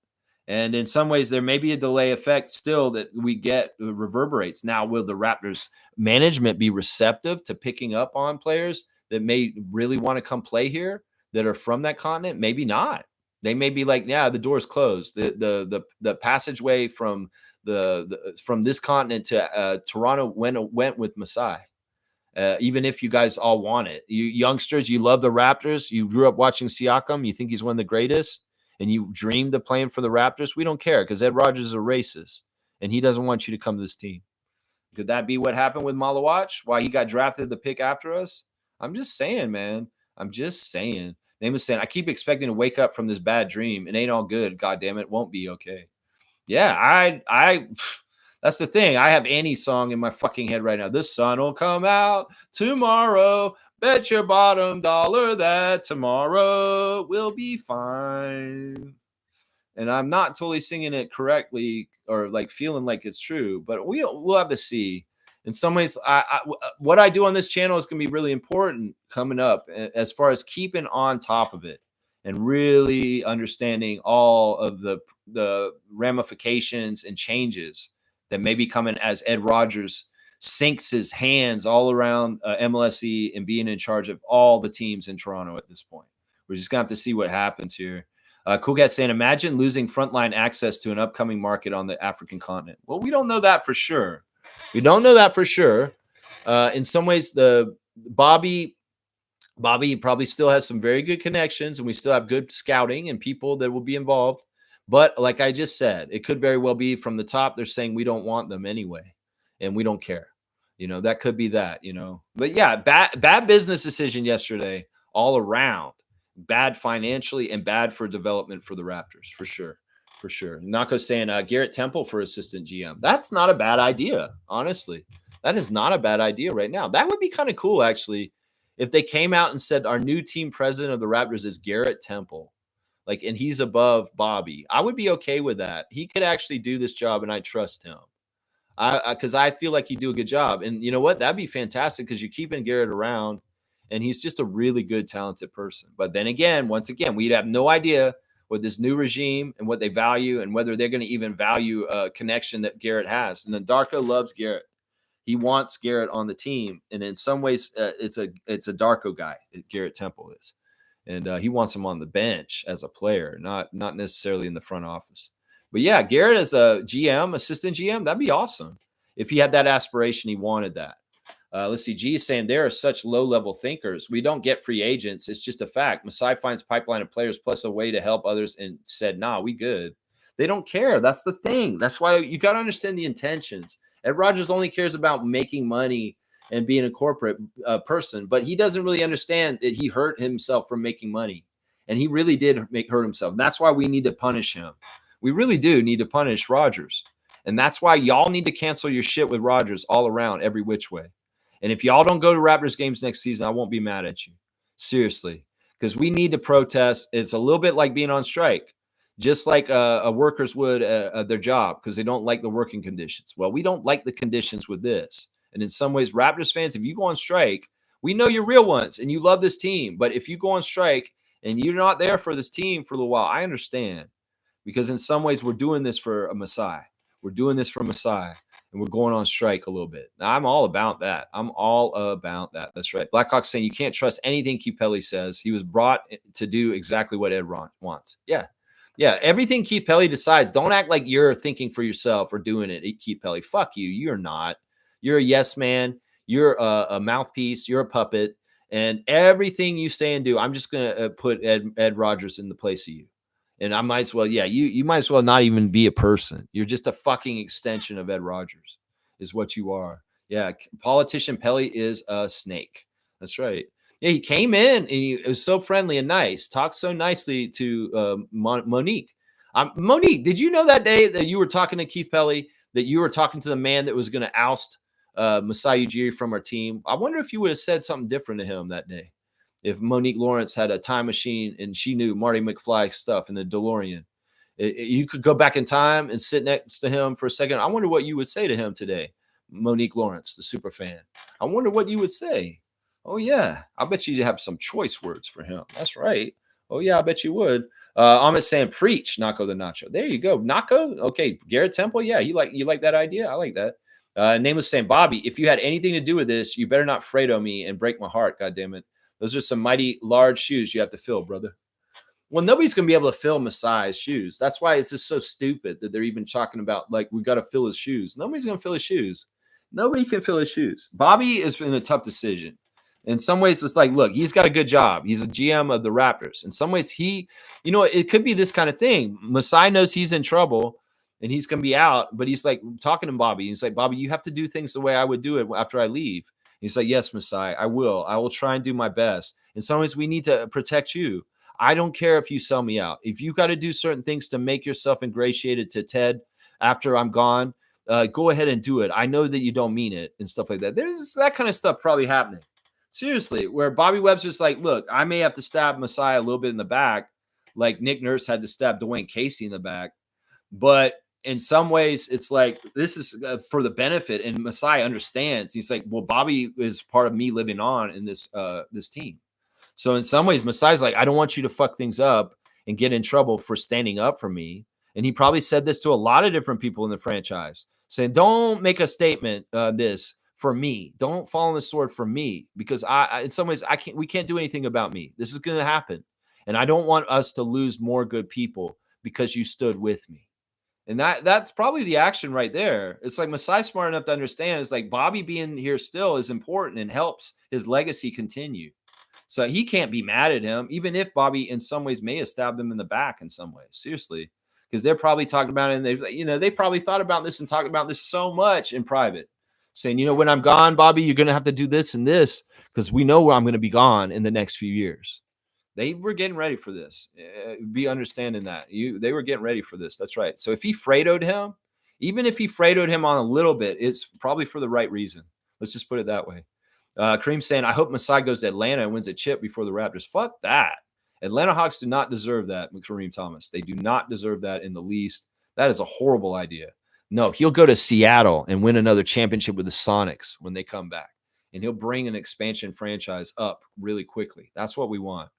S2: And in some ways, there may be a delay effect still that we get reverberates. Now, will the Raptors management be receptive to picking up on players that may really want to come play here that are from that continent? Maybe not. They may be like, yeah, the door's closed. The passageway from from this continent to Toronto went with Masai. Even if you guys all want it, you youngsters, you love the Raptors. You grew up watching Siakam. You think he's one of the greatest, and you dreamed of playing for the Raptors. We don't care because Ed Rogers is a racist, and he doesn't want you to come to this team. Could that be what happened with Malawach? Why he got drafted the pick after us? I'm just saying, man. I'm just saying. Name was saying, I keep expecting to wake up from this bad dream. It ain't all good. God damn it. Won't be okay. Yeah, I that's the thing. I have Annie's song in my fucking head right now. The sun will come out tomorrow. Bet your bottom dollar that tomorrow will be fine. And I'm not totally singing it correctly or like feeling like it's true, but we'll have to see. In some ways, what I do on this channel is going to be really important coming up as far as keeping on top of it and really understanding all of the ramifications and changes that may be coming as Ed Rogers sinks his hands all around MLSE and being in charge of all the teams in Toronto at this point. We're just going to have to see what happens here. Cool Cat saying, imagine losing frontline access to an upcoming market on the African continent. Well, we don't know that for sure. We don't know that for sure. In some ways, the Bobby probably still has some very good connections, and we still have good scouting and people that will be involved. But like I just said, it could very well be from the top. They're saying we don't want them anyway, and we don't care. You know, that could be that, you know. But yeah, bad business decision yesterday all around. Bad financially and bad for development for the Raptors, for sure. For sure. Nako's saying Garrett Temple for assistant GM. That's not a bad idea, honestly. That is not a bad idea right now. That would be kind of cool, actually, if they came out and said our new team president of the Raptors is Garrett Temple. Like, and he's above Bobby. I would be okay with that. He could actually do this job, and I trust him. Because I feel like he'd do a good job. And you know what? That'd be fantastic because you're keeping Garrett around, and he's just a really good, talented person. But then again, once again, we'd have no idea with this new regime and what they value and whether they're going to even value a connection that Garrett has. And then Darko loves Garrett. He wants Garrett on the team. And in some ways, it's a Darko guy, Garrett Temple is. And he wants him on the bench as a player, not necessarily in the front office. But yeah, Garrett as a GM, assistant GM, that'd be awesome. If he had that aspiration, he wanted that. Let's see. G is saying there are such low-level thinkers. We don't get free agents. It's just a fact. Masai finds pipeline of players plus a way to help others and said, nah, we good. They don't care. That's the thing. That's why you got to understand the intentions. Ed Rogers only cares about making money and being a corporate person, but he doesn't really understand that he hurt himself from making money. And he really did hurt himself. And that's why we need to punish him. We really do need to punish Rogers. And that's why y'all need to cancel your shit with Rogers all around every which way. And if y'all don't go to Raptors games next season, I won't be mad at you. Seriously. Because we need to protest. It's a little bit like being on strike. Just like workers would their job because they don't like the working conditions. Well, we don't like the conditions with this. And in some ways, Raptors fans, if you go on strike, we know you're real ones and you love this team. But if you go on strike and you're not there for this team for a little while, I understand. Because in some ways, we're doing this for a Masai. We're doing this for Masai. And we're going on strike a little bit. Now, I'm all about that. I'm all about that. That's right. Blackhawk's saying you can't trust anything Keith Pelly says. He was brought to do exactly what Ed wants. Yeah. Yeah. Everything Keith Pelly decides, don't act like you're thinking for yourself or doing it, Keith Pelly. Fuck you. You're not. You're a yes man. You're a mouthpiece. You're a puppet. And everything you say and do, I'm just going to put Ed Rogers in the place of you. And I might as well, yeah, you might as well not even be a person. You're just a fucking extension of Ed Rogers is what you are. Yeah, politician Pelly is a snake. That's right. Yeah, he came in and he was so friendly and nice, talked so nicely to Monique. Monique, did you know that day that you were talking to Keith Pelly, that you were talking to the man that was going to oust Masai Ujiri from our team? I wonder if you would have said something different to him that day. If Monique Lawrence had a time machine and she knew Marty McFly stuff in the DeLorean, you could go back in time and sit next to him for a second. I wonder what you would say to him today, Monique Lawrence, the super fan. I wonder what you would say. Oh, yeah. I bet you have some choice words for him. That's right. Oh, yeah, I bet you would. Amit saying, preach, Nako the Nacho. There you go. Nako? Okay. Garrett Temple? Yeah, you like that idea? I like that. Name was saying, Bobby, if you had anything to do with this, you better not Fredo me and break my heart, goddammit. Those are some mighty large shoes you have to fill, brother. Well, nobody's going to be able to fill Masai's shoes. That's why it's just so stupid that they're even talking about, like, we got to fill his shoes. Nobody's going to fill his shoes. Nobody can fill his shoes. Bobby has been a tough decision. In some ways, it's like, look, he's got a good job. He's a GM of the Raptors. In some ways, it could be this kind of thing. Masai knows he's in trouble, and he's going to be out. But he's like talking to Bobby. He's like, Bobby, you have to do things the way I would do it after I leave. He's like, yes, Masai, I will. I will try and do my best. In some ways, we need to protect you. I don't care if you sell me out. If you got to do certain things to make yourself ingratiated to Ted after I'm gone, go ahead and do it. I know that you don't mean it and stuff like that. There's that kind of stuff probably happening. Seriously, where Bobby Webster's like, look, I may have to stab Masai a little bit in the back, like Nick Nurse had to stab Dwayne Casey in the back. But in some ways, it's like this is for the benefit, and Masai understands. He's like, well, Bobby is part of me living on in this team. So in some ways, Masai's like, I don't want you to fuck things up and get in trouble for standing up for me. And he probably said this to a lot of different people in the franchise, saying, don't make a statement this for me. Don't fall on the sword for me, because I in some ways, we can't do anything about me. This is going to happen. And I don't want us to lose more good people because you stood with me. And that's probably the action right there. It's like Masai's smart enough to understand. It's like Bobby being here still is important and helps his legacy continue. So he can't be mad at him, even if Bobby in some ways may have stabbed him in the back in some ways. Seriously, because they're probably talking about it, and they probably thought about this and talked about this so much in private, saying, when I'm gone, Bobby, you're going to have to do this and this because we know where I'm going to be gone in the next few years. They were getting ready for this. Be understanding that. They were getting ready for this. That's right. So if he Fredoed him, even if he Fredoed him on a little bit, it's probably for the right reason. Let's just put it that way. Kareem saying, I hope Masai goes to Atlanta and wins a chip before the Raptors. Fuck that. Atlanta Hawks do not deserve that, Kareem Thomas. They do not deserve that in the least. That is a horrible idea. No, he'll go to Seattle and win another championship with the Sonics when they come back. And he'll bring an expansion franchise up really quickly. That's what we want.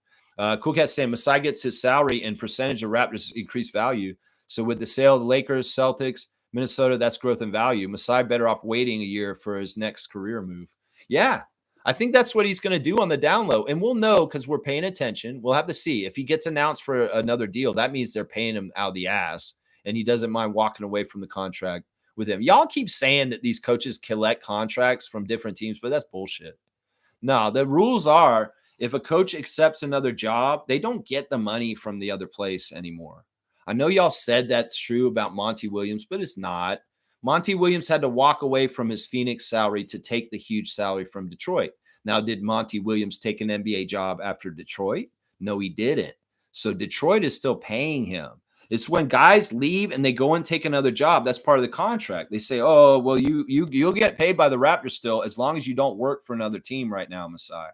S2: Cool Cat saying Masai gets his salary and percentage of Raptors increased value. So with the sale of the Lakers, Celtics, Minnesota, that's growth in value. Masai better off waiting a year for his next career move. Yeah, I think that's what he's going to do on the down low. And we'll know because we're paying attention. We'll have to see. If he gets announced for another deal, that means they're paying him out of the ass. And he doesn't mind walking away from the contract with him. Y'all keep saying that these coaches collect contracts from different teams, but that's bullshit. No, the rules are, if a coach accepts another job, they don't get the money from the other place anymore. I know y'all said that's true about Monty Williams, but it's not. Monty Williams had to walk away from his Phoenix salary to take the huge salary from Detroit. Now, did Monty Williams take an NBA job after Detroit? No, he didn't. So Detroit is still paying him. It's when guys leave and they go and take another job. That's part of the contract. They say, oh, well, you'll get paid by the Raptors still as long as you don't work for another team right now, Masai.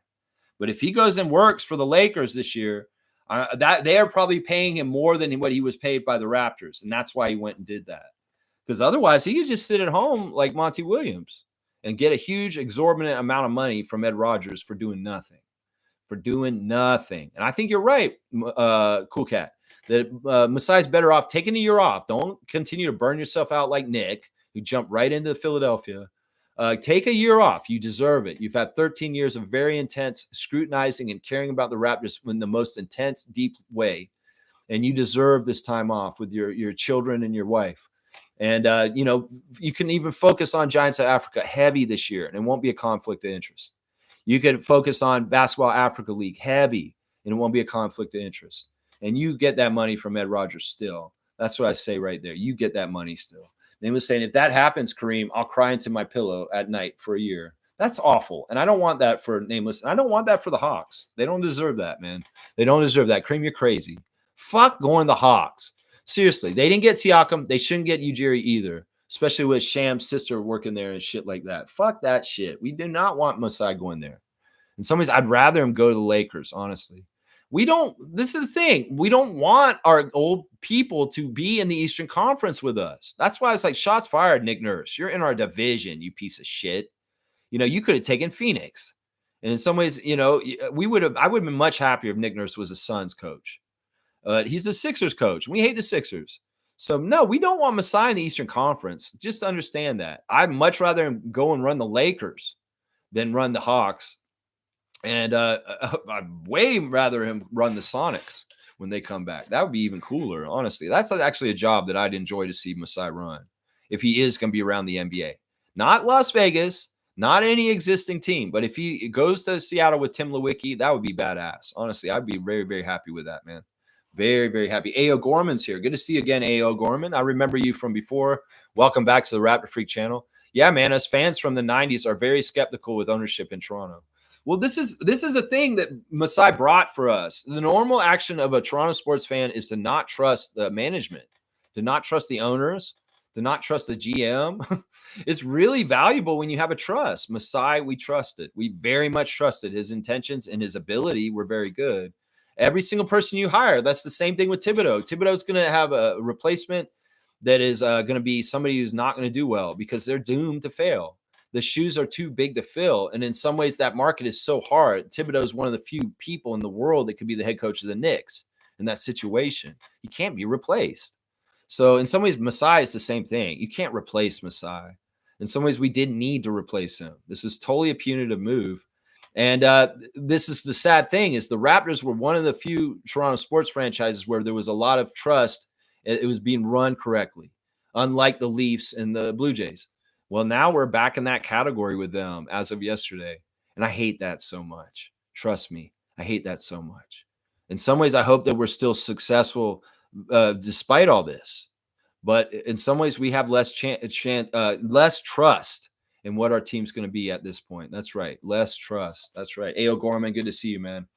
S2: But if he goes and works for the Lakers this year, that they are probably paying him more than what he was paid by the Raptors. And that's why he went and did that. Because otherwise, he could just sit at home like Monty Williams and get a huge exorbitant amount of money from Ed Rogers for doing nothing. And I think you're right, Cool Cat, that Masai's better off taking a year off. Don't continue to burn yourself out like Nick, who jumped right into Philadelphia. Take a year off. You deserve it. You've had 13 years of very intense scrutinizing and caring about the Raptors in the most intense, deep way. And you deserve this time off with your children and your wife. And, you can even focus on Giants of Africa heavy this year, and it won't be a conflict of interest. You can focus on Basketball Africa League heavy, and it won't be a conflict of interest. And you get that money from Ed Rogers still. That's what I say right there. You get that money still. They was saying, if that happens, Kareem, I'll cry into my pillow at night for a year. That's awful. And I don't want that for Nameless. And I don't want that for the Hawks. They don't deserve that, man. They don't deserve that. Kareem, you're crazy. Fuck going to the Hawks. Seriously, they didn't get Siakam. They shouldn't get Ujiri either, especially with Sham's sister working there and shit like that. Fuck that shit. We do not want Masai going there. In some ways, I'd rather him go to the Lakers, honestly. This is the thing. We don't want our old people to be in the Eastern Conference with us. That's why it's like, shots fired, Nick Nurse. You're in our division, you piece of shit. You could have taken Phoenix. And in some ways, I would have been much happier if Nick Nurse was a Suns coach. He's the Sixers coach. We hate the Sixers. So, no, we don't want Masai in the Eastern Conference. Just understand that. I'd much rather him go and run the Lakers than run the Hawks. And I'd way rather him run the Sonics when they come back. That would be even cooler, honestly. That's actually a job that I'd enjoy to see Masai run if he is going to be around the NBA. Not Las Vegas, not any existing team. But if he goes to Seattle with Tim Lewicki, that would be badass. Honestly, I'd be very, very happy with that, man. Very, very happy. A.O. Gorman's here. Good to see you again, A.O. Gorman. I remember you from before. Welcome back to the Raptor Freak channel. Yeah, man, us fans from the 90s are very skeptical with ownership in Toronto. Well, this is a thing that Masai brought for us. The normal action of a Toronto sports fan is to not trust the management, to not trust the owners, to not trust the GM. It's really valuable when you have a trust. Masai, we trusted. We very much trusted his intentions, and his ability were very good. Every single person you hire, that's the same thing with Thibodeau. Thibodeau's going to have a replacement that is going to be somebody who's not going to do well because they're doomed to fail. The shoes are too big to fill. And in some ways, that market is so hard. Thibodeau is one of the few people in the world that could be the head coach of the Knicks in that situation. He can't be replaced. So in some ways, Masai is the same thing. You can't replace Masai. In some ways, we didn't need to replace him. This is totally a punitive move. And this is the sad thing is the Raptors were one of the few Toronto sports franchises where there was a lot of trust. It was being run correctly, unlike the Leafs and the Blue Jays. Well, now we're back in that category with them as of yesterday. And I hate that so much. Trust me, I hate that so much. In some ways, I hope that we're still successful despite all this. But in some ways, we have less trust in what our team's going to be at this point. That's right. Less trust. That's right. A.O. Gorman, good to see you, man.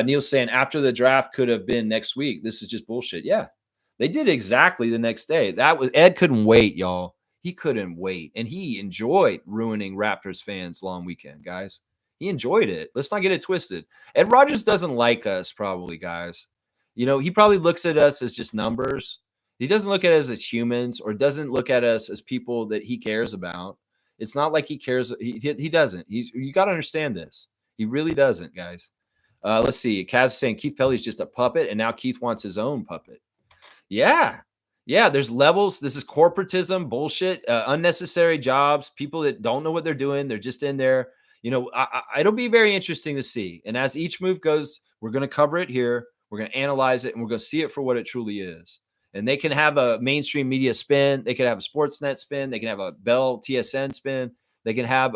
S2: Neil's saying after the draft could have been next week. This is just bullshit. Yeah, they did exactly the next day. Ed couldn't wait, y'all. He couldn't wait. And he enjoyed ruining Raptors fans' long weekend, guys. He enjoyed it. Let's not get it twisted. Ed Rogers doesn't like us, probably, guys. You know, he probably looks at us as just numbers. He doesn't look at us as humans or doesn't look at us as people that he cares about. It's not like he cares. He doesn't. You got to understand this. He really doesn't, guys. Let's see. Kaz is saying Keith Pelly's just a puppet, and now Keith wants his own puppet. Yeah. Yeah, there's levels. This is corporatism, bullshit, unnecessary jobs, people that don't know what they're doing. They're just in there. You know, it'll be very interesting to see. And as each move goes, we're going to cover it here. We're going to analyze it, and we're going to see it for what it truly is. And they can have a mainstream media spin. They can have a Sportsnet spin. They can have a Bell TSN spin. They can have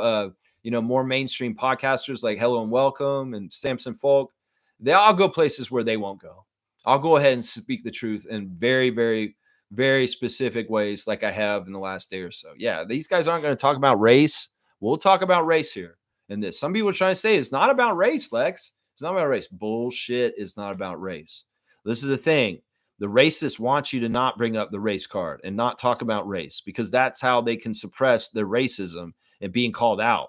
S2: more mainstream podcasters like Hello and Welcome and Samson Folk. They all go places where they won't go. I'll go ahead and speak the truth in very, very, very specific ways like I have in the last day or so. Yeah, these guys aren't going to talk about race. We'll talk about race here. And this, some people are trying to say it's not about race, Lex. It's not about race. Bullshit. It's not about race. This is the thing. The racists want you to not bring up the race card and not talk about race because that's how they can suppress their racism and being called out.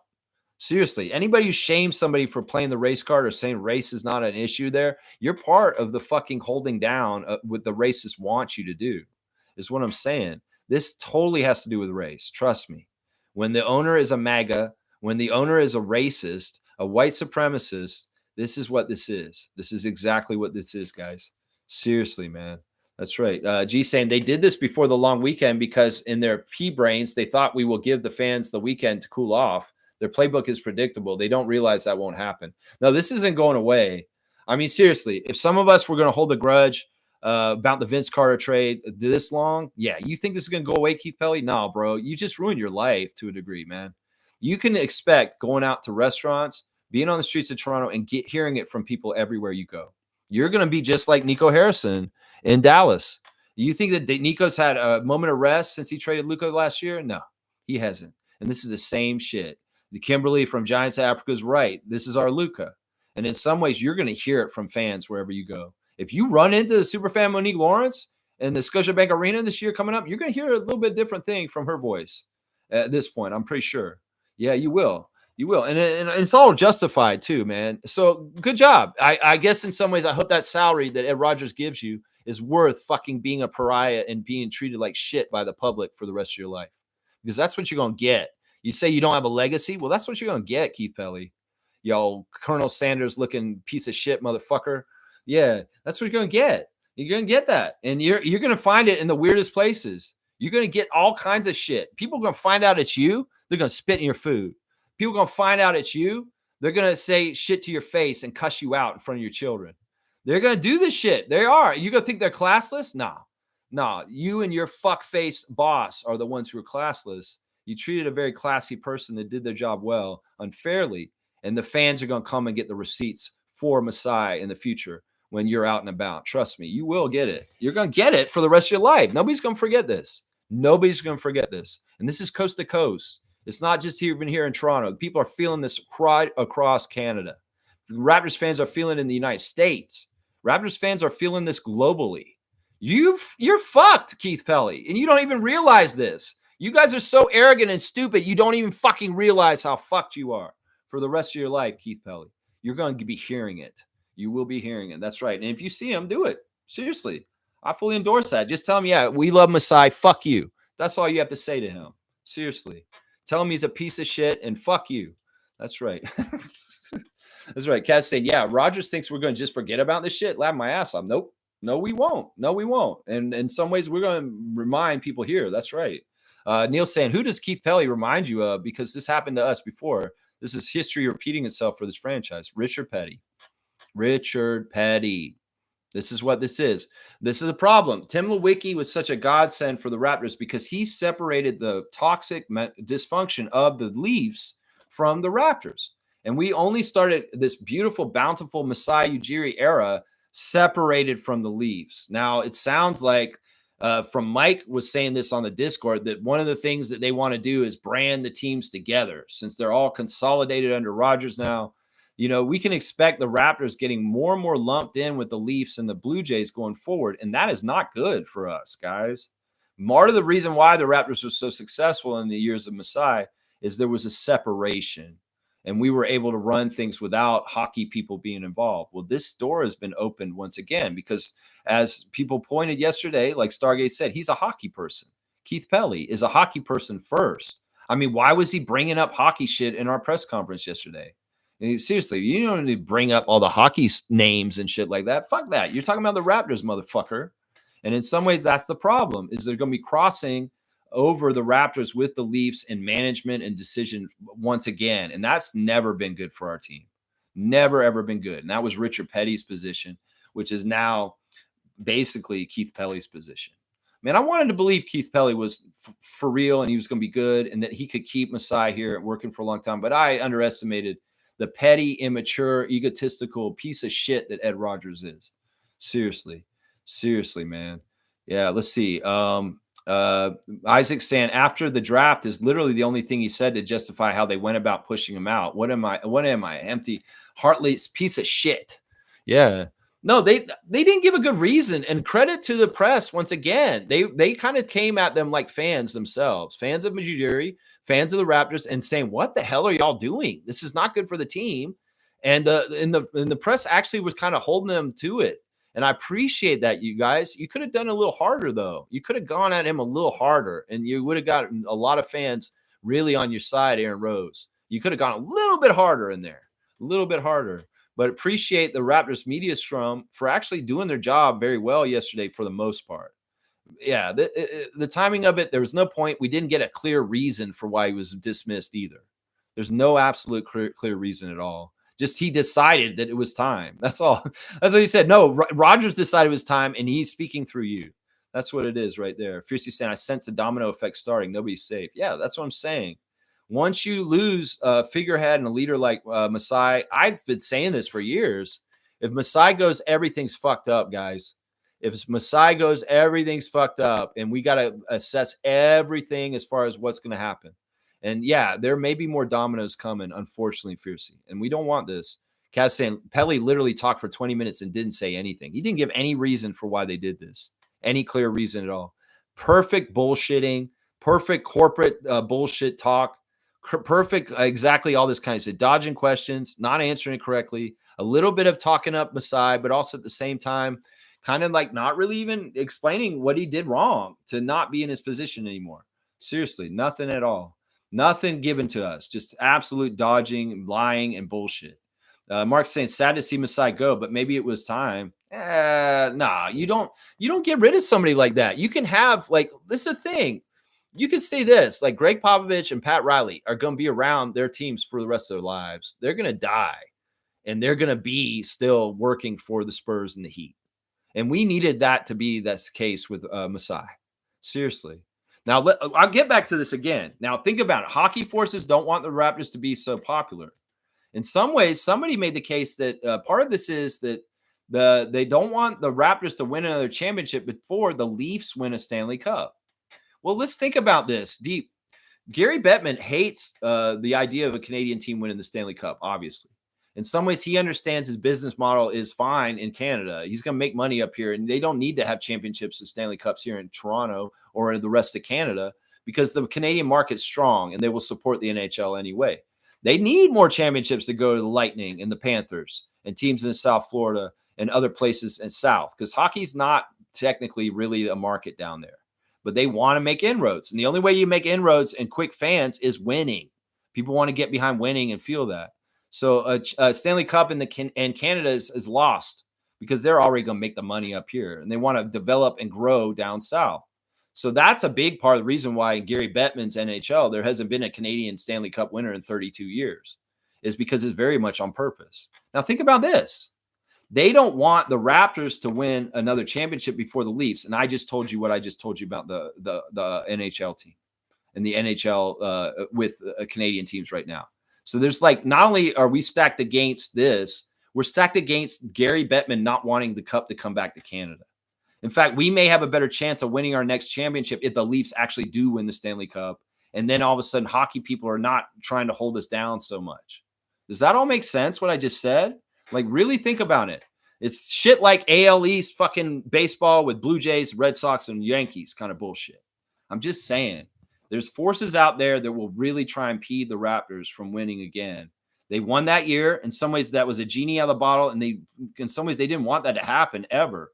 S2: Seriously, anybody who shames somebody for playing the race card or saying race is not an issue there, you're part of the fucking holding down what the racists want you to do, is what I'm saying. This totally has to do with race. Trust me. When the owner is a MAGA, when the owner is a racist, a white supremacist, this is what this is. This is exactly what this is, guys. Seriously, man. That's right. G saying they did this before the long weekend because in their pea brains, they thought we will give the fans the weekend to cool off. Their playbook is predictable. They don't realize that won't happen. No, this isn't going away. I mean, seriously, if some of us were going to hold a grudge about the Vince Carter trade this long, yeah, you think this is going to go away, Keith Pelly? No, bro. You just ruined your life to a degree, man. You can expect going out to restaurants, being on the streets of Toronto, and hearing it from people everywhere you go. You're going to be just like Nico Harrison in Dallas. You think that Nico's had a moment of rest since he traded Luka last year? No, he hasn't. And this is the same shit. The Kimberly from Giants of Africa is right. This is our Luka. And in some ways, you're going to hear it from fans wherever you go. If you run into the superfan Monique Lawrence in the Scotiabank Arena this year coming up, you're going to hear a little bit different thing from her voice at this point. I'm pretty sure. Yeah, you will. You will. And it's all justified too, man. So good job. I guess in some ways, I hope that salary that Ed Rogers gives you is worth fucking being a pariah and being treated like shit by the public for the rest of your life. Because that's what you're going to get. You say you don't have a legacy? Well, that's what you're going to get, Keith Pelly. Yo, Colonel Sanders looking piece of shit, motherfucker. Yeah, that's what you're going to get. You're going to get that. And you're going to find it in the weirdest places. You're going to get all kinds of shit. People are going to find out it's you. They're going to spit in your food. People are going to find out it's you. They're going to say shit to your face and cuss you out in front of your children. They're going to do this shit. They are. You going to think they're classless? Nah. You and your fuck-faced boss are the ones who are classless. You treated a very classy person that did their job well unfairly. And the fans are going to come and get the receipts for Masai in the future when you're out and about. Trust me, you will get it. You're going to get it for the rest of your life. Nobody's going to forget this. Nobody's going to forget this. And this is coast to coast. It's not just even here in Toronto. People are feeling this right across Canada. Raptors fans are feeling it in the United States. Raptors fans are feeling this globally. You're fucked, Keith Pelly, and you don't even realize this. You guys are so arrogant and stupid, you don't even fucking realize how fucked you are for the rest of your life, Keith Pelly. You're going to be hearing it. You will be hearing it. That's right. And if you see him, do it. Seriously. I fully endorse that. Just tell him, yeah, we love Masai. Fuck you. That's all you have to say to him. Seriously. Tell him he's a piece of shit and fuck you. That's right. That's right. Kaz saying, yeah, Rogers thinks we're going to just forget about this shit. Laugh my ass off. Nope. No, we won't. No, we won't. And in some ways, we're going to remind people here. That's right. Neil saying, who does Keith Pelly remind you of? Because this happened to us before. This is history repeating itself for this franchise. Richard Petty. Richard Petty. This is what this is. This is the problem. Tim Lewicki was such a godsend for the Raptors because he separated the toxic dysfunction of the Leafs from the Raptors. And we only started this beautiful, bountiful Masai Ujiri era separated from the Leafs. Now, it sounds like from Mike was saying this on the Discord that one of the things that they want to do is brand the teams together since they're all consolidated under Rodgers now. You know, we can expect the Raptors getting more and more lumped in with the Leafs and the Blue Jays going forward, and that is not good for us, guys. Part of the reason why the Raptors were so successful in the years of Masai is there was a separation, and we were able to run things without hockey people being involved. Well, this door has been opened once again because as people pointed yesterday, like Stargate said, he's a hockey person. Keith Pelly is a hockey person first. I mean, why was he bringing up hockey shit in our press conference yesterday? Seriously, you don't need to bring up all the hockey names and shit like that. Fuck that. You're talking about the Raptors, motherfucker. And in some ways, that's the problem, is they're going to be crossing over the Raptors with the Leafs and management and decision once again. And that's never been good for our team. Never, ever been good. And that was Richard Petty's position, which is now basically Keith Pelly's position. Man, I wanted to believe Keith Pelly was for real and he was going to be good and that he could keep Masai here working for a long time. But I underestimated the petty, immature, egotistical piece of shit that Ed Rodgers is. Seriously. Seriously, man. Yeah, let's see. Isaac saying after the draft is literally the only thing he said to justify how they went about pushing him out. What am I? Empty, heartless piece of shit. Yeah. No, they didn't give a good reason. And credit to the press once again. They kind of came at them like fans themselves, fans of Ujiri, fans of the Raptors, and saying, "What the hell are y'all doing? This is not good for the team." And the press actually was kind of holding them to it. And I appreciate that, you guys. You could have done a little harder, though. You could have gone at him a little harder, and you would have got a lot of fans really on your side, Aaron Rose. You could have gone a little bit harder in there, a little bit harder. But appreciate the Raptors media scrum for actually doing their job very well yesterday for the most part. Yeah, the timing of it, there was no point. We didn't get a clear reason for why he was dismissed either. There's no absolute clear reason at all. Just he decided that it was time. That's all. That's what he said. No, Rodgers decided it was time, and he's speaking through you. That's what it is right there. Fiercely saying, I sense the domino effect starting. Nobody's safe. Yeah, that's what I'm saying. Once you lose a figurehead and a leader like Masai, I've been saying this for years. If Masai goes, everything's fucked up, guys. If Masai goes, everything's fucked up, and we got to assess everything as far as what's going to happen. And yeah, there may be more dominoes coming, unfortunately, Fiercey. And we don't want this. Kaz saying, Pelly literally talked for 20 minutes and didn't say anything. He didn't give any reason for why they did this. Any clear reason at all. Perfect bullshitting. Perfect corporate bullshit talk. Perfect, exactly all this kind of shit. Dodging questions, not answering correctly. A little bit of talking up Masai, but also at the same time, kind of like not really even explaining what he did wrong to not be in his position anymore. Seriously, nothing at all. Nothing given to us. Just absolute dodging, lying, and bullshit. Mark's saying, sad to see Masai go, but maybe it was time. Nah, you don't get rid of somebody like that. You can have, like, this is a thing. You could say this, like Greg Popovich and Pat Riley are going to be around their teams for the rest of their lives. They're going to die, and they're going to be still working for the Spurs and the Heat. And we needed that to be this case with Masai. Seriously. Now, I'll get back to this again. Now, think about it. Hockey forces don't want the Raptors to be so popular. In some ways, somebody made the case that part of this is that They don't want the Raptors to win another championship before the Leafs win a Stanley Cup. Well, let's think about this deep. Gary Bettman hates the idea of a Canadian team winning the Stanley Cup, obviously. In some ways, he understands his business model is fine in Canada. He's going to make money up here, and they don't need to have championships and Stanley Cups here in Toronto or the rest of Canada because the Canadian market's strong, and they will support the NHL anyway. They need more championships to go to the Lightning and the Panthers and teams in South Florida and other places in South because hockey's not technically really a market down there. But they want to make inroads. And the only way you make inroads and quick fans is winning. People want to get behind winning and feel that. So a Stanley Cup in Canada is lost because they're already going to make the money up here. And they want to develop and grow down south. So that's a big part of the reason why in Gary Bettman's NHL, there hasn't been a Canadian Stanley Cup winner in 32 years, is because it's very much on purpose. Now think about this. They don't want the Raptors to win another championship before the Leafs. And I just told you what I just told you about the NHL team and the NHL with Canadian teams right now. So there's like, not only are we stacked against this, we're stacked against Gary Bettman not wanting the cup to come back to Canada. In fact, we may have a better chance of winning our next championship if the Leafs actually do win the Stanley Cup. And then all of a sudden, hockey people are not trying to hold us down so much. Does that all make sense, what I just said? Like, really think about it. It's shit like AL East fucking baseball with Blue Jays, Red Sox, and Yankees kind of bullshit. I'm just saying. There's forces out there that will really try and impede the Raptors from winning again. They won that year. In some ways, that was a genie out of the bottle. And in some ways, they didn't want that to happen ever.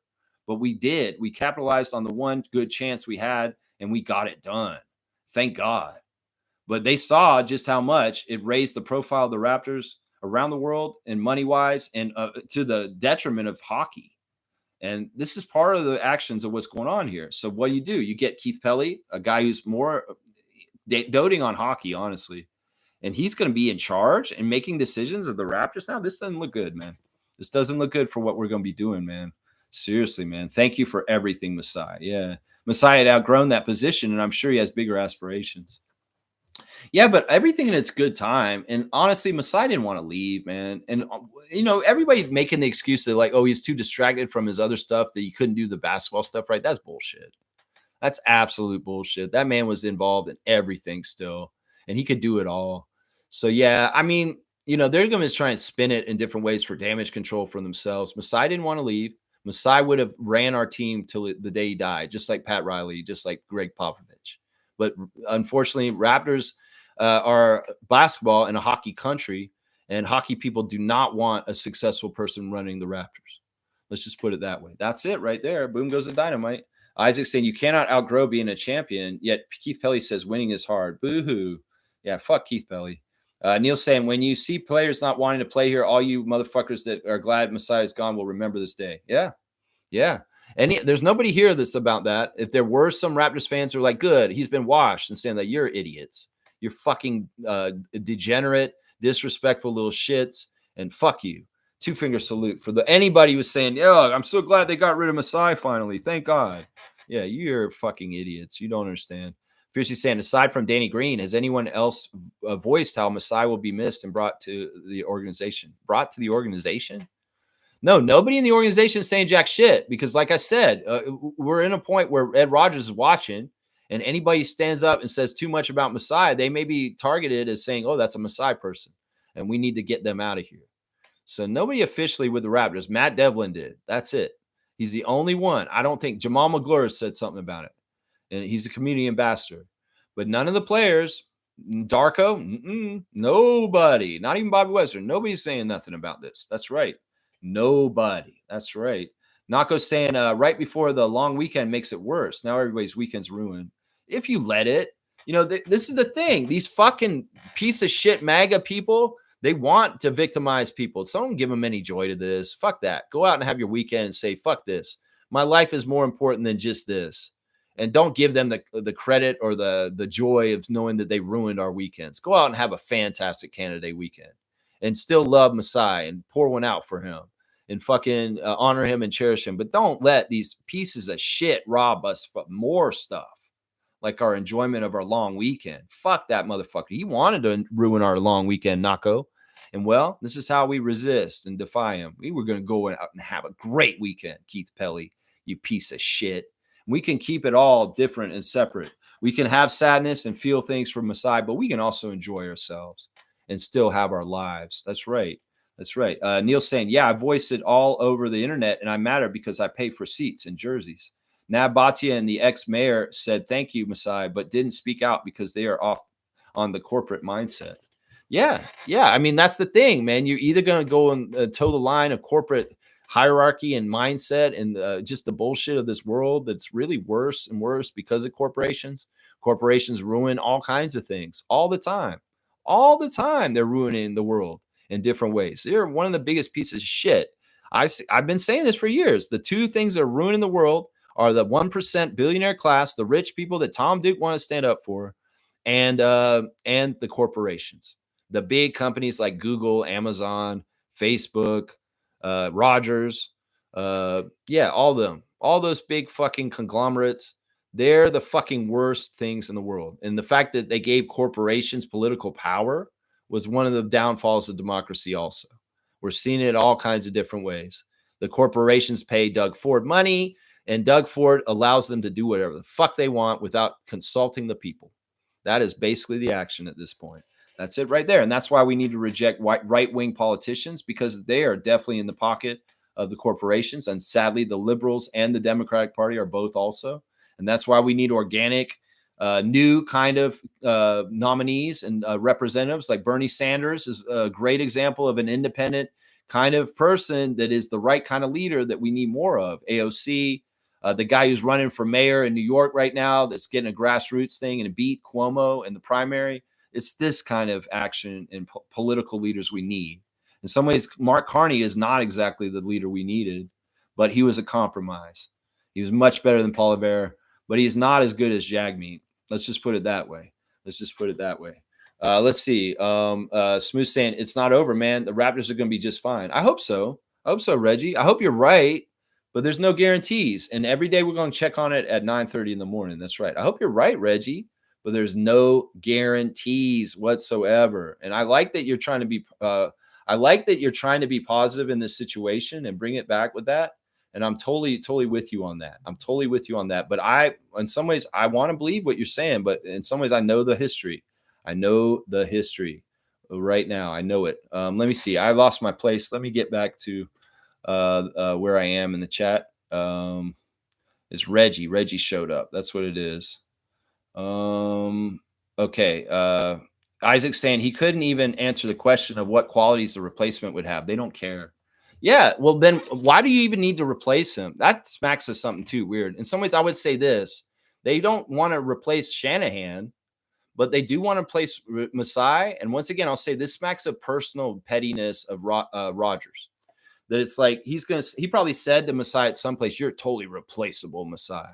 S2: But we did. We capitalized on the one good chance we had, and we got it done. Thank God. But they saw just how much it raised the profile of the Raptors around the world and money-wise and to the detriment of hockey. And this is part of the actions of what's going on here. So what do? You get Keith Pelly, a guy who's more doting on hockey, honestly. And he's going to be in charge and making decisions of the Raptors. Now, this doesn't look good, man. This doesn't look good for what we're going to be doing, man. Seriously, man. Thank you for everything, Masai. Yeah. Masai had outgrown that position, and I'm sure he has bigger aspirations. Yeah, but everything in its good time. And honestly, Masai didn't want to leave, man. And, you know, everybody making the excuse that, like, oh, he's too distracted from his other stuff that he couldn't do the basketball stuff right. That's bullshit. That's absolute bullshit. That man was involved in everything still, and he could do it all. So, yeah, I mean, you know, they're going to try and spin it in different ways for damage control for themselves. Masai didn't want to leave. Masai would have ran our team till the day he died, just like Pat Riley, just like Greg Popovich. But unfortunately, Raptors are basketball in a hockey country, and hockey people do not want a successful person running the Raptors. Let's just put it that way. That's it right there. Boom goes the dynamite. Isaac saying you cannot outgrow being a champion, yet Keith Pelly says winning is hard. Boo-hoo. Yeah, fuck Keith Pelly. Neil saying, when you see players not wanting to play here, all you motherfuckers that are glad Masai is gone will remember this day. Yeah. Yeah. And there's nobody here that's about that. If there were some Raptors fans who are like, good, he's been washed, and saying that you're idiots. You're fucking degenerate, disrespectful little shits, and fuck you. Two-finger salute for anybody who's saying, yeah, I'm so glad they got rid of Masai finally. Thank God. Yeah, you're fucking idiots. You don't understand. Fiercely saying, aside from Danny Green, has anyone else voiced how Masai will be missed and brought to the organization? Brought to the organization? No, nobody in the organization is saying jack shit because, like I said, we're in a point where Ed Rogers is watching, and anybody stands up and says too much about Masai, they may be targeted as saying, oh, that's a Masai person, and we need to get them out of here. So nobody officially with the Raptors. Matt Devlin did. That's it. He's the only one. I don't think Jamal McGlure said something about it. And he's a community ambassador. But none of the players, Darko, nobody, not even Bobby Webster, nobody's saying nothing about this. That's right. Nobody. That's right. Nako's saying right before the long weekend makes it worse. Now everybody's weekend's ruined. If you let it, you know, this is the thing. These fucking piece of shit MAGA people, they want to victimize people. So don't give them any joy to this. Fuck that. Go out and have your weekend and say, fuck this. My life is more important than just this. And don't give them the credit or the joy of knowing that they ruined our weekends. Go out and have a fantastic Canada Day weekend and still love Masai and pour one out for him and fucking honor him and cherish him. But don't let these pieces of shit rob us for more stuff, like our enjoyment of our long weekend. Fuck that motherfucker. He wanted to ruin our long weekend, Nako. And well, this is how we resist and defy him. We were going to go out and have a great weekend, Keith Pelly, you piece of shit. We can keep it all different and separate. We can have sadness and feel things from Masai, but we can also enjoy ourselves and still have our lives. That's right. That's right. Neil's saying, yeah, I voice it all over the internet and I matter because I pay for seats and jerseys. Nab Bhatia and the ex-mayor said, thank you, Masai, but didn't speak out because they are off on the corporate mindset. Yeah. I mean, that's the thing, man. You're either going to go and toe the line of corporate hierarchy and mindset and just the bullshit of this world that's really worse and worse because of corporations. Corporations ruin all kinds of things all the time. All the time, they're ruining the world in different ways. They're one of the biggest pieces of shit. I've been saying this for years. The two things that are ruining the world are the 1% billionaire class, the rich people that Tom Duke want to stand up for, and the corporations, the big companies like Google, Amazon, Facebook, Rogers, all of them, all those big fucking conglomerates. They're the fucking worst things in the world. And the fact that they gave corporations political power was one of the downfalls of democracy also. We're seeing it all kinds of different ways. The corporations pay Doug Ford money, and Doug Ford allows them to do whatever the fuck they want without consulting the people. That is basically the action at this point. That's it right there. And that's why we need to reject right-wing politicians, because they are definitely in the pocket of the corporations. And sadly, the liberals and the Democratic Party are both also. And that's why we need organic, new kind of nominees and representatives. Like Bernie Sanders is a great example of an independent kind of person that is the right kind of leader that we need more of. AOC, the guy who's running for mayor in New York right now, that's getting a grassroots thing and beat Cuomo in the primary. It's this kind of action and political leaders we need. In some ways, Mark Carney is not exactly the leader we needed, but he was a compromise. He was much better than Paul Revere, but he's not as good as Jagmeet. Let's just put it that way. Let's see. Smooth saying, it's not over, man. The Raptors are going to be just fine. I hope so. Reggie. I hope you're right, but there's no guarantees. And every day we're going to check on it at 9:30 in the morning. That's right. I hope you're right, Reggie, but there's no guarantees whatsoever. And I like that you're trying to be positive in this situation and bring it back with that. And I'm totally with you on that. But in some ways, I want to believe what you're saying, but in some ways, I know the history. Right now. I know it. Let me see. I lost my place. Let me get back to where I am in the chat. It's Reggie. Reggie showed up. That's what it is. Okay. Isaac's saying he couldn't even answer the question of what qualities the replacement would have. They don't care. Yeah, well, then why do you even need to replace him? That smacks of something too weird. In some ways, I would say this. They don't want to replace Shanahan, but they do want to replace Masai. And once again, I'll say this smacks of personal pettiness of Rodgers. That it's like he probably said to Masai at some place, you're totally replaceable, Masai.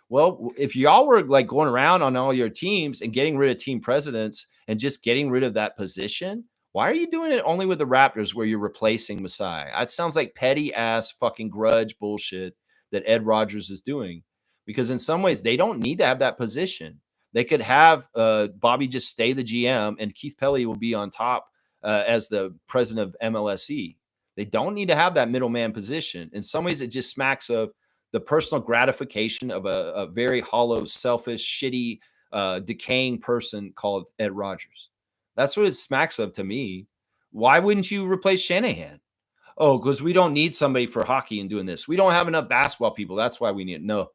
S2: Well, if y'all were like going around on all your teams and getting rid of team presidents and just getting rid of that position, why are you doing it only with the Raptors where you're replacing Masai? It sounds like petty ass fucking grudge bullshit that Ed Rodgers is doing, because in some ways they don't need to have that position. They could have Bobby just stay the GM and Keith Pelly will be on top as the president of MLSE. They don't need to have that middleman position. In some ways, it just smacks of the personal gratification of a very hollow, selfish, shitty, decaying person called Ed Rodgers. That's what it smacks of to me. Why wouldn't you replace Shanahan? Oh, because we don't need somebody for hockey and doing this. We don't have enough basketball people. That's why we need it. No,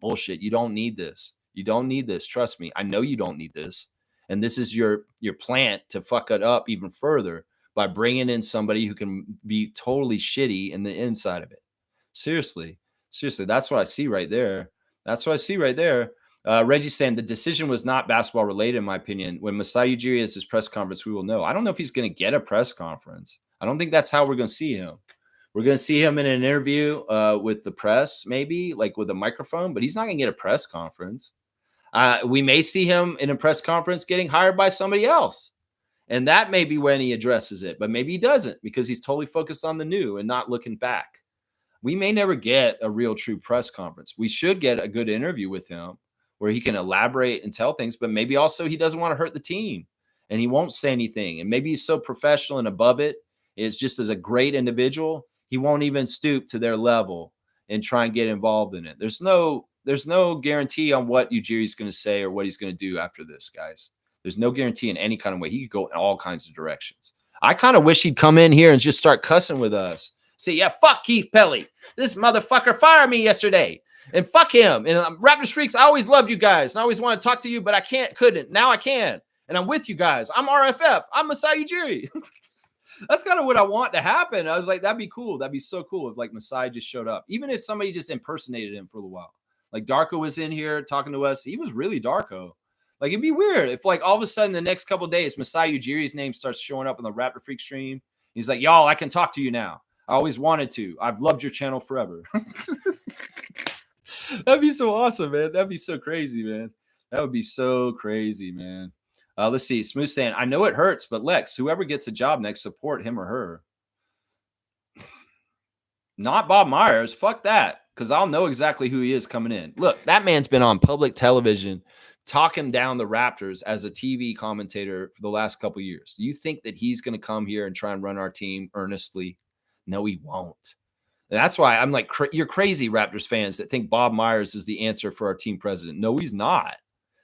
S2: bullshit. You don't need this. You don't need this. Trust me. I know you don't need this. And this is your plant to fuck it up even further by bringing in somebody who can be totally shitty in the inside of it. Seriously. That's what I see right there. Reggie's saying the decision was not basketball related, in my opinion. When Masai Ujiri has his press conference, we will know. I don't know if he's going to get a press conference. I don't think that's how we're going to see him. We're going to see him in an interview with the press, maybe like with a microphone, but he's not going to get a press conference. We may see him in a press conference getting hired by somebody else. And that may be when he addresses it, but maybe he doesn't because he's totally focused on the new and not looking back. We may never get a real true press conference. We should get a good interview with him where he can elaborate and tell things, but maybe also he doesn't want to hurt the team. and he won't say anything. And maybe he's so professional and above it. It's just as a great individual, he won't even stoop to their level and try and get involved in it. There's no guarantee on what Ujiri's going to say or what he's going to do after this, guys. There's no guarantee in any kind of way. He could go in all kinds of directions. I kind of wish he'd come in here and just start cussing with us. Say, yeah, fuck Keith Pelly. This motherfucker fired me yesterday. And fuck him. And Raptors Freaks, I always loved you guys. And I always want to talk to you, but I couldn't. Now I can. And I'm with you guys. I'm RFF. I'm Masai Ujiri. That's kind of what I want to happen. I was like, that'd be cool. That'd be so cool if like Masai just showed up. Even if somebody just impersonated him for a little while. Like Darko was in here talking to us. He was really Darko. Like it'd be weird if like all of a sudden the next couple of days, Masai Ujiri's name starts showing up on the Raptor Freak stream. He's like, y'all, I can talk to you now. I always wanted to. I've loved your channel forever. That'd be so awesome, man. That'd be so crazy, man. That would be so crazy, man. Let's see. Smooth saying, I know it hurts, but Lex, whoever gets the job next, support him or her. Not Bob Myers. Fuck that. Because I'll know exactly who he is coming in. Look, that man's been on public television talking down the Raptors as a TV commentator for the last couple of years. Do you think that he's going to come here and try and run our team earnestly? No, he won't. And that's why I'm like, you're crazy, Raptors fans, that think Bob Myers is the answer for our team president. No, he's not.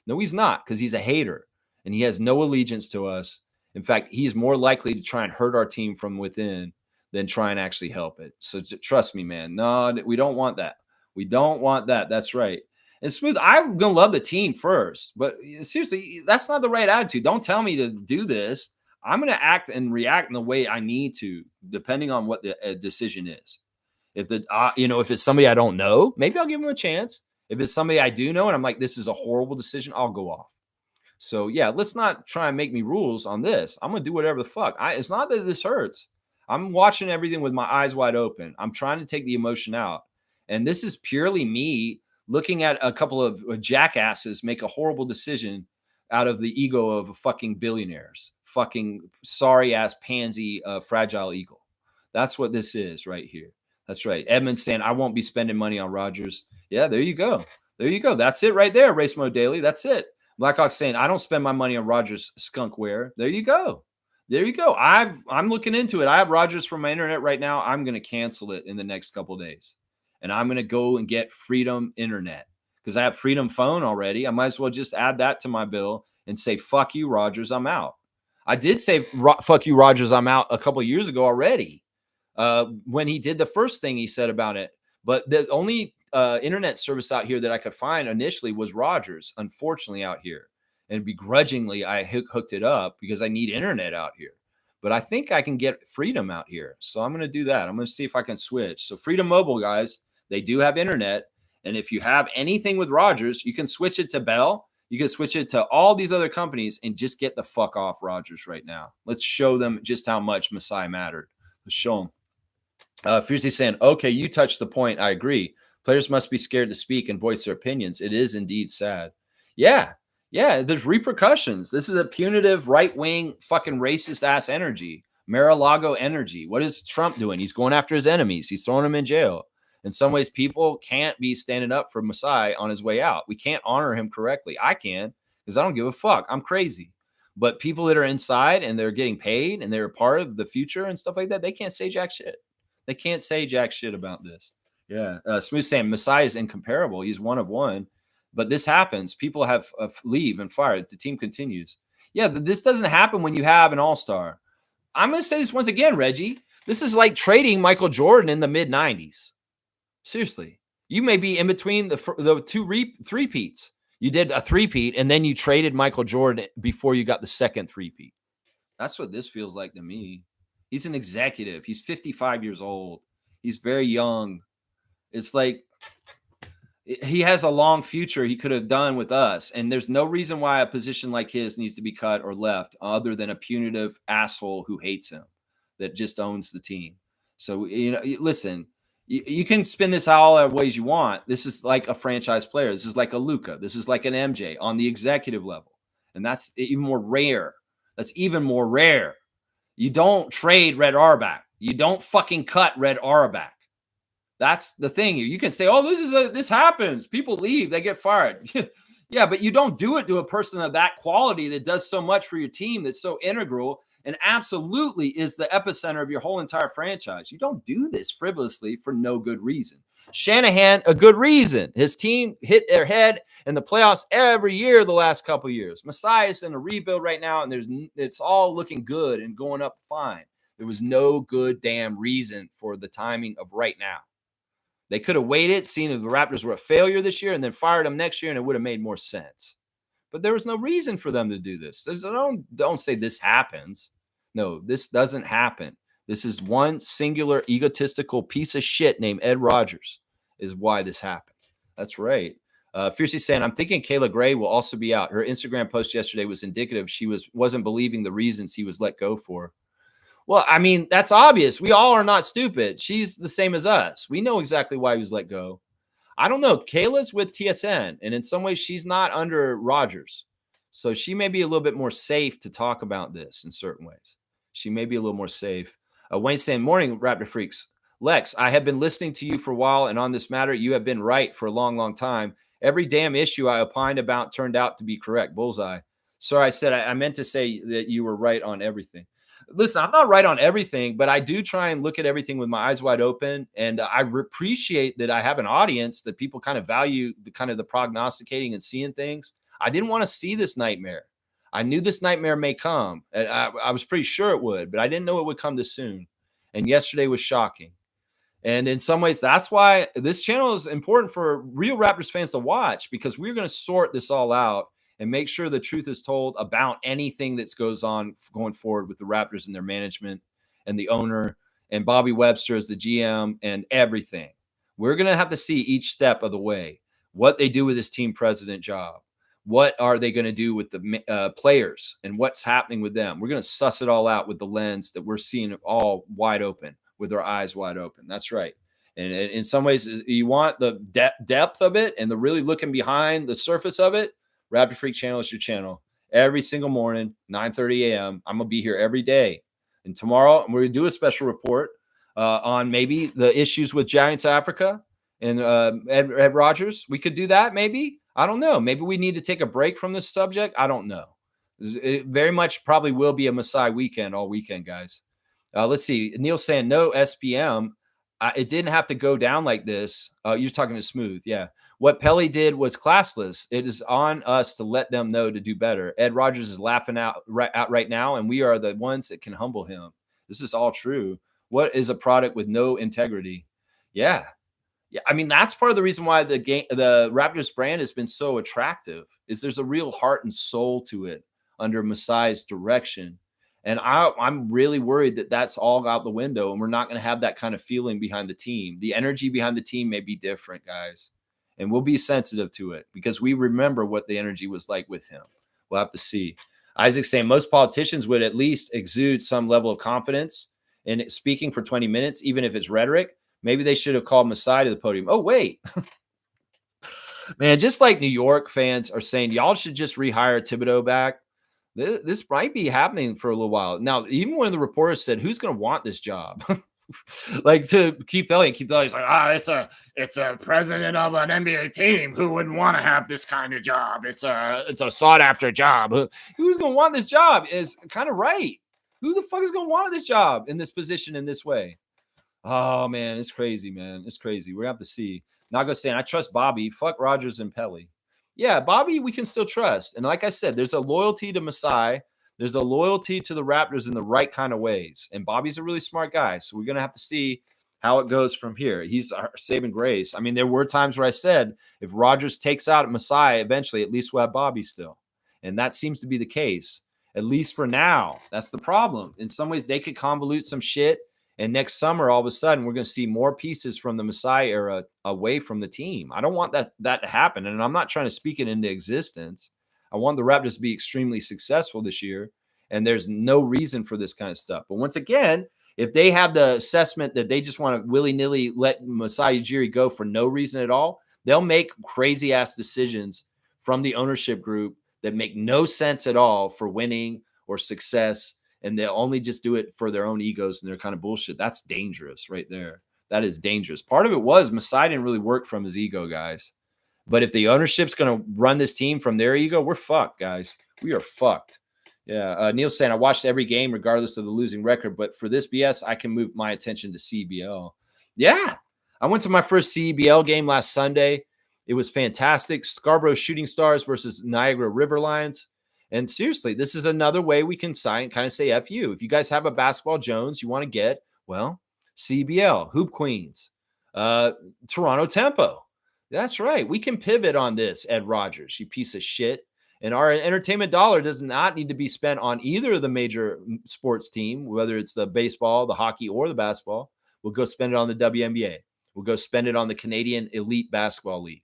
S2: No, he's not, because he's a hater and he has no allegiance to us. In fact, he's more likely to try and hurt our team from within than try and actually help it. So trust me, man. No, we don't want that. We don't want that. That's right. And Smooth, I'm going to love the team first. But seriously, that's not the right attitude. Don't tell me to do this. I'm going to act and react in the way I need to, depending on what the decision is. If if it's somebody I don't know, maybe I'll give him a chance. If it's somebody I do know and I'm like, this is a horrible decision, I'll go off. So yeah, let's not try and make me rules on this. I'm going to do whatever the fuck. It's not that this hurts. I'm watching everything with my eyes wide open. I'm trying to take the emotion out. And this is purely me looking at a couple of jackasses make a horrible decision out of the ego of fucking billionaires, fucking sorry ass pansy, fragile eagle. That's what this is right here. That's right. Edmund's saying, I won't be spending money on Rodgers. Yeah, there you go. There you go. That's it right there, Race Mode Daily. That's it. Blackhawk's saying, I don't spend my money on Rodgers skunkware. There you go. There you go. I'm looking into it. I have Rodgers from my internet right now. I'm going to cancel it in the next couple of days. And I'm going to go and get Freedom Internet because I have Freedom Phone already. I might as well just add that to my bill and say, fuck you, Rodgers, I'm out. I did say, fuck you, Rodgers, I'm out a couple of years ago already. When he did the first thing he said about it. But the only internet service out here that I could find initially was Rodgers, unfortunately, out here. And begrudgingly, I hooked it up because I need internet out here. But I think I can get Freedom out here. So I'm going to do that. I'm going to see if I can switch. So Freedom Mobile, guys, they do have internet. And if you have anything with Rodgers, you can switch it to Bell. You can switch it to all these other companies and just get the fuck off Rodgers right now. Let's show them just how much Masai mattered. Let's show them. Fiercely saying, okay, you touched the point. I agree. Players must be scared to speak and voice their opinions. It is indeed sad. Yeah, there's repercussions. This is a punitive, right-wing, fucking racist-ass energy. Mar-a-Lago energy. What is Trump doing? He's going after his enemies. He's throwing them in jail. In some ways, people can't be standing up for Masai on his way out. We can't honor him correctly. I can, because I don't give a fuck. I'm crazy. But people that are inside and they're getting paid and they're a part of the future and stuff like that, they can't say jack shit. They can't say jack shit about this. Yeah. Smooth saying Masai is incomparable. He's one of one. But this happens. People have leave and fire. The team continues. Yeah, this doesn't happen when you have an all-star. I'm going to say this once again, Reggie. This is like trading Michael Jordan in the mid-90s. Seriously. You may be in between the two three-peats. You did a three-peat, and then you traded Michael Jordan before you got the second three-peat. That's what this feels like to me. He's an executive. He's 55 years old. He's very young. It's like he has a long future he could have done with us. And there's no reason why a position like his needs to be cut or left other than a punitive asshole who hates him that just owns the team. So, listen, you can spin this all ways you want. This is like a franchise player. This is like a Luka. This is like an MJ on the executive level. And that's even more rare. That's even more rare. You don't trade Red Auerbach. You don't fucking cut Red Auerbach. That's the thing. You can say, oh, this happens. People leave. They get fired. Yeah, but you don't do it to a person of that quality that does so much for your team, that's so integral and absolutely is the epicenter of your whole entire franchise. You don't do this frivolously for no good reason. Shanahan, a good reason. His team hit their head in the playoffs every year the last couple of years. Masai is in a rebuild right now, and it's all looking good and going up fine. There was no good damn reason for the timing of right now. They could have waited, seen if the Raptors were a failure this year, and then fired them next year, and it would have made more sense. But there was no reason for them to do this. Don't say this happens. No, this doesn't happen. This is one singular egotistical piece of shit named Ed Rogers is why this happens. That's right. Fiercely saying, I'm thinking Kayla Gray will also be out. Her Instagram post yesterday was indicative she wasn't believing the reasons he was let go for. Well, I mean, that's obvious. We all are not stupid. She's the same as us. We know exactly why he was let go. I don't know. Kayla's with TSN, and in some ways, she's not under Rogers. So she may be a little bit more safe to talk about this in certain ways. She may be a little more safe. Wayne saying, morning, Raptor Freaks. Lex, I have been listening to you for a while, and on this matter, you have been right for a long, long time. Every damn issue I opined about turned out to be correct. Bullseye. Sorry, I meant to say that you were right on everything. Listen, I'm not right on everything, but I do try and look at everything with my eyes wide open. And I appreciate that I have an audience that people kind of value the prognosticating and seeing things. I didn't want to see this nightmare. I knew this nightmare may come. I was pretty sure it would, but I didn't know it would come this soon. And yesterday was shocking. And in some ways, that's why this channel is important for real Raptors fans to watch, because we're going to sort this all out and make sure the truth is told about anything that goes on going forward with the Raptors and their management and the owner and Bobby Webster as the GM and everything. We're going to have to see each step of the way, what they do with this team president job. What are they going to do with the players and what's happening with them? We're going to suss it all out with the lens that we're seeing it all wide open, with our eyes wide open. That's right. And in some ways, you want the depth of it and the really looking behind the surface of it. Raptor Freak channel is your channel. Every single morning, 9:30 a.m. I'm going to be here every day. And tomorrow, we're going to do a special report on maybe the issues with Giants Africa and Ed Rogers. We could do that maybe. I don't know. Maybe we need to take a break from this subject. I don't know. It very much probably will be a Masai weekend all weekend, guys. Let's see. Neil saying no SPM. It didn't have to go down like this. You're talking to Smooth. Yeah. What Pelly did was classless. It is on us to let them know to do better. Ed Rogers is laughing out right now, and we are the ones that can humble him. This is all true. What is a product with no integrity? Yeah. Yeah. I mean, that's part of the reason why the Raptors brand has been so attractive, is there's a real heart and soul to it under Masai's direction. And I'm really worried that that's all out the window, and we're not going to have that kind of feeling behind the team. The energy behind the team may be different, guys. And we'll be sensitive to it because we remember what the energy was like with him. We'll have to see. Isaac saying most politicians would at least exude some level of confidence in speaking for 20 minutes, even if it's rhetoric. Maybe they should have called Masai to the podium. Oh, wait. Man, just like New York fans are saying, y'all should just rehire Thibodeau back. This might be happening for a little while. Now, even when the reporters said, who's going to want this job? Like to Keith Elliott's like, it's a president of an NBA team. Who wouldn't want to have this kind of job? It's a sought after job. Who's going to want this job is kind of right. Who the fuck is going to want this job in this position in this way? Oh man, it's crazy, man. It's crazy. We have to see. Nago saying, I trust Bobby. Fuck Rogers and Pelly. Yeah, Bobby, we can still trust. And like I said, there's a loyalty to Masai. There's a loyalty to the Raptors in the right kind of ways. And Bobby's a really smart guy. So we're going to have to see how it goes from here. He's our saving grace. I mean, there were times where I said, if Rogers takes out Masai, eventually, at least we'll have Bobby still. And that seems to be the case, at least for now. That's the problem. In some ways, they could convolute some shit. And next summer, all of a sudden, we're going to see more pieces from the Masai era away from the team. I don't want that to happen. And I'm not trying to speak it into existence. I want the Raptors to be extremely successful this year, and there's no reason for this kind of stuff. But once again, if they have the assessment that they just want to willy-nilly let Masai Ujiri go for no reason at all, they'll make crazy-ass decisions from the ownership group that make no sense at all for winning or success, and they'll only just do it for their own egos and their kind of bullshit. That's dangerous right there. That is dangerous. Part of it was Masai didn't really work from his ego, guys. But if the ownership's going to run this team from their ego, we're fucked, guys. We are fucked. Yeah. Neil's saying, I watched every game regardless of the losing record, but for this BS, I can move my attention to CBL. Yeah. I went to my first CBL game last Sunday. It was fantastic. Scarborough Shooting Stars versus Niagara River Lions. And seriously, this is another way we can kind of say F you. If you guys have a basketball Jones you want to get, well, CBL, Hoop Queens, Toronto Tempo. That's right. We can pivot on this, Ed Rogers, you piece of shit. And our entertainment dollar does not need to be spent on either of the major sports team, whether it's the baseball, the hockey, or the basketball. We'll go spend it on the WNBA. We'll go spend it on the Canadian Elite Basketball League.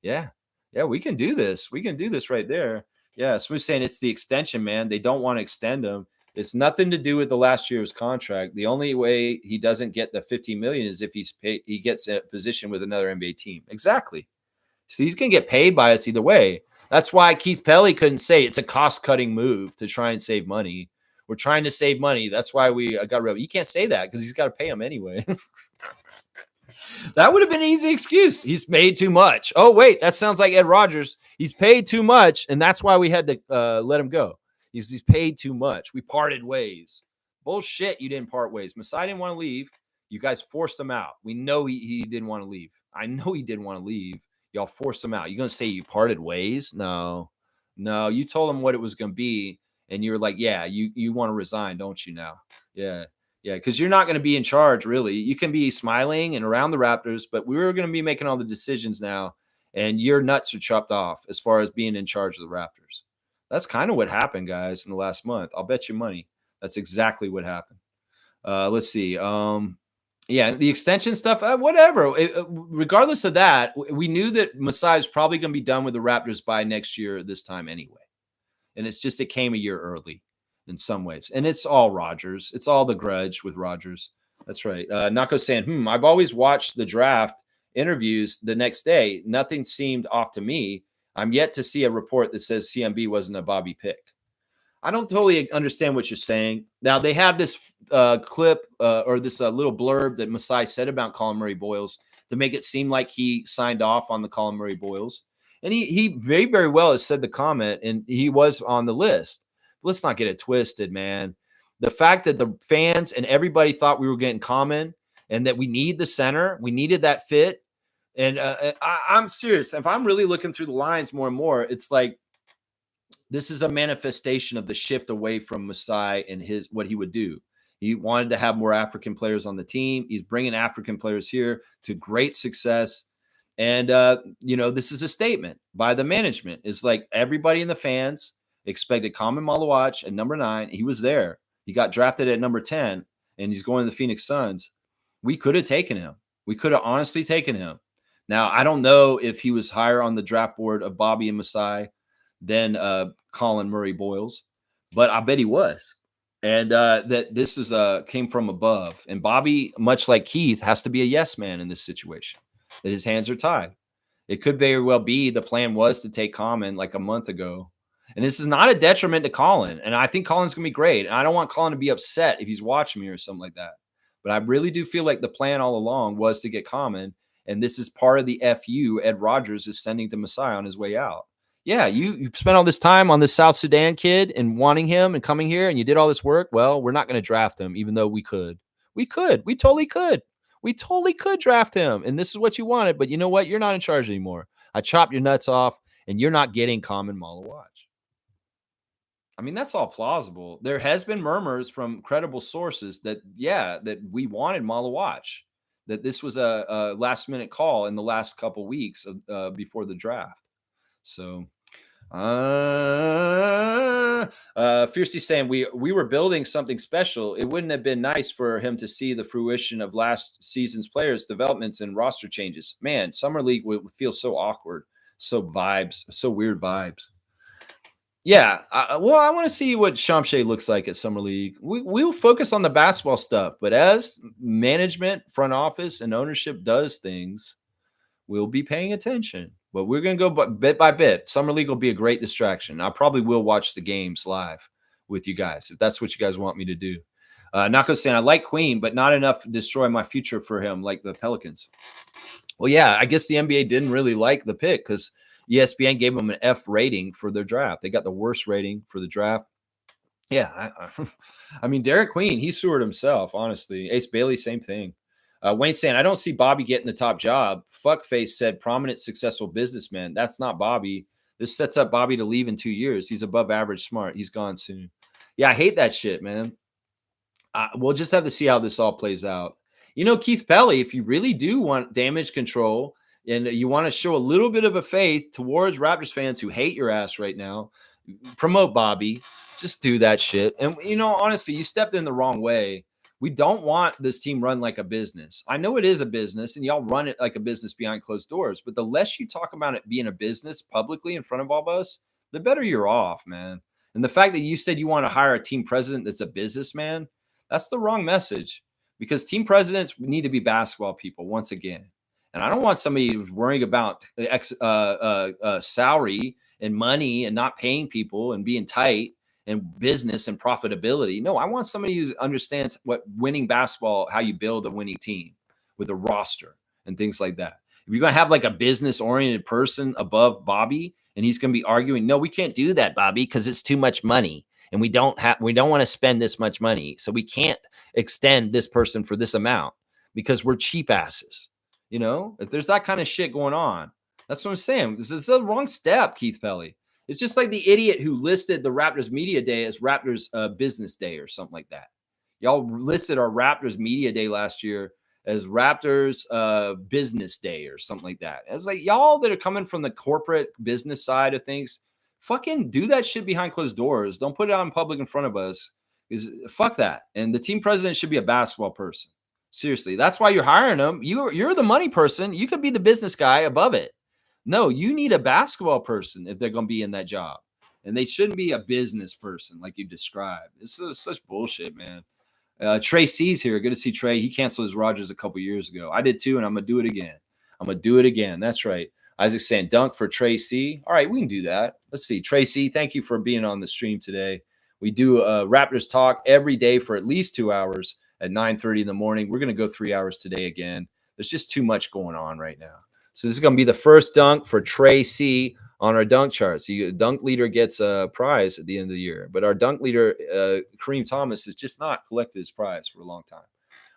S2: Yeah. Yeah, we can do this. We can do this right there. Yeah, Smooth saying it's the extension, man. They don't want to extend him. It's nothing to do with the last year's contract. The only way he doesn't get the $15 million is if he gets a position with another NBA team. Exactly. So he's going to get paid by us either way. That's why Keith Pelly couldn't say it's a cost-cutting move to try and save money. We're trying to save money. That's why we got rid of. You can't say that because he's got to pay him anyway. That would have been an easy excuse. He's paid too much. Oh, wait, that sounds like Ed Rogers. He's paid too much, and that's why we had to let him go. He's paid too much. We parted ways. Bullshit, you didn't part ways. Masai didn't want to leave. You guys forced him out. We know he didn't want to leave. I know he didn't want to leave. Y'all forced him out. You're going to say you parted ways? No. You told him what it was going to be, and you're like, yeah, you want to resign, don't you now? Yeah, because you're not going to be in charge, really. You can be smiling and around the Raptors, but we're going to be making all the decisions now, and your nuts are chopped off as far as being in charge of the Raptors. That's kind of what happened, guys, in the last month. I'll bet you money. That's exactly what happened. Let's see. Yeah, the extension stuff, whatever. Regardless of that, we knew that Masai is probably going to be done with the Raptors by next year this time anyway. And it's just it came a year early in some ways. And it's all Rodgers. It's all the grudge with Rodgers. That's right. Nako's saying, I've always watched the draft interviews the next day. Nothing seemed off to me. I'm yet to see a report that says CMB wasn't a Bobby pick. I don't totally understand what you're saying. Now, they have this clip or this little blurb that Masai said about Colin Murray Boyles to make it seem like he signed off on the Colin Murray Boyles. And he very, very well has said the comment, and he was on the list. Let's not get it twisted, man. The fact that the fans and everybody thought we were getting Common and that we need the center, we needed that fit. And I'm serious. If I'm really looking through the lines more and more, it's like this is a manifestation of the shift away from Masai and what he would do. He wanted to have more African players on the team. He's bringing African players here to great success. And, this is a statement by the management. It's like everybody in the fans expected Common Malawach at number 9. He was there. He got drafted at number 10, and he's going to the Phoenix Suns. We could have taken him. We could have honestly taken him. Now, I don't know if he was higher on the draft board of Bobby and Masai than Colin Murray Boyles, but I bet he was. And that this is came from above. And Bobby, much like Keith, has to be a yes man in this situation, that his hands are tied. It could very well be the plan was to take Common like a month ago. And this is not a detriment to Colin. And I think Colin's going to be great. And I don't want Colin to be upset if he's watching me or something like that. But I really do feel like the plan all along was to get Common. And this is part of the FU Ed Rogers is sending to Masai on his way out. Yeah, you spent all this time on this South Sudan kid and wanting him and coming here, and you did all this work. Well, we're not going to draft him, even though we could. We totally could. We totally could draft him. And this is what you wanted. But you know what? You're not in charge anymore. I chopped your nuts off, and you're not getting Common Malawach. I mean, that's all plausible. There has been murmurs from credible sources that we wanted Malawach, that this was a last-minute call in the last couple weeks before the draft. So, Fiercely saying we were building something special. It wouldn't have been nice for him to see the fruition of last season's players' developments and roster changes. Man, Summer League would feel so awkward, so weird vibes. Yeah, I want to see what Shamshay looks like at Summer League. We'll focus on the basketball stuff, but as management, front office, and ownership does things, we'll be paying attention. But we're going to go bit by bit. Summer League will be a great distraction. I probably will watch the games live with you guys if that's what you guys want me to do. Nako saying, I like Queen, but not enough to destroy my future for him like the Pelicans. Well, yeah, I guess the NBA didn't really like the pick because ESPN gave them an F rating for their draft. They got the worst rating for the draft. Yeah, I mean, Derek Queen, he sued himself, honestly. Ace Bailey, same thing. Wayne saying, I don't see Bobby getting the top job. Fuckface said, prominent, successful businessman. That's not Bobby. This sets up Bobby to leave in 2 years. He's above average smart. He's gone soon. Yeah, I hate that shit, man. We'll just have to see how this all plays out. Keith Pelly, if you really do want damage control and you want to show a little bit of a faith towards Raptors fans who hate your ass right now, promote Bobby. Just do that shit. And, honestly, you stepped in the wrong way. We don't want this team run like a business. I know it is a business and y'all run it like a business behind closed doors, but the less you talk about it being a business publicly in front of all of us, the better you're off, man. And the fact that you said you want to hire a team president that's a businessman, that's the wrong message because team presidents need to be basketball people once again. And I don't want somebody who's worrying about salary and money and not paying people and being tight and business and profitability. No, I want somebody who understands what winning basketball, how you build a winning team with a roster and things like that. If you're going to have like a business oriented person above Bobby and he's going to be arguing, no, we can't do that, Bobby, because it's too much money. And we don't want to spend this much money. So we can't extend this person for this amount because we're cheap asses. If there's that kind of shit going on, that's what I'm saying. This is the wrong step, Keith Pelly. It's just like the idiot who listed the Raptors Media Day as Raptors Business Day or something like that. Y'all listed our Raptors Media Day last year as Raptors Business Day or something like that. It's like y'all that are coming from the corporate business side of things, fucking do that shit behind closed doors. Don't put it out in public in front of us. Fuck that. And the team president should be a basketball person. Seriously, that's why you're hiring them. You're the money person. You could be the business guy above it. No, you need a basketball person if they're going to be in that job. And they shouldn't be a business person like you described. This is such bullshit, man. Trey C's here. Good to see Trey. He canceled his Rogers a couple years ago. I did too, and I'm going to do it again. That's right. Isaac's saying dunk for Trey C. All right, we can do that. Let's see. Trey C, thank you for being on the stream today. We do Raptors talk every day for at least 2 hours at 9:30 in the morning. We're going to go 3 hours today again. There's just too much going on right now. So this is going to be the first dunk for Trey C on our dunk chart. So dunk leader gets a prize at the end of the year. But our dunk leader, Kareem Thomas, has just not collected his prize for a long time.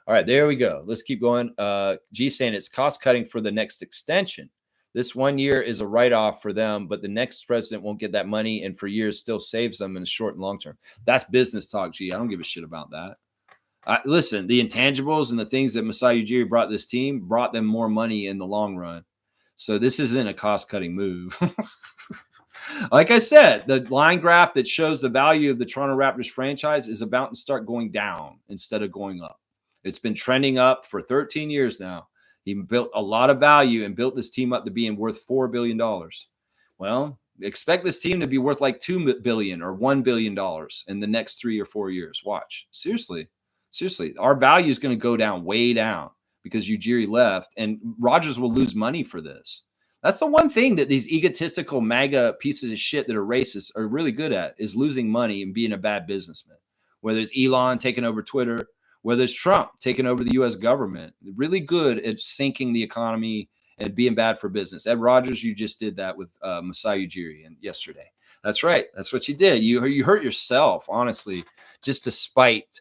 S2: All right, there we go. Let's keep going. G saying it's cost cutting for the next extension. This 1 year is a write-off for them, but the next president won't get that money and for years still saves them in the short and long term. That's business talk, G. I don't give a shit about that. Listen, the intangibles and the things that Masai Ujiri brought this team brought them more money in the long run. So this isn't a cost-cutting move. Like I said, the line graph that shows the value of the Toronto Raptors franchise is about to start going down instead of going up. It's been trending up for 13 years now. He built a lot of value and built this team up to being worth $4 billion. Well, expect this team to be worth like $2 billion or $1 billion in the next 3 or 4 years. Watch. Seriously. Our value is going to go down, way down, because Ujiri left, and Rogers will lose money for this. That's the one thing that these egotistical MAGA pieces of shit that are racist are really good at, is losing money and being a bad businessman. Whether it's Elon taking over Twitter, whether it's Trump taking over the U.S. government, really good at sinking the economy and being bad for business. Ed Rogers, you just did that with Masai Ujiri yesterday. That's right. That's what you did. You hurt yourself, honestly, just to spite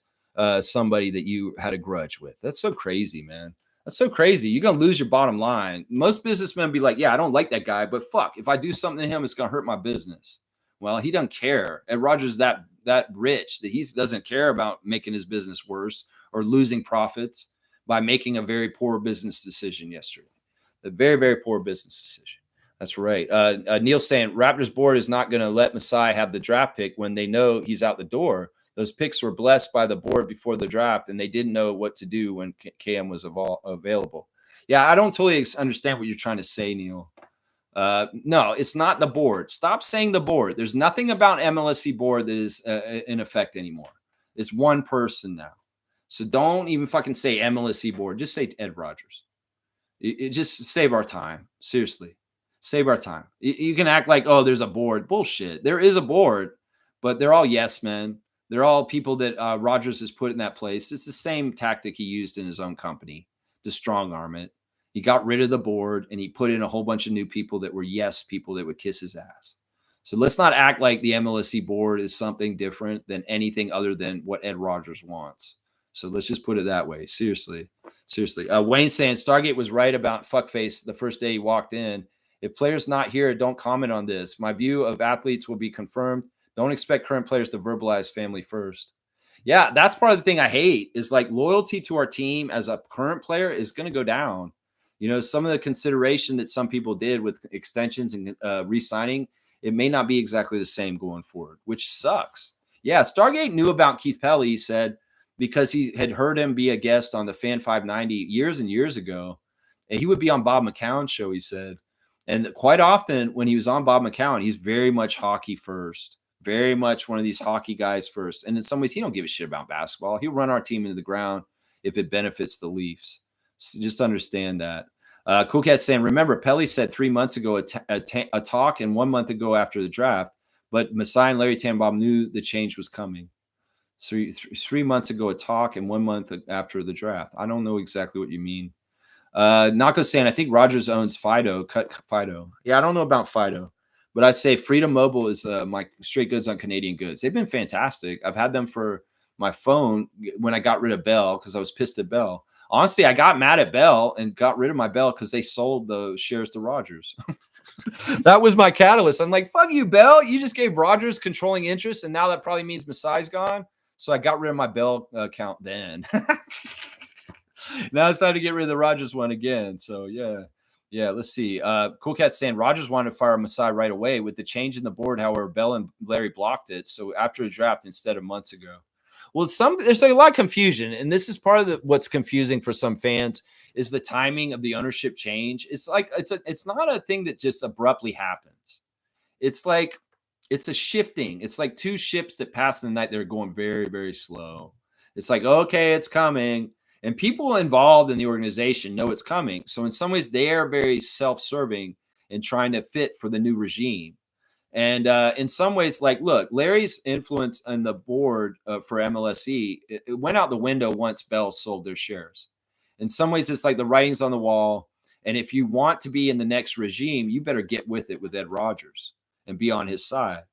S2: somebody that you had a grudge with. That's so crazy, man. That's so crazy. You're going to lose your bottom line. Most businessmen be like, yeah, I don't like that guy, but fuck, if I do something to him, it's going to hurt my business. Well, he doesn't care. Ed Rogers that rich that he doesn't care about making his business worse or losing profits by making a very poor business decision yesterday. A very, very poor business decision. That's right. Neil saying Raptors board is not going to let Masai have the draft pick when they know he's out the door. Those picks were blessed by the board before the draft, and they didn't know what to do when KM was available. Yeah, I don't totally understand what you're trying to say, Neil. No, it's not the board. Stop saying the board. There's nothing about MLSE board that is in effect anymore. It's one person now. So don't even fucking say MLSE board. Just say Ed Rogers. It just save our time. Seriously. Save our time. You can act like, oh, there's a board. Bullshit. There is a board, but they're all yes men. They're all people that Rogers has put in that place. It's the same tactic he used in his own company to strong arm it. He got rid of the board and he put in a whole bunch of new people that were yes people that would kiss his ass. So let's not act like the MLSE board is something different than anything other than what Ed Rogers wants. So let's just put it that way. Seriously. Wayne saying Stargate was right about fuckface the first day he walked in. If players not here, don't comment on this. My view of athletes will be confirmed. Don't expect current players to verbalize family first. Yeah, that's part of the thing I hate is like loyalty to our team as a current player is going to go down. You know, some of the consideration that some people did with extensions and re-signing, it may not be exactly the same going forward, which sucks. Yeah, Stargate knew about Keith Pelly, he said, because he had heard him be a guest on the Fan 590 years and years ago. And he would be on Bob McCown's show, he said. And quite often when he was on Bob McCown, he's very much hockey first, very much one of these hockey guys first. And in some ways, he don't give a shit about basketball. He'll run our team into the ground if it benefits the Leafs. So just understand that. Cool Cat saying, remember, Pelly said 3 months ago a talk and 1 month ago after the draft, but Masai and Larry Tannenbaum knew the change was coming. 3 months ago a talk and 1 month after the draft. I don't know exactly what you mean. Nako saying, I think Rogers owns Fido. Cut Fido. Yeah, I don't know about Fido, but I say Freedom Mobile is my straight goods on Canadian goods. They've been fantastic. I've had them for my phone when I got rid of Bell because I was pissed at Bell. Honestly, I got mad at Bell and got rid of my Bell because they sold the shares to Rogers. That was my catalyst. I'm like, fuck you, Bell. You just gave Rogers controlling interest, and now that probably means Masai's gone. So I got rid of my Bell account then. Now it's time to get rid of the Rogers one again. So, yeah, let's see. Cool Cat saying Rogers wanted to fire Masai right away with the change in the board. However, Bell and Larry blocked it. So after the draft instead of months ago. Well, there's like a lot of confusion, and this is part of what's confusing for some fans is the timing of the ownership change. It's like it's not a thing that just abruptly happens. It's like it's a shifting. It's like two ships that pass in the night that are going very, very slow. It's like, okay, it's coming, and people involved in the organization know it's coming. So in some ways, they are very self-serving and trying to fit for the new regime. And in some ways, like, look, Larry's influence on the board for MLSE, it went out the window once Bell sold their shares. In some ways, it's like the writing's on the wall. And if you want to be in the next regime, you better get with it with Ed Rogers and be on his side.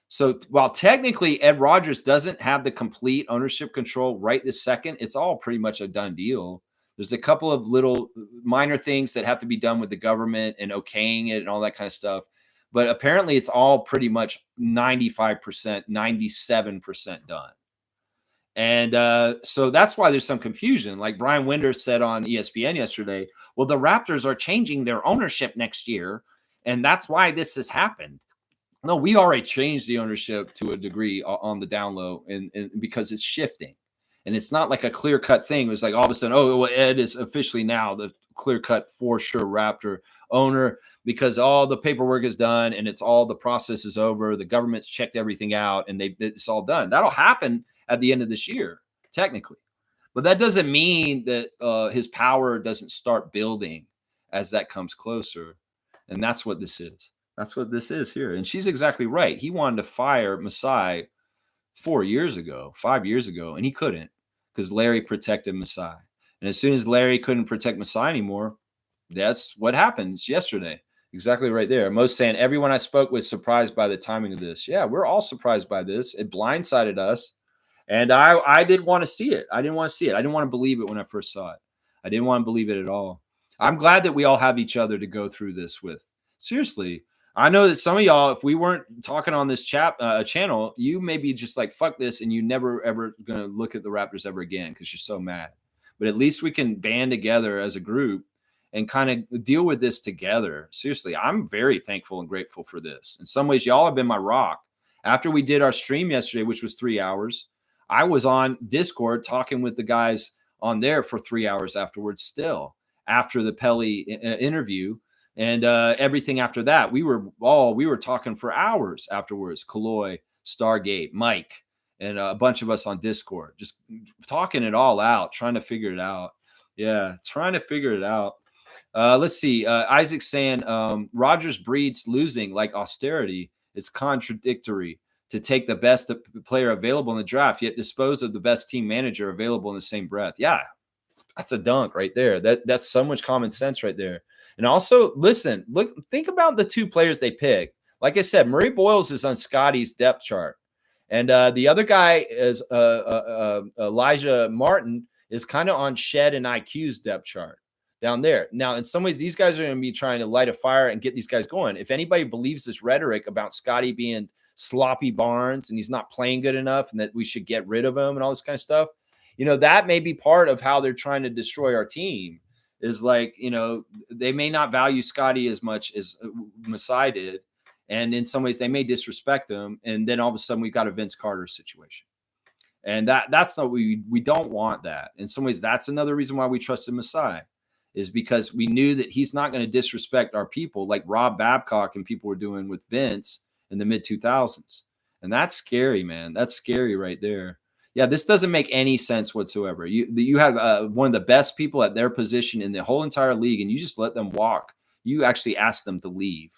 S2: So while technically Ed Rogers doesn't have the complete ownership control right this second, it's all pretty much a done deal. There's a couple of little minor things that have to be done with the government and okaying it and all that kind of stuff. But apparently it's all pretty much 95%, 97% done. And so that's why there's some confusion. Like Brian Winder said on ESPN yesterday, well, the Raptors are changing their ownership next year, and that's why this has happened. No, we already changed the ownership to a degree on the down low, and because it's shifting. And it's not like a clear-cut thing. It was like all of a sudden, oh, well, Ed is officially now the clear-cut for sure Raptor owner, because all the paperwork is done and it's all the process is over. The government's checked everything out and it's all done. That'll happen at the end of this year, technically. But that doesn't mean that his power doesn't start building as that comes closer. And that's what this is. That's what this is here. And she's exactly right. He wanted to fire Masai 4 years ago, 5 years ago, and he couldn't because Larry protected Masai. And as soon as Larry couldn't protect Masai anymore, that's what happens yesterday. Exactly right there. Most saying everyone I spoke was surprised by the timing of this. Yeah, we're all surprised by this. It blindsided us. And I didn't want to see it. I didn't want to see it. I didn't want to believe it when I first saw it. I didn't want to believe it at all. I'm glad that we all have each other to go through this with. Seriously. I know that some of y'all, if we weren't talking on this channel, you may be just like, fuck this, and you never, ever going to look at the Raptors ever again because you're so mad. But at least we can band together as a group and kind of deal with this together. Seriously, I'm very thankful and grateful for this. In some ways, y'all have been my rock. After we did our stream yesterday, which was 3 hours, I was on Discord talking with the guys on there for 3 hours afterwards still, after the Pelly interview. And everything after that, we were talking for hours afterwards. Kaloy, Stargate, Mike, and a bunch of us on Discord, just talking it all out, trying to figure it out. Yeah, trying to figure it out. Let's see. Isaac's saying Rogers breeds losing like austerity. It's contradictory to take the best player available in the draft, yet dispose of the best team manager available in the same breath. Yeah, That's a dunk right there. That's so much common sense right there. And also, listen, think about the two players they picked. Like I said, Murray Boyles is on Scotty's depth chart, and the other guy is Elijah Martin is kind of on Shed and IQ's depth chart down there. Now, in some ways, these guys are going to be trying to light a fire and get these guys going. If anybody believes this rhetoric about Scotty being sloppy Barnes and he's not playing good enough and that we should get rid of him and all this kind of stuff, that may be part of how they're trying to destroy our team. Is like, they may not value Scotty as much as Masai did. And in some ways they may disrespect him. And then all of a sudden we've got a Vince Carter situation. And that's not, we don't want that. In some ways, that's another reason why we trusted Masai, is because we knew that he's not going to disrespect our people like Rob Babcock and people were doing with Vince in the mid 2000s. And that's scary, man. That's scary right there. Yeah, this doesn't make any sense whatsoever. You have one of the best people at their position in the whole entire league, and you just let them walk. You actually ask them to leave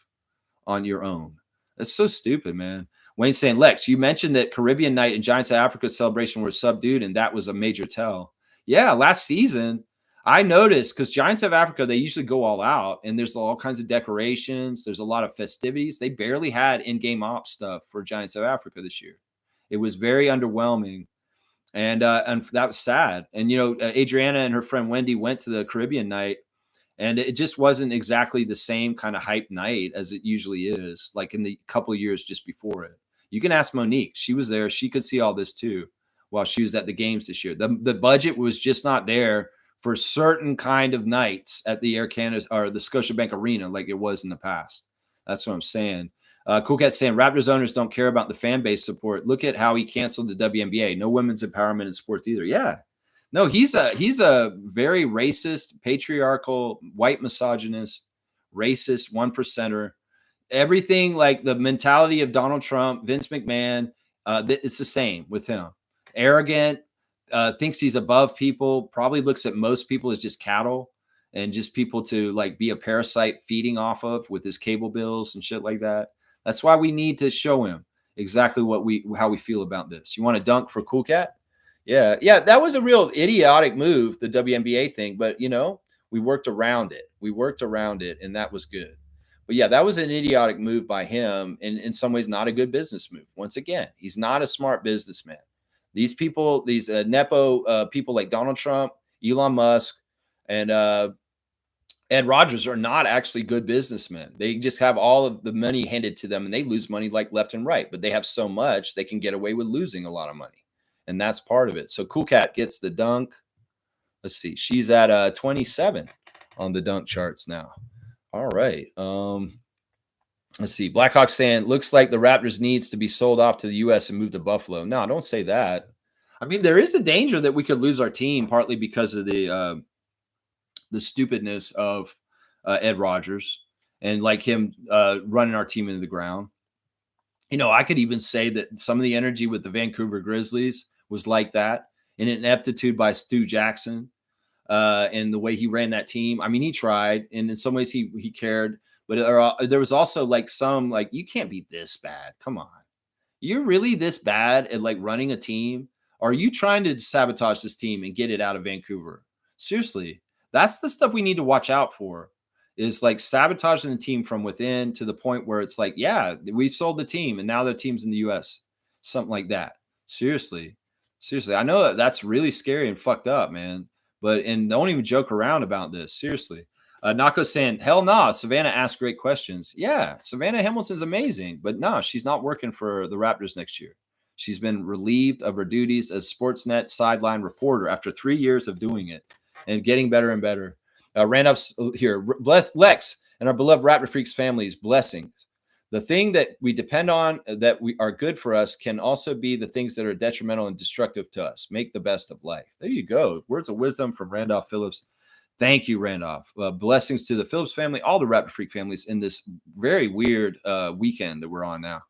S2: on your own. That's so stupid, man. Wayne's saying, Lex, you mentioned that Caribbean night and Giants of Africa celebration were subdued, and that was a major tell. Yeah, last season, I noticed, because Giants of Africa, they usually go all out, and there's all kinds of decorations. There's a lot of festivities. They barely had in-game ops stuff for Giants of Africa this year. It was very underwhelming. And that was sad. And, Adriana and her friend Wendy went to the Caribbean night, and it just wasn't exactly the same kind of hype night as it usually is, like in the couple of years just before it. You can ask Monique. She was there. She could see all this too while she was at the games this year. The budget was just not there for certain kind of nights at the Air Canada or the Scotiabank Arena like it was in the past. That's what I'm saying. Cool Cat saying Raptors owners don't care about the fan base support. Look at how he canceled the WNBA. No women's empowerment in sports either. Yeah, no, he's a very racist, patriarchal, white misogynist, racist, one percenter. Everything like the mentality of Donald Trump, Vince McMahon. It's the same with him. Arrogant, thinks he's above people. Probably looks at most people as just cattle and just people to like be a parasite feeding off of with his cable bills and shit like that. That's why we need to show him exactly how we feel about this. You want to dunk for Cool Cat? Yeah. That was a real idiotic move, the WNBA thing, but we worked around it. And that was good. But yeah, that was an idiotic move by him, and in some ways not a good business move. Once again, he's not a smart businessman. These people, these Nepo people like Donald Trump, Elon Musk, and Ed Rogers are not actually good businessmen. They just have all of the money handed to them, and they lose money like left and right. But they have so much, they can get away with losing a lot of money. And that's part of it. So Cool Cat gets the dunk. Let's see. She's at 27 on the dunk charts now. All right. Let's see. Blackhawk saying, looks like the Raptors needs to be sold off to the U.S. and move to Buffalo. No, don't say that. I mean, there is a danger that we could lose our team, partly because of the stupidness of Ed Rogers and like him running our team into the ground. I could even say that some of the energy with the Vancouver Grizzlies was like that, and an ineptitude by Stu Jackson and the way he ran that team. I mean, he tried, and in some ways he cared, but there was also like some like, you can't be this bad. Come on. You're really this bad at like running a team? Or are you trying to sabotage this team and get it out of Vancouver? Seriously. That's the stuff we need to watch out for, is like sabotaging the team from within to the point where it's like, yeah, we sold the team and now the team's in the U.S. Something like that. Seriously. I know that's really scary and fucked up, man. And don't even joke around about this. Seriously. Nako's saying, hell nah, Savannah asked great questions. Yeah, Savannah Hamilton's amazing, but no, she's not working for the Raptors next year. She's been relieved of her duties as Sportsnet sideline reporter after 3 years of doing it and getting better and better. Randolph's here. Bless Lex and our beloved Raptor Freaks families. Blessings. The thing that we depend on that we are good for us can also be the things that are detrimental and destructive to us. Make the best of life. There you go. Words of wisdom from Randolph Phillips. Thank you, Randolph. Blessings to the Phillips family, all the Raptor Freak families in this very weird weekend that we're on now.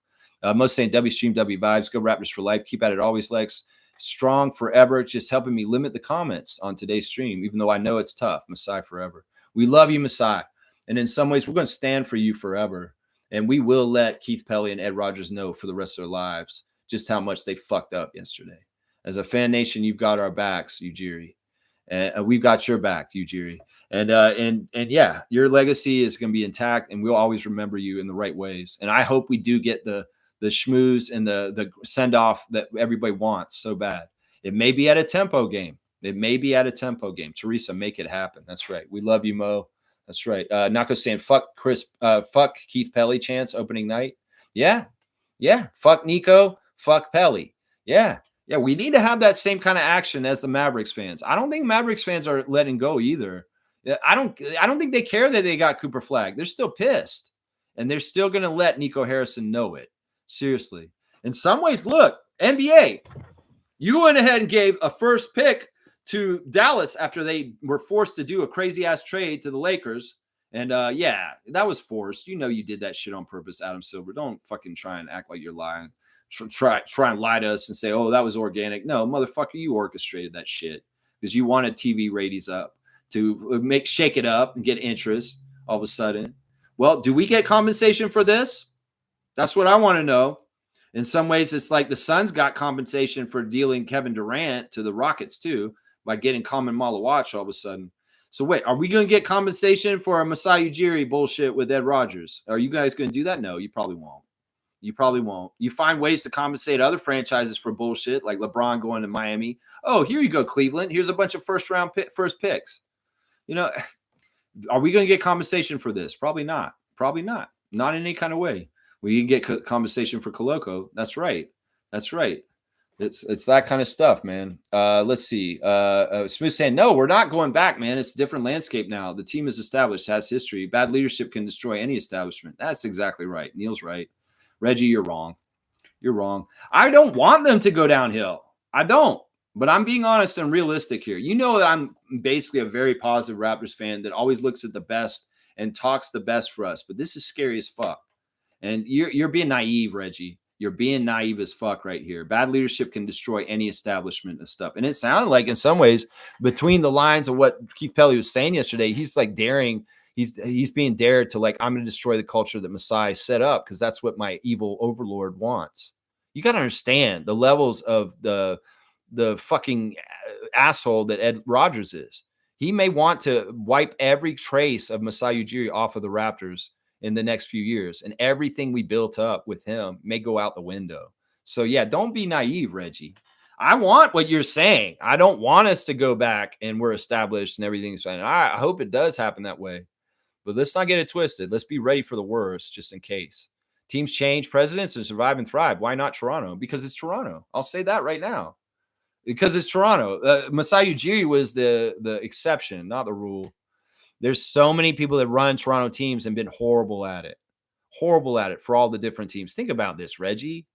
S2: Most saying W Stream, W Vibes. Go Raptors for life. Keep at it always, Lex. Strong forever. Just helping me limit the comments on today's stream, even though I know it's tough. Masai forever. We love you, Masai. And in some ways, we're going to stand for you forever. And we will let Keith Pelly and Ed Rogers know for the rest of their lives just how much they fucked up yesterday. As a fan nation, you've got our backs, Ujiri. And we've got your back, Ujiri. And yeah, your legacy is going to be intact, and we'll always remember you in the right ways. And I hope we do get the schmooze and the send off that everybody wants so bad. It may be at a tempo game. It may be at a tempo game. Teresa, make it happen. That's right. We love you, Mo. That's right. Nako saying fuck Keith Pelly chance opening night. Yeah. Fuck Nico. Fuck Pelly. Yeah. We need to have that same kind of action as the Mavericks fans. I don't think Mavericks fans are letting go either. I don't think they care that they got Cooper Flag. They're still pissed, and they're still going to let Nico Harrison know it. Seriously. In some ways, look, NBA, you went ahead and gave a first pick to Dallas after they were forced to do a crazy ass trade to the Lakers. And yeah, that was forced. You know, you did that shit on purpose, Adam Silver. Don't fucking try and act like you're lying. Try and lie to us and say, oh, that was organic. No, motherfucker, you orchestrated that shit because you wanted TV ratings up to shake it up and get interest all of a sudden. Well, do we get compensation for this? That's what I want to know. In some ways, it's like the Suns got compensation for dealing Kevin Durant to the Rockets too by getting Common Malawach all of a sudden. So wait, are we going to get compensation for a Masai Ujiri bullshit with Ed Rogers? Are you guys going to do that? No, you probably won't. You probably won't. You find ways to compensate other franchises for bullshit, like LeBron going to Miami. Oh, here you go, Cleveland. Here's a bunch of first picks. You know, are we going to get compensation for this? Probably not. Probably not. Not in any kind of way. We can get compensation for Koloko. That's right. That's right. It's that kind of stuff, man. Let's see. Smooth saying, no, we're not going back, man. It's a different landscape now. The team is established, has history. Bad leadership can destroy any establishment. That's exactly right. Neil's right. Reggie, you're wrong. You're wrong. I don't want them to go downhill. I don't. But I'm being honest and realistic here. You know that I'm basically a very positive Raptors fan that always looks at the best and talks the best for us. But this is scary as fuck. And you're being naive, Reggie. You're being naive as fuck right here. Bad leadership can destroy any establishment of stuff. And it sounded like in some ways, between the lines of what Keith Pelly was saying yesterday, he's like daring. He's being dared to like, I'm going to destroy the culture that Masai set up because that's what my evil overlord wants. You got to understand the levels of the fucking asshole that Ed Rogers is. He may want to wipe every trace of Masai Ujiri off of the Raptors in the next few years, and everything we built up with him may go out the window. So yeah, don't be naive, Reggie. I want what you're saying. I don't want us to go back and we're established and everything's fine. I hope it does happen that way. But let's not get it twisted. Let's be ready for the worst, just in case. Teams change presidents and survive and thrive. Why not Toronto? Because it's Toronto. I'll say that right now. Because it's Toronto. Masai Ujiri was the exception, not the rule. There's so many people that run Toronto teams and been horrible at it. Horrible at it for all the different teams. Think about this, Reggie.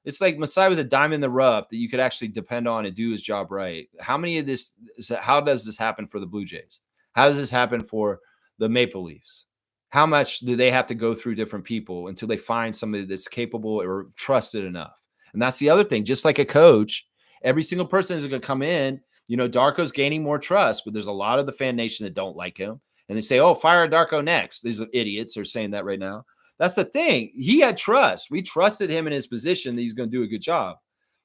S2: It's like Masai was a diamond in the rough that you could actually depend on and do his job right. How does this happen for the Blue Jays? How does this happen for the Maple Leafs? How much do they have to go through different people until they find somebody that's capable or trusted enough? And that's the other thing. Just like a coach, every single person is going to come in. You know, Darko's gaining more trust, but there's a lot of the fan nation that don't like him. And they say, oh, fire Darko next. These idiots are saying that right now. That's the thing. He had trust. We trusted him in his position that he's going to do a good job.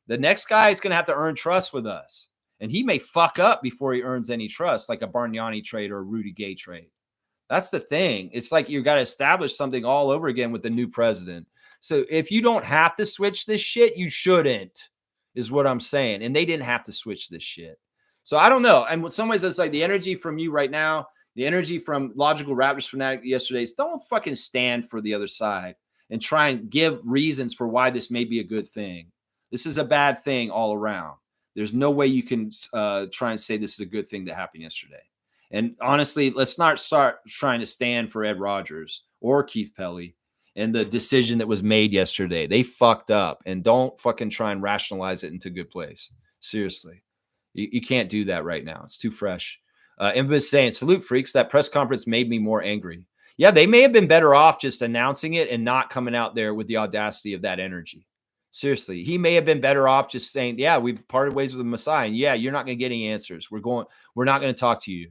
S2: The next guy is going to have to earn trust with us. And he may fuck up before he earns any trust, like a Bargnani trade or a Rudy Gay trade. That's the thing. It's like you got to establish something all over again with the new president. So if you don't have to switch this shit, you shouldn't, is what I'm saying. And they didn't have to switch this shit. So I don't know. And in some ways, it's like the energy from you right now, the energy from Logical Raptors Fanatic yesterday is don't fucking stand for the other side and try and give reasons for why this may be a good thing. This is a bad thing all around. There's no way you can try and say this is a good thing that happened yesterday. And honestly, let's not start trying to stand for Ed Rogers or Keith Pelly and the decision that was made yesterday. They fucked up, and don't fucking try and rationalize it into a good place. Seriously. You can't do that right now. It's too fresh. Infamous saying, salute freaks. That press conference made me more angry. Yeah, they may have been better off just announcing it and not coming out there with the audacity of that energy. Seriously, he may have been better off just saying, yeah, we've parted ways with the Masai. And yeah, you're not going to get any answers. We're not going to talk to you.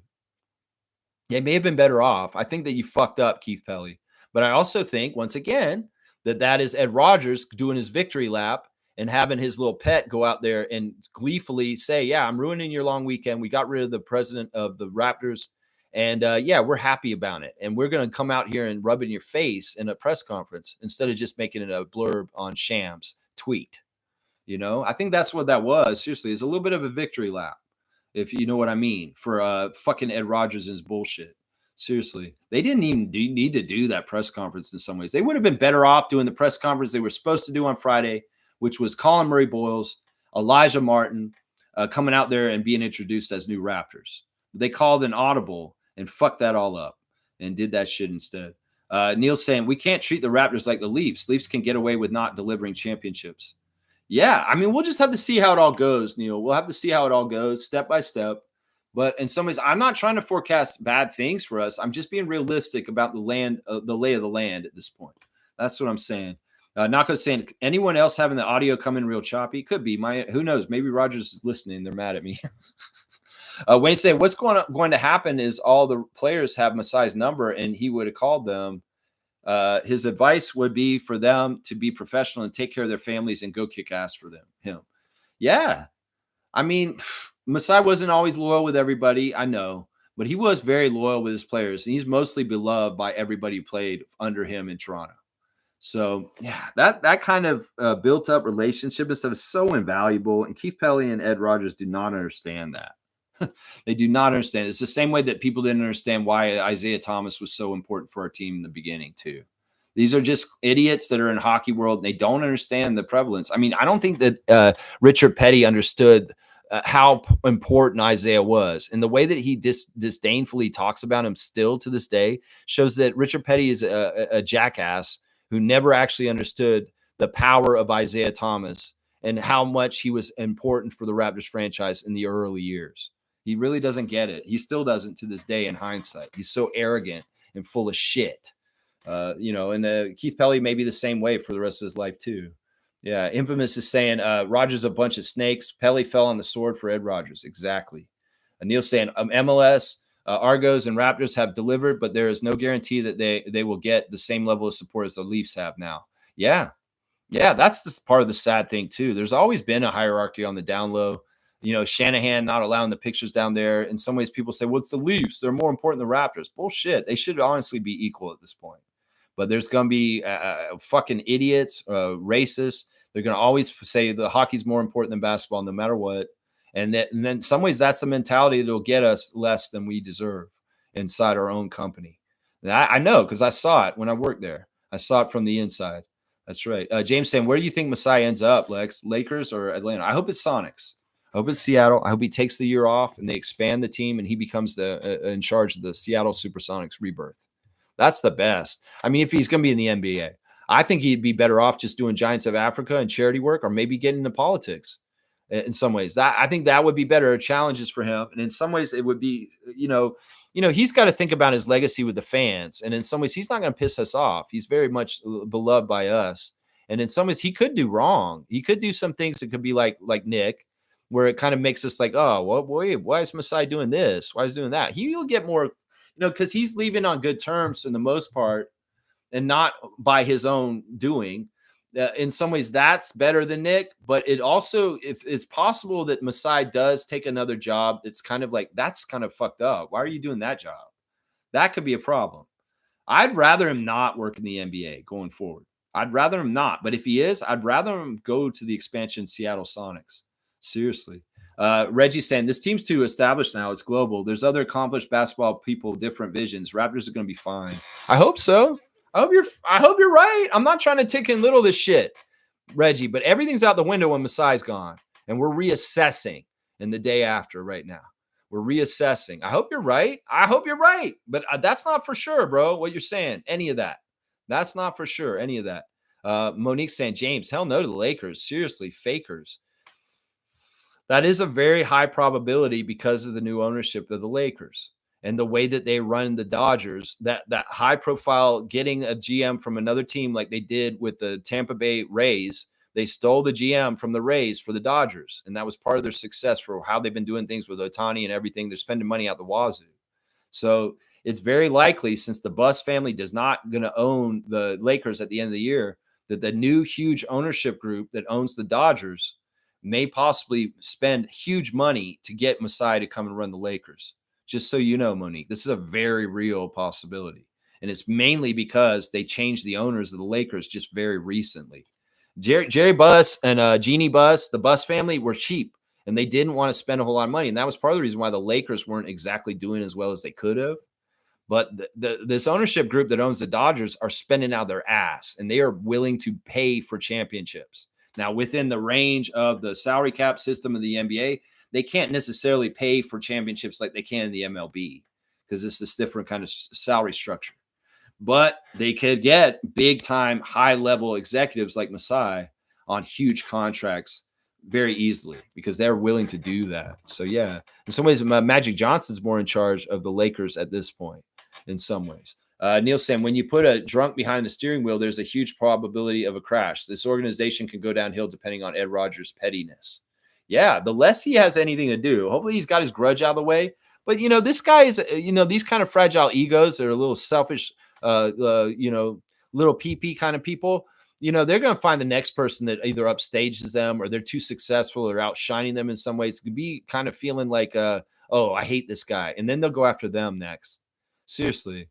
S2: They may have been better off. I think that you fucked up, Keith Pelly. But I also think, once again, that is Ed Rogers doing his victory lap and having his little pet go out there and gleefully say, yeah, I'm ruining your long weekend. We got rid of the president of the Raptors. And yeah, we're happy about it. And we're going to come out here and rub it in your face in a press conference instead of just making it a blurb on Shams tweet. I think that's what that was. Seriously, it's a little bit of a victory lap, if you know what I mean, for fucking Ed Rogers and his bullshit. Seriously, they didn't even need to do that press conference in some ways. They would have been better off doing the press conference they were supposed to do on Friday, which was Colin Murray Boyles, Elijah Martin coming out there and being introduced as new Raptors. They called an audible and fucked that all up and did that shit instead. Neil's saying, we can't treat the Raptors like the Leafs. Leafs can get away with not delivering championships. Yeah, I mean, we'll just have to see how it all goes, Neil. We'll have to see how it all goes step by step. But in some ways, I'm not trying to forecast bad things for us. I'm just being realistic about the lay of the land at this point. That's what I'm saying. Nako's saying, anyone else having the audio come in real choppy? Could be. Who knows? Maybe Rogers is listening. They're mad at me. Wayne said, what's going to happen is all the players have Masai's number, and he would have called them. His advice would be for them to be professional and take care of their families and go kick ass for him. Yeah. I mean, Masai wasn't always loyal with everybody, I know, but he was very loyal with his players, and he's mostly beloved by everybody who played under him in Toronto. So, yeah, that kind of built-up relationship and stuff is so invaluable, and Keith Pelley and Ed Rogers do not understand that. They do not understand. It's the same way that people didn't understand why Isaiah Thomas was so important for our team in the beginning, too. These are just idiots that are in hockey world, and they don't understand the prevalence. I mean, I don't think that Richard Petty understood how important Isaiah was. And the way that he disdainfully talks about him still to this day shows that Richard Petty is a jackass who never actually understood the power of Isaiah Thomas and how much he was important for the Raptors franchise in the early years. He really doesn't get it. He still doesn't to this day in hindsight. He's so arrogant and full of shit. And Keith Pelley may be the same way for the rest of his life too. Yeah, Infamous is saying Rogers a bunch of snakes. Pelley fell on the sword for Ed Rogers. Exactly. Neil's saying MLS, Argos, and Raptors have delivered, but there is no guarantee that they will get the same level of support as the Leafs have now. Yeah, that's the part of the sad thing too. There's always been a hierarchy on the down low. Shanahan not allowing the pictures down there. In some ways, people say, well, it's the Leafs. They're more important than the Raptors. Bullshit. They should honestly be equal at this point. But there's going to be fucking idiots, racists. They're going to always say the hockey's more important than basketball no matter what. And then in some ways, that's the mentality that will get us less than we deserve inside our own company. And I know because I saw it when I worked there. I saw it from the inside. That's right. James saying, where do you think Masai ends up, Lex? Lakers or Atlanta? I hope it's Sonics. I hope it's Seattle. I hope he takes the year off and they expand the team and he becomes in charge of the Seattle Supersonics rebirth. That's the best. I mean, if he's going to be in the NBA, I think he'd be better off just doing Giants of Africa and charity work, or maybe getting into politics in some ways. I think that would be better challenges for him. And in some ways it would be, he's got to think about his legacy with the fans. And in some ways he's not going to piss us off. He's very much beloved by us. And in some ways he could do wrong. He could do some things that could be like Nick, where it kind of makes us like, oh, well, boy, why is Masai doing this? Why is he doing that? He'll get more, because he's leaving on good terms in the most part and not by his own doing. In some ways, that's better than Nick. But it also, if it's possible that Masai does take another job, it's kind of like, that's kind of fucked up. Why are you doing that job? That could be a problem. I'd rather him not work in the NBA going forward. I'd rather him not. But if he is, I'd rather him go to the expansion Seattle Sonics. Seriously. Reggie's saying this team's too established now. It's global. There's other accomplished basketball people, different visions. Raptors are going to be fine. I hope so. I hope you're right. I'm not trying to take in little of this shit, Reggie, but everything's out the window when Masai's gone, and we're reassessing in the day after right now. We're reassessing. I hope you're right. But that's not for sure, bro. What you're saying, any of that. That's not for sure. Any of that. Monique's saying, James, hell no to the Lakers. Seriously, fakers. That is a very high probability because of the new ownership of the Lakers and the way that they run the Dodgers, that high profile getting a GM from another team like they did with the Tampa Bay Rays. They stole the GM from the Rays for the Dodgers, and that was part of their success for how they've been doing things with Ohtani and everything. They're spending money out the wazoo. So it's very likely, since the Buss family does not going to own the Lakers at the end of the year, that the new huge ownership group that owns the Dodgers may possibly spend huge money to get Masai to come and run the Lakers. Just so you know, Monique, this is a very real possibility. And it's mainly because they changed the owners of the Lakers just very recently. Jerry Buss and Jeannie Buss, the Buss family, were cheap, and they didn't want to spend a whole lot of money. And that was part of the reason why the Lakers weren't exactly doing as well as they could have. But this ownership group that owns the Dodgers are spending out their ass, and they are willing to pay for championships. Now, within the range of the salary cap system of the NBA, they can't necessarily pay for championships like they can in the MLB because it's this different kind of salary structure. But they could get big-time, high-level executives like Masai on huge contracts very easily because they're willing to do that. So, yeah, in some ways, Magic Johnson's more in charge of the Lakers at this point in some ways. Neil saying, when you put a drunk behind the steering wheel, there's a huge probability of a crash. This organization can go downhill depending on Ed Rogers' pettiness. Yeah, the less he has anything to do, hopefully he's got his grudge out of the way. But, this guy is, these kind of fragile egos that are a little selfish, little pee-pee kind of people, they're going to find the next person that either upstages them or they're too successful or outshining them in some ways. It could be kind of feeling like, oh, I hate this guy. And then they'll go after them next. Seriously.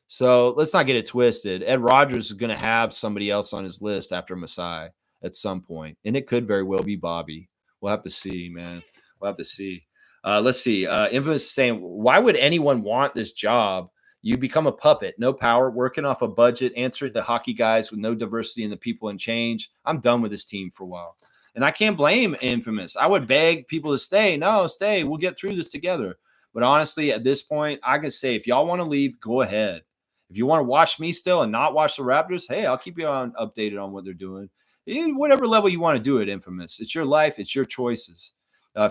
S2: So let's not get it twisted. Ed Rogers is going to have somebody else on his list after Masai at some point. And it could very well be Bobby. We'll have to see, man. We'll have to see. Let's see. Infamous is saying, why would anyone want this job? You become a puppet, no power, working off a budget, answering to hockey guys with no diversity in the people and change. I'm done with this team for a while. And I can't blame Infamous. I would beg people to stay. No, stay. We'll get through this together. But honestly, at this point, I can say if y'all want to leave, go ahead. If you want to watch me still and not watch the Raptors, hey, I'll keep you updated on what they're doing. Whatever level you want to do it, Infamous. It's your life. It's your choices.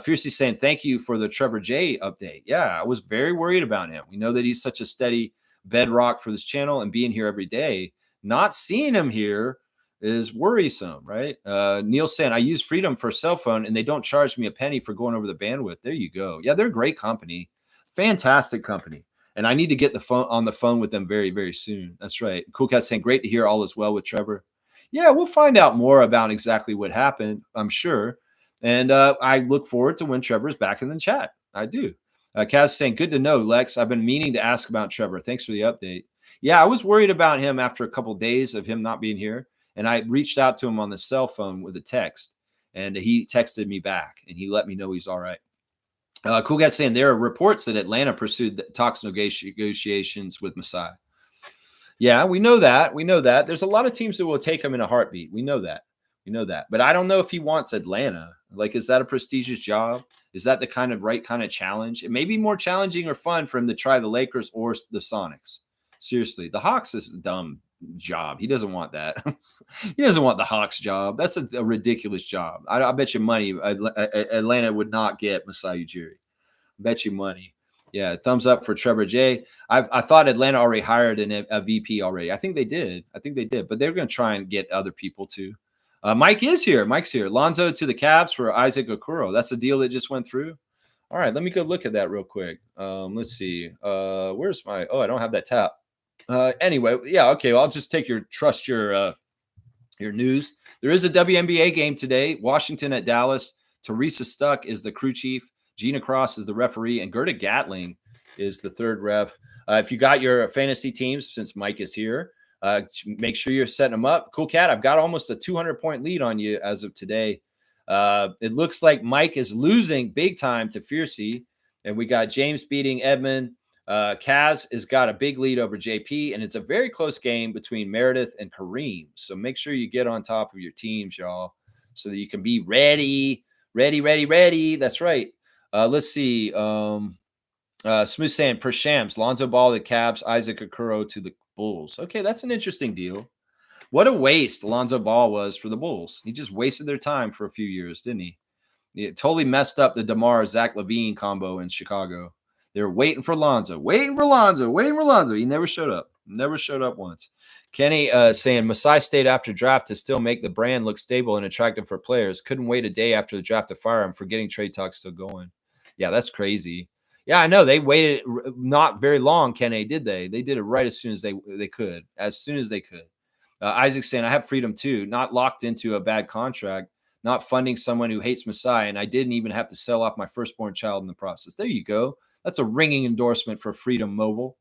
S2: Fiercely saying, thank you for the Trevor J update. Yeah, I was very worried about him. We know that he's such a steady bedrock for this channel and being here every day. Not seeing him here is worrisome, right? Neil saying, I use Freedom for a cell phone and they don't charge me a penny for going over the bandwidth. There you go. Yeah, they're a great company. Fantastic company. And I need to get the phone on the phone with them very, very soon. That's right. Cool Cat saying, great to hear all is well with Trevor. Yeah, we'll find out more about exactly what happened, I'm sure. And I look forward to when Trevor's back in the chat. I do. Kaz saying, good to know, Lex. I've been meaning to ask about Trevor. Thanks for the update. Yeah, I was worried about him after a couple of days of him not being here. And I reached out to him on the cell phone with a text. And he texted me back. And he let me know he's all right. Cool Cat saying, there are reports that Atlanta pursued talks negotiations with Masai. Yeah, we know that. We know that. There's a lot of teams that will take him in a heartbeat. We know that. We know that. But I don't know if he wants Atlanta. Like, is that a prestigious job? Is that the right kind of challenge? It may be more challenging or fun for him to try the Lakers or the Sonics. Seriously, the Hawks is a dumb job. He doesn't want that. He doesn't want the Hawks job. That's a ridiculous job. I bet you money Atlanta would not get Masai Ujiri. Bet you money. Yeah, thumbs up for Trevor J. I thought Atlanta already hired a VP already. I think they did. But they're going to try and get other people too. Mike is here. Mike's here. Lonzo to the Cavs for Isaac Okoro. That's a deal that just went through. All right, let me go look at that real quick. Let's see. Where's my? Oh, I don't have that tab. Anyway, yeah, okay. Well, I'll just take your news. There is a WNBA game today. Washington at Dallas. Teresa Stuck is the crew chief. Gina Cross is the referee, and Gerda Gatling is the third ref. If you got your fantasy teams, since Mike is here, make sure you're setting them up. Cool Cat, I've got almost a 200-point lead on you as of today. It looks like Mike is losing big time to Fiercey, and we got James beating Edmund. Kaz has got a big lead over JP, and it's a very close game between Meredith and Kareem. So make sure you get on top of your teams, y'all, so that you can be ready. That's right. Let's see. Smooth saying, per Shams, Lonzo Ball to the Cavs, Isaac Okoro to the Bulls. Okay, that's an interesting deal. What a waste Lonzo Ball was for the Bulls. He just wasted their time for a few years, didn't he? It totally messed up the DeMar Zach LaVine combo in Chicago. They were waiting for Lonzo. He never showed up. Never showed up once. Kenny saying Masai stayed after draft to still make the brand look stable and attractive for players. Couldn't wait a day after the draft to fire him for getting trade talks still going. Yeah, that's crazy. Yeah, I know. They waited not very long, Kenny, did they? They did it right as soon as they could. As soon as they could. Isaac's saying, I have freedom too, not locked into a bad contract, not funding someone who hates Masai, and I didn't even have to sell off my firstborn child in the process. There you go. That's a ringing endorsement for Freedom Mobile.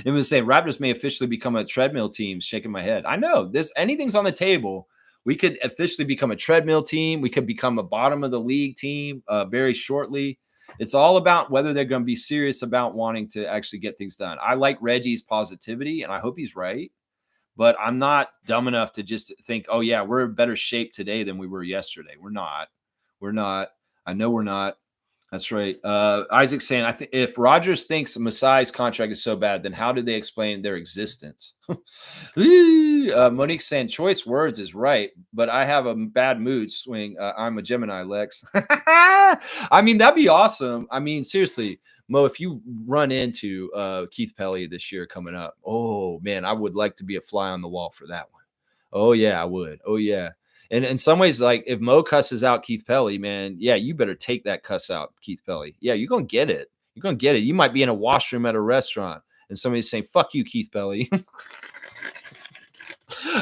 S2: It was saying Raptors may officially become a treadmill team. Shaking my head. I know this. Anything's on the table. We could officially become a treadmill team. We could become a bottom of the league team very shortly. It's all about whether they're going to be serious about wanting to actually get things done. I like Reggie's positivity, and I hope he's right. But I'm not dumb enough to just think, oh, yeah, we're in better shape today than we were yesterday. We're not. We're not. I know we're not. That's right. Isaac's saying, I think if Rodgers thinks Masai's contract is so bad, then how did they explain their existence? Monique's saying, choice words is right, but I have a bad mood swing. I'm a Gemini, Lex. I mean, that'd be awesome. I mean, seriously, Mo, if you run into Keith Pelly this year coming up, oh, man, I would like to be a fly on the wall for that one. Oh, yeah, I would. Oh, yeah. And in some ways, like if Mo cusses out Keith Pelly, man, yeah, you better take that cuss out, Keith Pelly. Yeah, you're going to get it. You're going to get it. You might be in a washroom at a restaurant and somebody's saying, fuck you, Keith Pelly.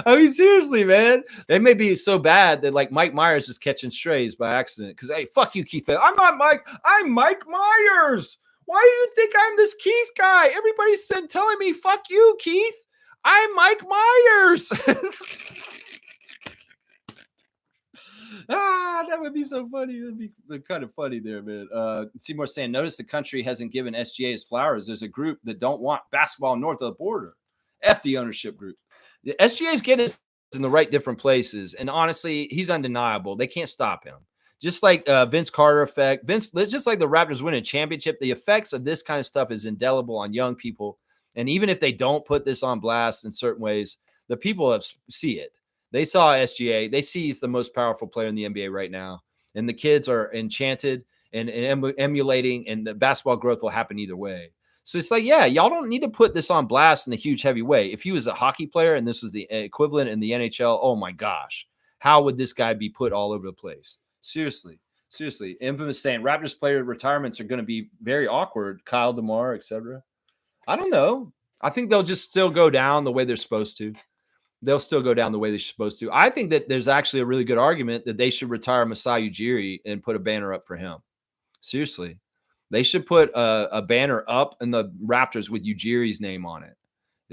S2: I mean, seriously, man. They may be so bad that like Mike Myers is catching strays by accident because, hey, fuck you, Keith Pelly. I'm not Mike. I'm Mike Myers. Why do you think I'm this Keith guy? Everybody's telling me, fuck you, Keith. I'm Mike Myers. That would be so funny. That'd be kind of funny there, man. Seymour saying, notice the country hasn't given SGA his flowers. There's a group that don't want basketball north of the border. F the ownership group. The SGA is getting in the right different places. And honestly, he's undeniable. They can't stop him. Just like Vince Carter effect. Just like the Raptors winning a championship, the effects of this kind of stuff is indelible on young people. And even if they don't put this on blast in certain ways, the people see it. They saw SGA. They see he's the most powerful player in the NBA right now. And the kids are enchanted and emulating, and the basketball growth will happen either way. So it's like, yeah, y'all don't need to put this on blast in a huge, heavy way. If he was a hockey player and this was the equivalent in the NHL, oh my gosh, how would this guy be put all over the place? Seriously. Infamous saying Raptors player retirements are going to be very awkward. Kyle DeMar, etc. I don't know. I think they'll just still go down the way they're supposed to. They'll still go down the way they're supposed to. I think that there's actually a really good argument that they should retire Masai Ujiri and put a banner up for him. Seriously. They should put a banner up in the Raptors with Ujiri's name on it.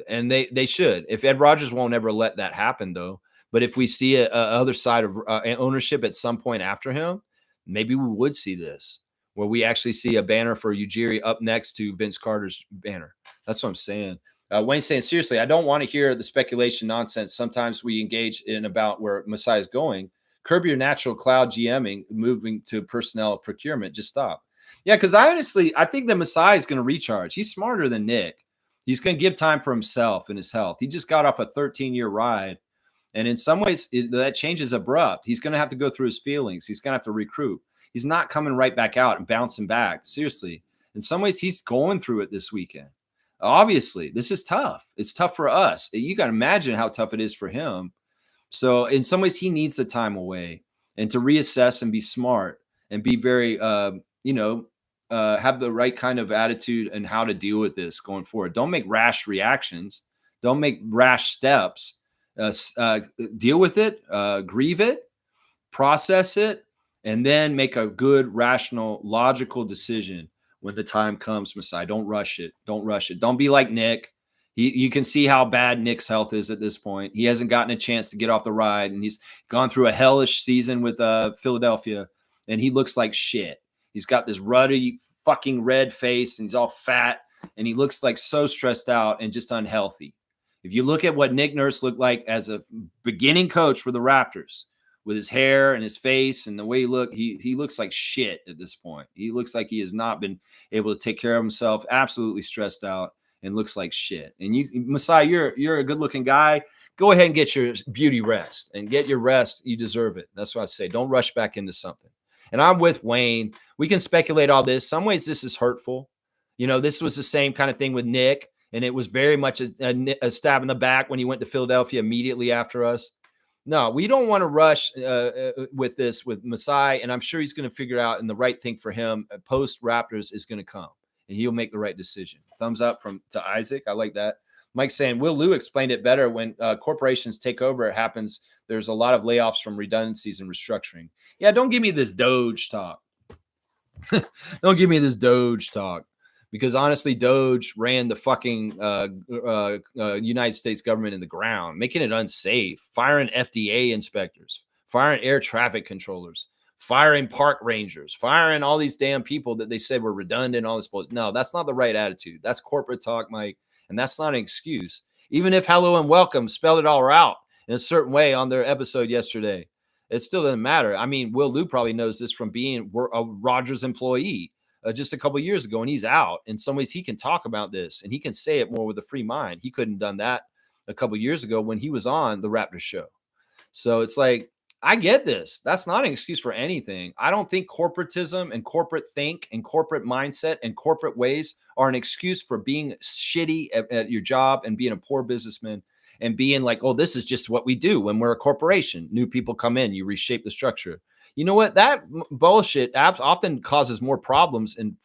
S2: And they should. If Ed Rodgers won't ever let that happen, though. But if we see a other side of ownership at some point after him, maybe we would see this, where we actually see a banner for Ujiri up next to Vince Carter's banner. That's what I'm saying. Wayne's saying, seriously, I don't want to hear the speculation nonsense. Sometimes we engage in about where Masai is going. Curb your natural cloud GMing, moving to personnel procurement. Just stop. Yeah, because I think that Masai is going to recharge. He's smarter than Nick. He's going to give time for himself and his health. He just got off a 13-year ride. And in some ways, that change is abrupt. He's going to have to go through his feelings. He's going to have to recruit. He's not coming right back out and bouncing back. Seriously. In some ways, he's going through it this weekend. Obviously, this is tough. It's tough for us. You got to imagine how tough it is for him. So in some ways, he needs the time away and to reassess and be smart and be very, have the right kind of attitude and how to deal with this going forward. Don't make rash reactions. Don't make rash steps. Deal with it, grieve it, process it, and then make a good, rational, logical decision. When the time comes, Masai, don't rush it. Don't rush it. Don't be like Nick. You can see how bad Nick's health is at this point. He hasn't gotten a chance to get off the ride, and he's gone through a hellish season with Philadelphia, and he looks like shit. He's got this ruddy fucking red face, and he's all fat, and he looks like so stressed out and just unhealthy. If you look at what Nick Nurse looked like as a beginning coach for the Raptors, with his hair and his face and the way he looked, he looks like shit at this point. He looks like he has not been able to take care of himself, absolutely stressed out, and looks like shit. And you, Masai, you're a good-looking guy. Go ahead and get your beauty rest and get your rest. You deserve it. That's what I say. Don't rush back into something. And I'm with Wayne. We can speculate all this. Some ways this is hurtful. This was the same kind of thing with Nick, and it was very much a stab in the back when he went to Philadelphia immediately after us. No, we don't want to rush with this with Masai, and I'm sure he's going to figure out, and the right thing for him post Raptors is going to come, and he'll make the right decision. Thumbs up to Isaac. I like that. Mike's saying, Will Lou explained it better. When corporations take over, it happens. There's a lot of layoffs from redundancies and restructuring. Yeah, don't give me this Doge talk. Don't give me this Doge talk. Because honestly, Doge ran the fucking United States government in the ground, making it unsafe, firing FDA inspectors, firing air traffic controllers, firing park rangers, firing all these damn people that they said were redundant, all this bullshit. No, that's not the right attitude. That's corporate talk, Mike. And that's not an excuse. Even if hello and welcome spelled it all out in a certain way on their episode yesterday, it still doesn't matter. I mean, Will Lou probably knows this from being a Rogers employee just a couple of years ago, and he's out. In some ways, he can talk about this, and he can say it more with a free mind. He couldn't have done that a couple of years ago when he was on the Raptors show. So it's like, I get this. That's not an excuse for anything. I don't think corporatism and corporate think and corporate mindset and corporate ways are an excuse for being shitty at your job and being a poor businessman and being like, oh, this is just what we do when we're a corporation. New people come in, you reshape the structure. You know what? That bullshit often causes more problems and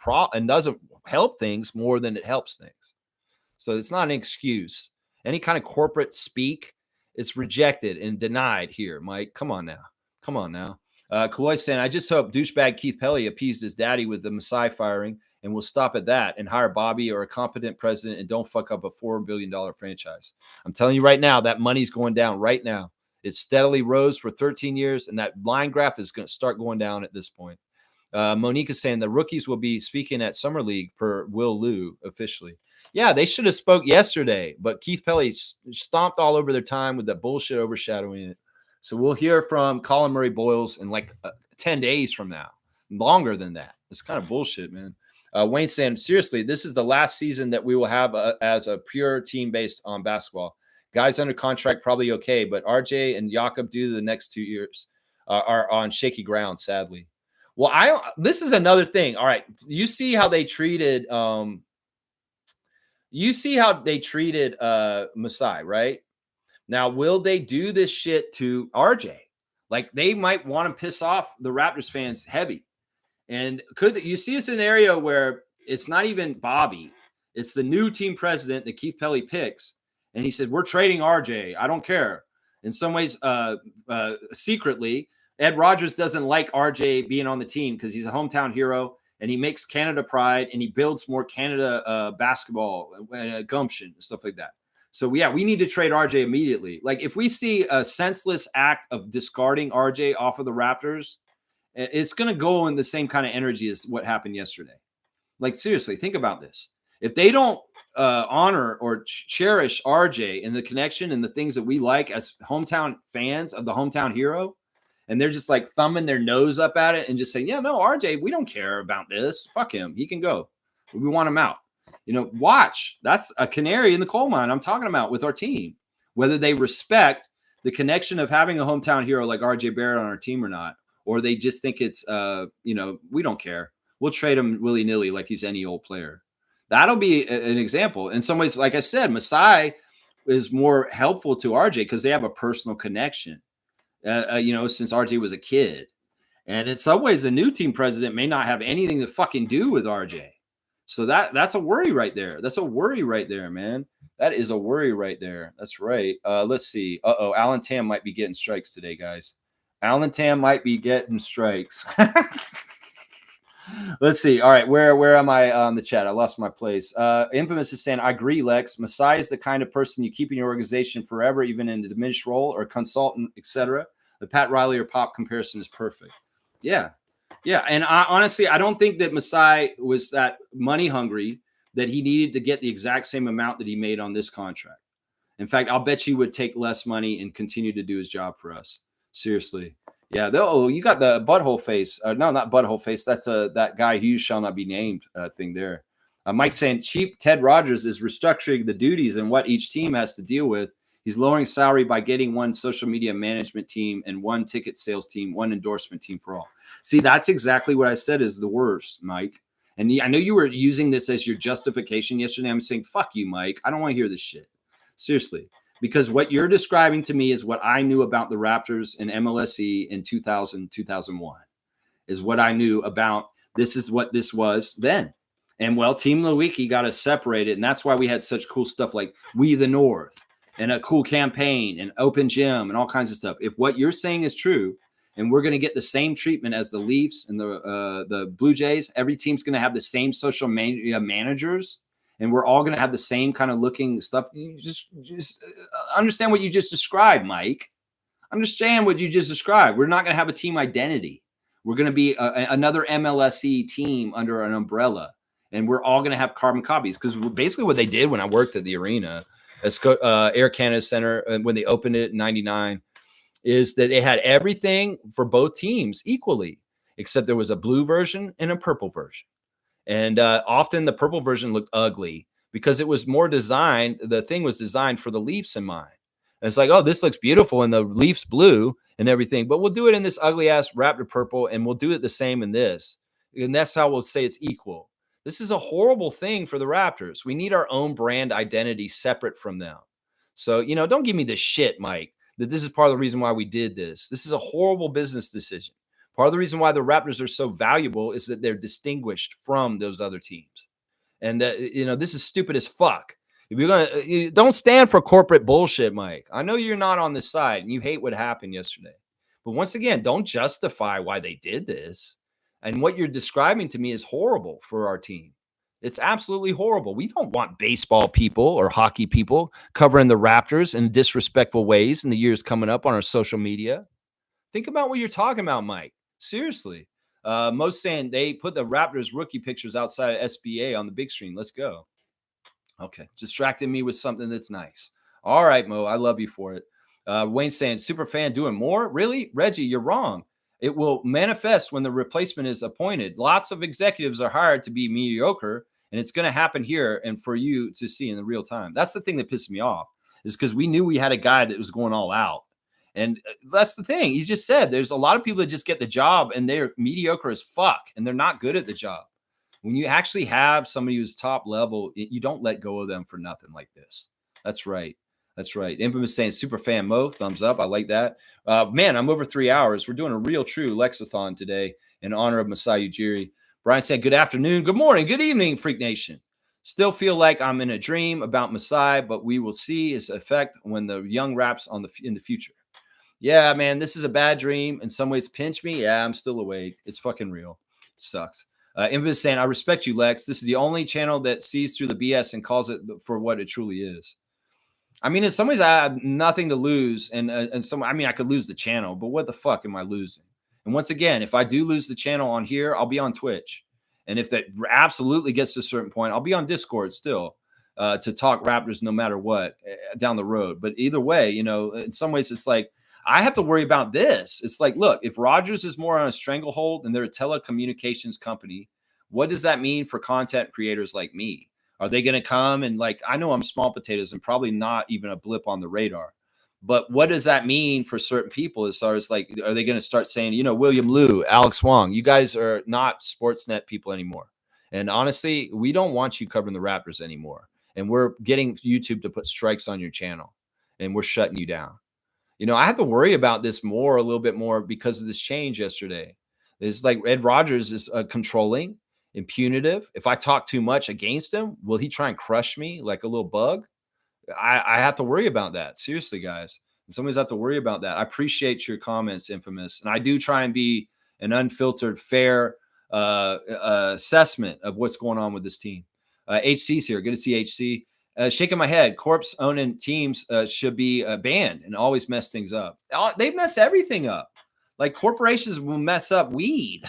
S2: doesn't help things more than it helps things. So it's not an excuse. Any kind of corporate speak, it's rejected and denied here, Mike. Come on now. Come on now. Kaloy saying, I just hope douchebag Keith Pelly appeased his daddy with the Masai firing and will stop at that and hire Bobby or a competent president and don't fuck up a $4 billion franchise. I'm telling you right now, that money's going down right now. It steadily rose for 13 years, and that line graph is going to start going down at this point. Monique is saying the rookies will be speaking at Summer League per Will Lou officially. Yeah, they should have spoke yesterday, but Keith Pelly stomped all over their time with that bullshit overshadowing it. So we'll hear from Colin Murray Boyles in like 10 days from now, longer than that. It's kind of bullshit, man. Wayne saying, seriously, this is the last season that we will have as a pure team based on basketball. Guys under contract probably okay, but RJ and Jakob due to the next 2 years are on shaky ground, sadly. Well, this is another thing. All right, you see how they treated Masai, right? Now, will they do this shit to RJ? Like, they might want to piss off the Raptors fans heavy. And could you see a scenario where it's not even Bobby, it's the new team president that Keith Pelly picks, and he said, we're trading RJ. I don't care. In some ways, secretly, Ed Rogers doesn't like RJ being on the team because he's a hometown hero and he makes Canada pride and he builds more Canada basketball gumption and stuff like that. So, yeah, we need to trade RJ immediately. Like, if we see a senseless act of discarding RJ off of the Raptors, it's going to go in the same kind of energy as what happened yesterday. Like, seriously, think about this. If they don't honor or cherish RJ and the connection and the things that we like as hometown fans of the hometown hero, and they're just like thumbing their nose up at it and just saying, yeah, no, RJ, we don't care about this. Fuck him. He can go. We want him out. You know, watch. That's a canary in the coal mine I'm talking about with our team. Whether they respect the connection of having a hometown hero like RJ Barrett on our team or not, or they just think it's, we don't care. We'll trade him willy-nilly like he's any old player. That'll be an example. In some ways, like I said, Masai is more helpful to RJ because they have a personal connection, since RJ was a kid. And in some ways, the new team president may not have anything to fucking do with RJ. So that's a worry right there. That's a worry right there, man. That is a worry right there. That's right. Let's see. Alan Tam might be getting strikes today, guys. Alan Tam might be getting strikes. Let's see. All right. Where am I on the chat? I lost my place. Infamous is saying, I agree, Lex. Masai is the kind of person you keep in your organization forever, even in a diminished role or consultant, etc. The Pat Riley or Pop comparison is perfect. Yeah. Yeah. And honestly, I don't think that Masai was that money hungry that he needed to get the exact same amount that he made on this contract. In fact, I'll bet you would take less money and continue to do his job for us. Seriously. Yeah. You got the butthole face. No, not butthole face. That's that guy who shall not be named thing there. Mike saying cheap Ted Rogers is restructuring the duties and what each team has to deal with. He's lowering salary by getting one social media management team and one ticket sales team, one endorsement team for all. See, that's exactly what I said is the worst, Mike. And I know you were using this as your justification yesterday. I'm saying, fuck you, Mike. I don't want to hear this shit. Seriously. Because what you're describing to me is what I knew about the Raptors and MLSE in 2000, 2001 is what I knew about. This is what this was then. And well, Team Lewicki got us separated. And that's why we had such cool stuff like We the North and a cool campaign and open gym and all kinds of stuff. If what you're saying is true, and we're going to get the same treatment as the Leafs and the Blue Jays, every team's going to have the same social managers, and we're all going to have the same kind of looking stuff. You just understand what you just described, Mike. Understand what you just described. We're not going to have a team identity. We're going to be another MLSE team under an umbrella, and we're all going to have carbon copies, because basically what they did when I worked at the arena, Air Canada Center, when they opened it in '99, is that they had everything for both teams equally, except there was a blue version and a purple version. And often the purple version looked ugly because it was more designed. The thing was designed for the Leafs in mind. And it's like, oh, this looks beautiful in the Leafs blue and everything, but we'll do it in this ugly ass Raptor purple, and we'll do it the same in this. And that's how we'll say it's equal. This is a horrible thing for the Raptors. We need our own brand identity separate from them. So, don't give me this shit, Mike, that this is part of the reason why we did this. This is a horrible business decision. Part of the reason why the Raptors are so valuable is that they're distinguished from those other teams. And this is stupid as fuck. If you don't stand for corporate bullshit, Mike. I know you're not on this side and you hate what happened yesterday. But once again, don't justify why they did this. And what you're describing to me is horrible for our team. It's absolutely horrible. We don't want baseball people or hockey people covering the Raptors in disrespectful ways in the years coming up on our social media. Think about what you're talking about, Mike. Seriously. Mo's saying they put the Raptors rookie pictures outside of SBA on the big screen. Let's go. Okay. Distracted me with something that's nice. All right, Mo. I love you for it. Wayne's saying, super fan doing more? Really? Reggie, you're wrong. It will manifest when the replacement is appointed. Lots of executives are hired to be mediocre, and it's going to happen here and for you to see in the real time. That's the thing that pissed me off, is because we knew we had a guy that was going all out. And that's the thing. He just said there's a lot of people that just get the job and they're mediocre as fuck and they're not good at the job. When you actually have somebody who's top level, you don't let go of them for nothing like this. That's right. That's right. Infamous saying, super fan Mo, thumbs up. I like that. Man, I'm over 3 hours. We're doing a real true Lexathon today in honor of Masai Ujiri. Brian said, good afternoon, good morning, good evening, Freak Nation. Still feel like I'm in a dream about Masai, but we will see its effect when the young raps in the future. Yeah, man, this is a bad dream. In some ways, pinch me. Yeah, I'm still awake. It's fucking real. It sucks. Infamous saying, I respect you, Lex. This is the only channel that sees through the BS and calls it for what it truly is. I mean, in some ways, I have nothing to lose. And I could lose the channel, but what the fuck am I losing? And once again, if I do lose the channel on here, I'll be on Twitch. And if that absolutely gets to a certain point, I'll be on Discord still to talk Raptors no matter what down the road. But either way, in some ways, it's like, I have to worry about this. It's like, look, if Rogers is more on a stranglehold and they're a telecommunications company, what does that mean for content creators like me? Are they going to come and I know I'm small potatoes and probably not even a blip on the radar, but what does that mean for certain people as far as are they going to start saying, William Liu, Alex Wong, you guys are not Sportsnet people anymore. And honestly, we don't want you covering the Raptors anymore. And we're getting YouTube to put strikes on your channel and we're shutting you down. I have to worry about this a little bit more because of this change yesterday. It's like Ed Rogers is controlling and punitive. If I talk too much against him, will he try and crush me like a little bug? I have to worry about that. Seriously, guys. And somebody's have to worry about that. I appreciate your comments, Infamous. And I do try and be an unfiltered, fair assessment of what's going on with this team. HC's here. Good to see HC. Shaking my head. Corpse owning teams should be banned and always mess things up. They mess everything up. Like corporations will mess up weed.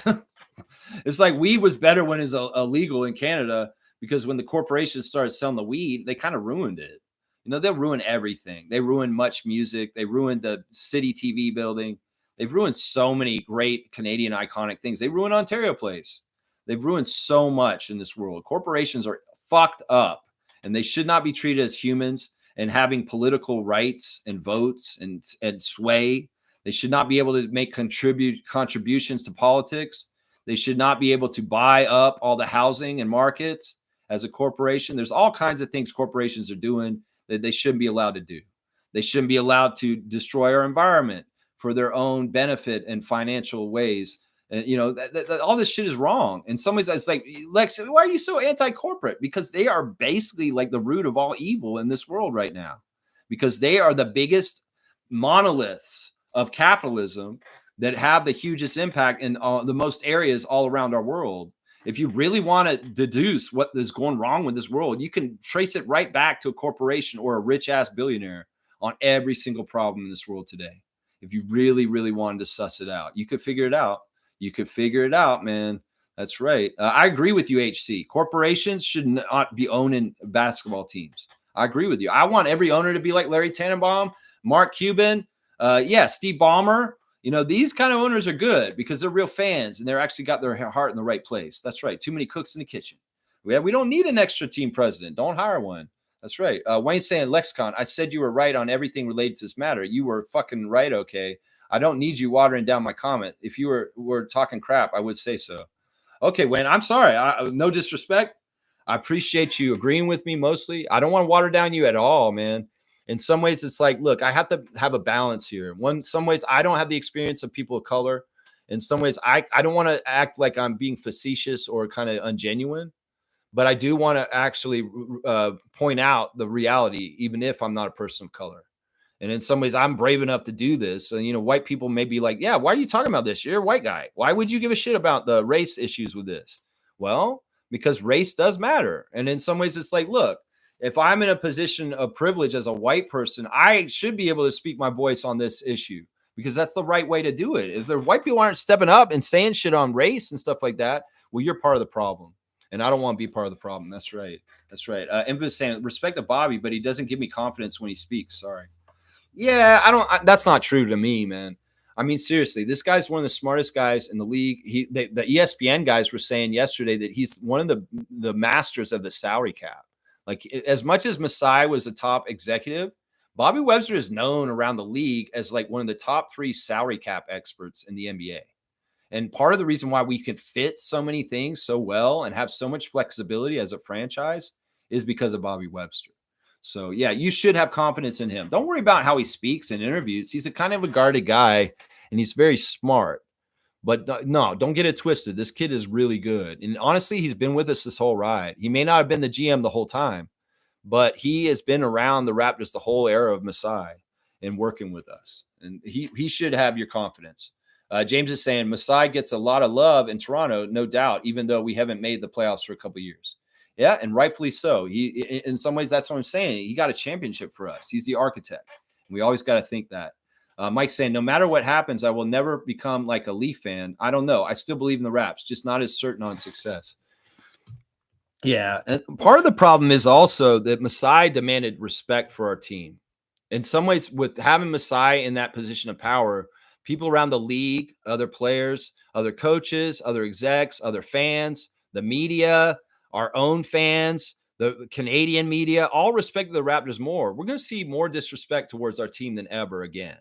S2: It's like weed was better when it's illegal in Canada because when the corporations started selling the weed, they kind of ruined it. They'll ruin everything. They ruined Much Music. They ruined the City TV building. They've ruined so many great Canadian iconic things. They ruined Ontario Place. They've ruined so much in this world. Corporations are fucked up. And they should not be treated as humans and having political rights and votes and sway. They should not be able to make contributions to politics. They should not be able to buy up all the housing and markets as a corporation. There's all kinds of things corporations are doing that they shouldn't be allowed to do. They shouldn't be allowed to destroy our environment for their own benefit and financial ways. And, you know, all this shit is wrong. In some ways, it's like, Lex, why are you so anti-corporate? Because they are basically like the root of all evil in this world right now, because they are the biggest monoliths of capitalism that have the hugest impact in the most areas all around our world. If you really want to deduce what is going wrong with this world, you can trace it right back to a corporation or a rich ass billionaire on every single problem in this world today. If you really, really wanted to suss it out, you could figure it out. You could figure it out, man. That's right. I agree with you, HC. Corporations should not be owning basketball teams. I agree with you. I want every owner to be like Larry Tannenbaum, Mark Cuban, Steve Ballmer. You know, these kind of owners are good because they're real fans and they're actually got their heart in the right place. That's right. Too many cooks in the kitchen. We don't need an extra team president. Don't hire one. That's right. Wayne's saying, Lexicon, I said you were right on everything related to this matter. You were fucking right, okay? I don't need you watering down my comment. If you were talking crap, I would say so. Okay, Wayne, I'm sorry. No disrespect. I appreciate you agreeing with me mostly. I don't want to water down you at all, man. In some ways, it's like, look, I have to have a balance here. Some ways, I don't have the experience of people of color. In some ways, I don't want to act like I'm being facetious or kind of ungenuine. But I do want to actually point out the reality, even if I'm not a person of color. And in some ways, I'm brave enough to do this. And, you know, white people may be like, yeah, why are you talking about this? You're a white guy. Why would you give a shit about the race issues with this? Well, because race does matter. And in some ways, it's like, look, if I'm in a position of privilege as a white person, I should be able to speak my voice on this issue because that's the right way to do it. If the white people aren't stepping up and saying shit on race and stuff like that, well, you're part of the problem. And I don't want to be part of the problem. That's right. That's right. Emma's saying, respect to Bobby, but he doesn't give me confidence when he speaks. Sorry. Yeah, that's not true to me, man. I mean, seriously, this guy's one of the smartest guys in the league. The ESPN guys were saying yesterday that he's one of the masters of the salary cap. Like, as much as Masai was a top executive, Bobby Webster is known around the league as like one of the top 3 salary cap experts in the NBA. And part of the reason why we can fit so many things so well and have so much flexibility as a franchise is because of Bobby Webster. So, yeah, you should have confidence in him. Don't worry about how he speaks in interviews. He's a kind of a guarded guy, and he's very smart. But no, don't get it twisted. This kid is really good. And honestly, he's been with us this whole ride. He may not have been the GM the whole time, but he has been around the Raptors the whole era of Masai and working with us. And he should have your confidence. James is saying Masai gets a lot of love in Toronto, no doubt, even though we haven't made the playoffs for a couple of years. Yeah, and rightfully so. He, in some ways, that's what I'm saying. He got a championship for us. He's the architect. We always got to think that. Mike's saying, no matter what happens, I will never become like a Leaf fan. I don't know. I still believe in the Raps, just not as certain on success. Yeah, and part of the problem is also that Masai demanded respect for our team. In some ways, with having Masai in that position of power, people around the league, other players, other coaches, other execs, other fans, the media, our own fans, the Canadian media, all respect the Raptors more. We're going to see more disrespect towards our team than ever again.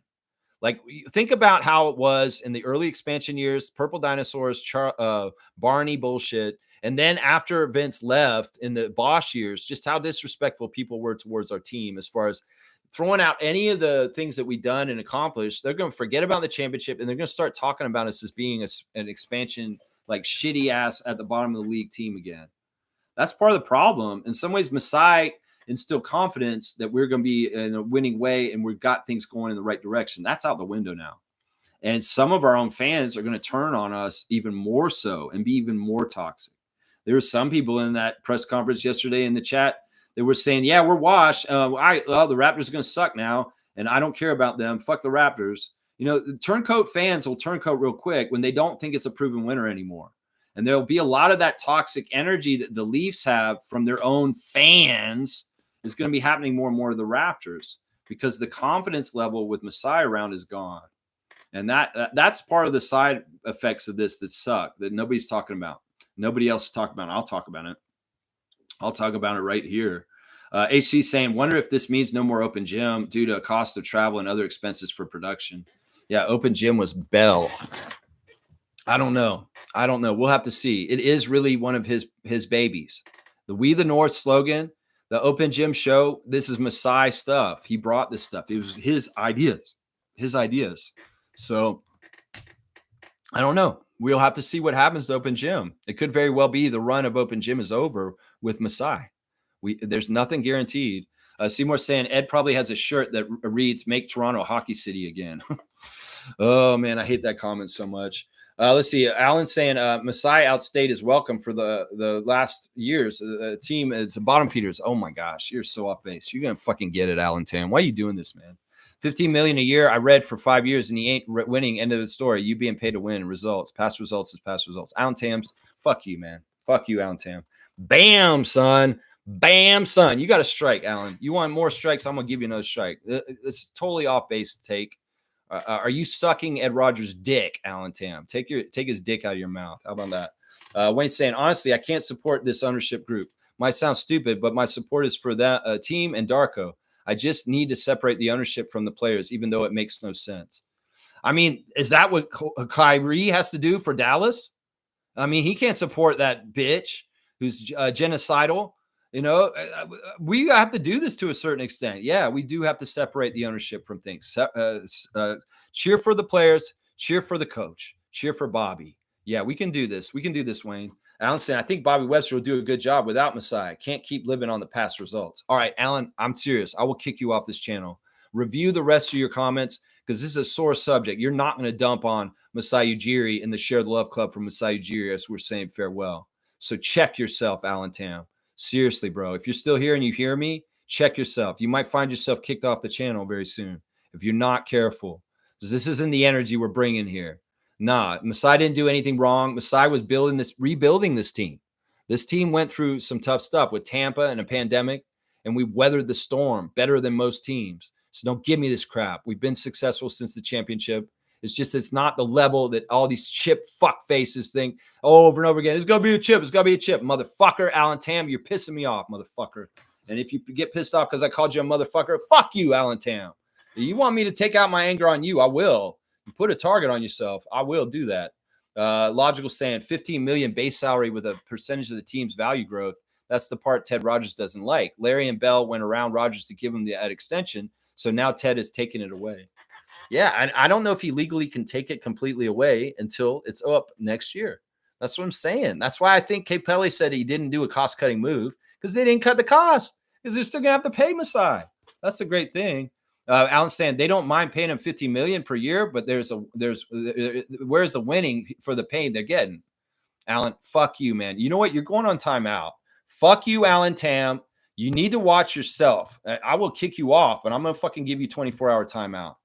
S2: Like, think about how it was in the early expansion years, Purple Dinosaurs, Barney bullshit. And then after Vince left in the Bosch years, just how disrespectful people were towards our team as far as throwing out any of the things that we've done and accomplished. They're going to forget about the championship, and they're going to start talking about us as being an expansion, like shitty ass at the bottom of the league team again. That's part of the problem. In some ways, Masai instilled confidence that we're going to be in a winning way and we've got things going in the right direction. That's out the window now. And some of our own fans are going to turn on us even more so and be even more toxic. There were some people in that press conference yesterday in the chat that were saying, yeah, we're washed. The Raptors are going to suck now, and I don't care about them. Fuck the Raptors. You know, the turncoat fans will turncoat real quick when they don't think it's a proven winner anymore. And there'll be a lot of that toxic energy that the Leafs have from their own fans is going to be happening more and more to the Raptors because the confidence level with Masai around is gone. And that's part of the side effects of this that suck, that nobody's talking about. Nobody else is talking about it. I'll talk about it. I'll talk about it right here. HC saying, wonder if this means no more open gym due to a cost of travel and other expenses for production. Yeah, open gym was Bell. I don't know. We'll have to see. It is really one of his babies. The We the North slogan, the open gym show, this is Masai stuff. He brought this stuff. It was his ideas. So I don't know. We'll have to see what happens to Open Gym. It could very well be the run of Open Gym is over with Masai. There's nothing guaranteed. Seymour saying Ed probably has a shirt that reads "Make Toronto Hockey City again." Oh man, I hate that comment so much. Let's see. Alan saying Masai outstayed his welcome for the last years. The team is bottom feeders. Oh my gosh, you're so off base. You're gonna fucking get it, Alan Tam. Why are you doing this, man? 15 million a year. I read for 5 years, and he ain't winning. End of the story. You being paid to win. Results. Past results is past results. Alan Tams. Fuck you, man. Fuck you, Alan Tam. Bam, son. Bam, son. You got a strike, Alan. You want more strikes? I'm gonna give you another strike. It's totally off base take. Are you sucking Ed Rogers' dick, Alan Tam? Take his dick out of your mouth. How about that? Wayne's saying, honestly, I can't support this ownership group. Might sound stupid, but my support is for that team and Darko. I just need to separate the ownership from the players, even though it makes no sense. I mean, is that what Kyrie has to do for Dallas? I mean, he can't support that bitch who's genocidal. You know, we have to do this to a certain extent. Yeah, we do have to separate the ownership from things. Cheer for the players. Cheer for the coach. Cheer for Bobby. Yeah, we can do this. We can do this, Wayne. Alan said, I think Bobby Webster will do a good job without Masai. Can't keep living on the past results. All right, Alan, I'm serious. I will kick you off this channel. Review the rest of your comments because this is a sore subject. You're not going to dump on Masai Ujiri and the Share the Love Club from Masai Ujiri as we're saying farewell. So check yourself, Alan Tam. Seriously, bro. If you're still here and you hear me, check yourself. You might find yourself kicked off the channel very soon if you're not careful. Because this isn't the energy we're bringing here. Nah, Masai didn't do anything wrong. Masai was rebuilding this team. This team went through some tough stuff with Tampa and a pandemic, and we weathered the storm better than most teams. So don't give me this crap. We've been successful since the championship. It's just it's not the level that all these chip fuck faces think over and over again. It's going to be a chip. It's going to be a chip. Motherfucker, Alan Tam, you're pissing me off, motherfucker. And if you get pissed off because I called you a motherfucker, fuck you, Alan Tam. You want me to take out my anger on you, I will. You put a target on yourself, I will do that. Logical saying 15 million base salary with a percentage of the team's value growth. That's the part Ted Rogers doesn't like. Larry and Bell went around Rogers to give him that extension. So now Ted is taking it away. Yeah, I don't know if he legally can take it completely away until it's up next year. That's what I'm saying. That's why I think K. Pelly said he didn't do a cost-cutting move because they didn't cut the cost because they're still going to have to pay Masai. That's a great thing. Alan's saying they don't mind paying him $50 million per year, but where's the winning for the pain they're getting? Alan, fuck you, man. You know what? You're going on timeout. Fuck you, Alan Tam. You need to watch yourself. I will kick you off, but I'm going to fucking give you 24-hour timeout.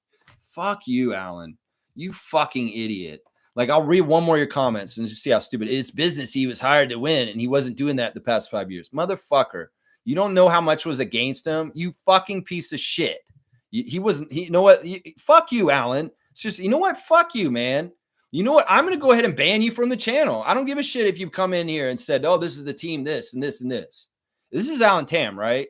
S2: Fuck you, Alan. You fucking idiot. Like, I'll read one more of your comments and just see how stupid it is. Business, he was hired to win, and he wasn't doing that the past 5 years. Motherfucker. You don't know how much was against him? You fucking piece of shit. He wasn't, you know what? Fuck you, Alan. Seriously, you know what? Fuck you, man. You know what? I'm going to go ahead and ban you from the channel. I don't give a shit if you come in here and said, oh, this is the team, this and this and this. This is Alan Tam, right?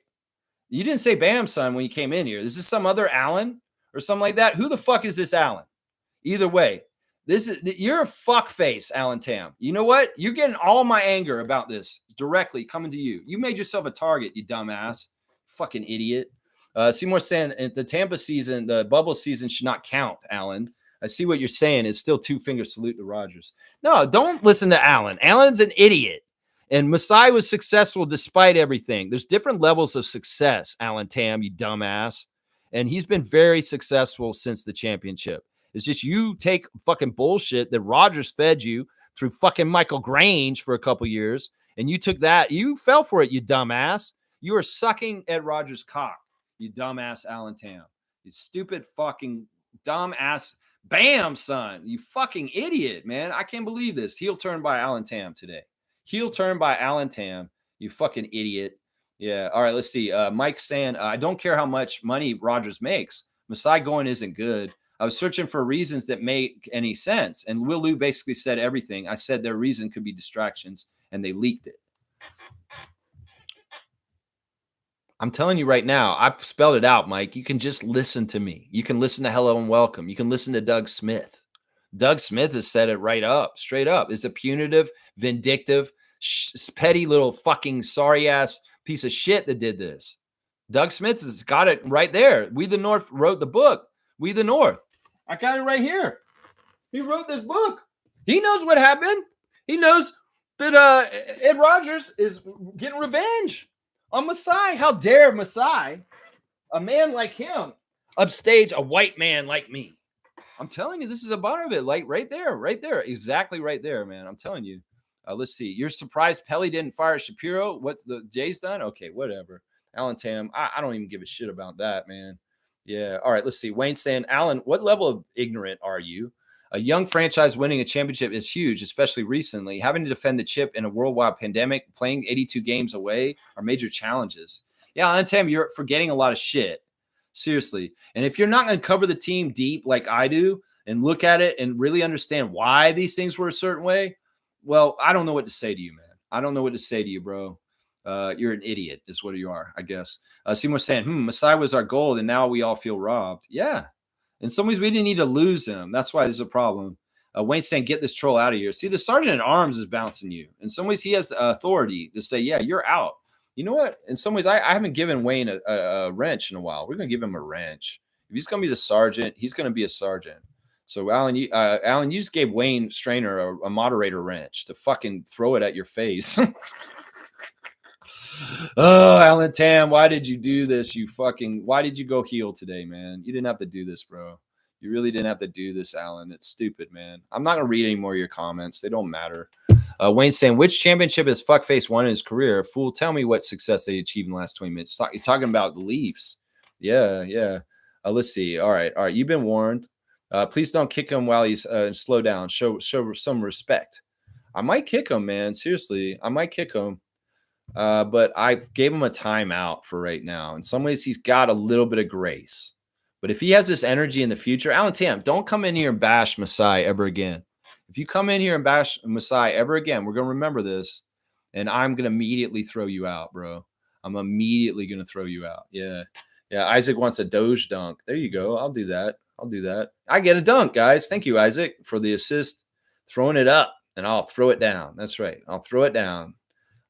S2: You didn't say bam, son, when you came in here. This is some other Alan or something like that. Who the fuck is this Alan? Either way, you're a fuck face, Alan Tam. You know what? You're getting all my anger about this directly coming to you. You made yourself a target, you dumbass. Fucking idiot. Seymour saying the Tampa season, the bubble season should not count, Alan. I see what you're saying. It's still two-finger salute to Rogers. No, don't listen to Alan. Alan's an idiot. And Masai was successful despite everything. There's different levels of success, Alan Tam, you dumbass. And he's been very successful since the championship. It's just you take fucking bullshit that Rogers fed you through fucking Michael Grange for a couple years, and you took that. You fell for it, you dumbass. You are sucking Ed Rogers' cock, you dumbass Alan Tam. You stupid fucking dumbass. Bam, son. You fucking idiot, man. I can't believe this. Heel turn by Alan Tam today. Heel turn by Alan Tam. You fucking idiot. Yeah. All right. Let's see. Mike saying, I don't care how much money Rogers makes. Masai going isn't good. I was searching for reasons that make any sense. And Will Lou basically said everything. I said their reason could be distractions, and they leaked it. I'm telling you right now, I've spelled it out, Mike. You can just listen to me. You can listen to Hello and Welcome. You can listen to Doug Smith. Doug Smith has said it right up, straight up. It's a punitive, vindictive, petty little fucking sorry-ass piece of shit that did this. Doug Smith has got it right there. We the North wrote the book. We the North. I got it right here. He wrote this book. He knows what happened. He knows that Ed Rogers is getting revenge on Masai. How dare Masai, a man like him, upstage a white man like me? I'm telling you, this is a part of it. Like right there, exactly right there, man. I'm telling you. Let's see. You're surprised Pelly didn't fire Shapiro? What's the Jay's done? Okay, whatever. Alan Tam, I don't even give a shit about that, man. Yeah. All right. Let's see. Wayne saying, Alan, what level of ignorant are you? A young franchise winning a championship is huge, especially recently. Having to defend the chip in a worldwide pandemic, playing 82 games away are major challenges. Yeah, Alan Tam, you're forgetting a lot of shit. Seriously. And if you're not going to cover the team deep like I do and look at it and really understand why these things were a certain way, well, I don't know what to say to you, man. I don't know what to say to you, bro. You're an idiot is what you are, I guess. Seymour saying, Masai was our goal, and now we all feel robbed. Yeah. In some ways, we didn't need to lose him. That's why there's a problem. Wayne saying, get this troll out of here. See, the sergeant at arms is bouncing you. In some ways, he has the authority to say, yeah, you're out. You know what? In some ways, I haven't given Wayne a wrench in a while. We're going to give him a wrench. If he's going to be the sergeant, he's going to be a sergeant. So, Alan, you just gave Wayne Strainer a moderator wrench to fucking throw it at your face. Oh, Alan Tam, why did you do this? Why did you go heel today, man? You didn't have to do this, bro. You really didn't have to do this, Alan. It's stupid, man. I'm not going to read any more of your comments. They don't matter. Wayne saying, which championship has Fuckface won in his career? Fool, tell me what success they achieved in the last 20 minutes. You're talking about the Leafs. Yeah. Let's see. All right. You've been warned. Please don't kick him while he's slow down. Show some respect. I might kick him, man. Seriously, I might kick him. But I gave him a timeout for right now. In some ways, he's got a little bit of grace. But if he has this energy in the future, Alan Tam, don't come in here and bash Masai ever again. If you come in here and bash Masai ever again, we're going to remember this. And I'm going to immediately throw you out, bro. I'm immediately going to throw you out. Yeah. Isaac wants a Doge dunk. There you go. I'll do that. I get a dunk, guys. Thank you, Isaac, for the assist. Throwing it up, and I'll throw it down. That's right. I'll throw it down.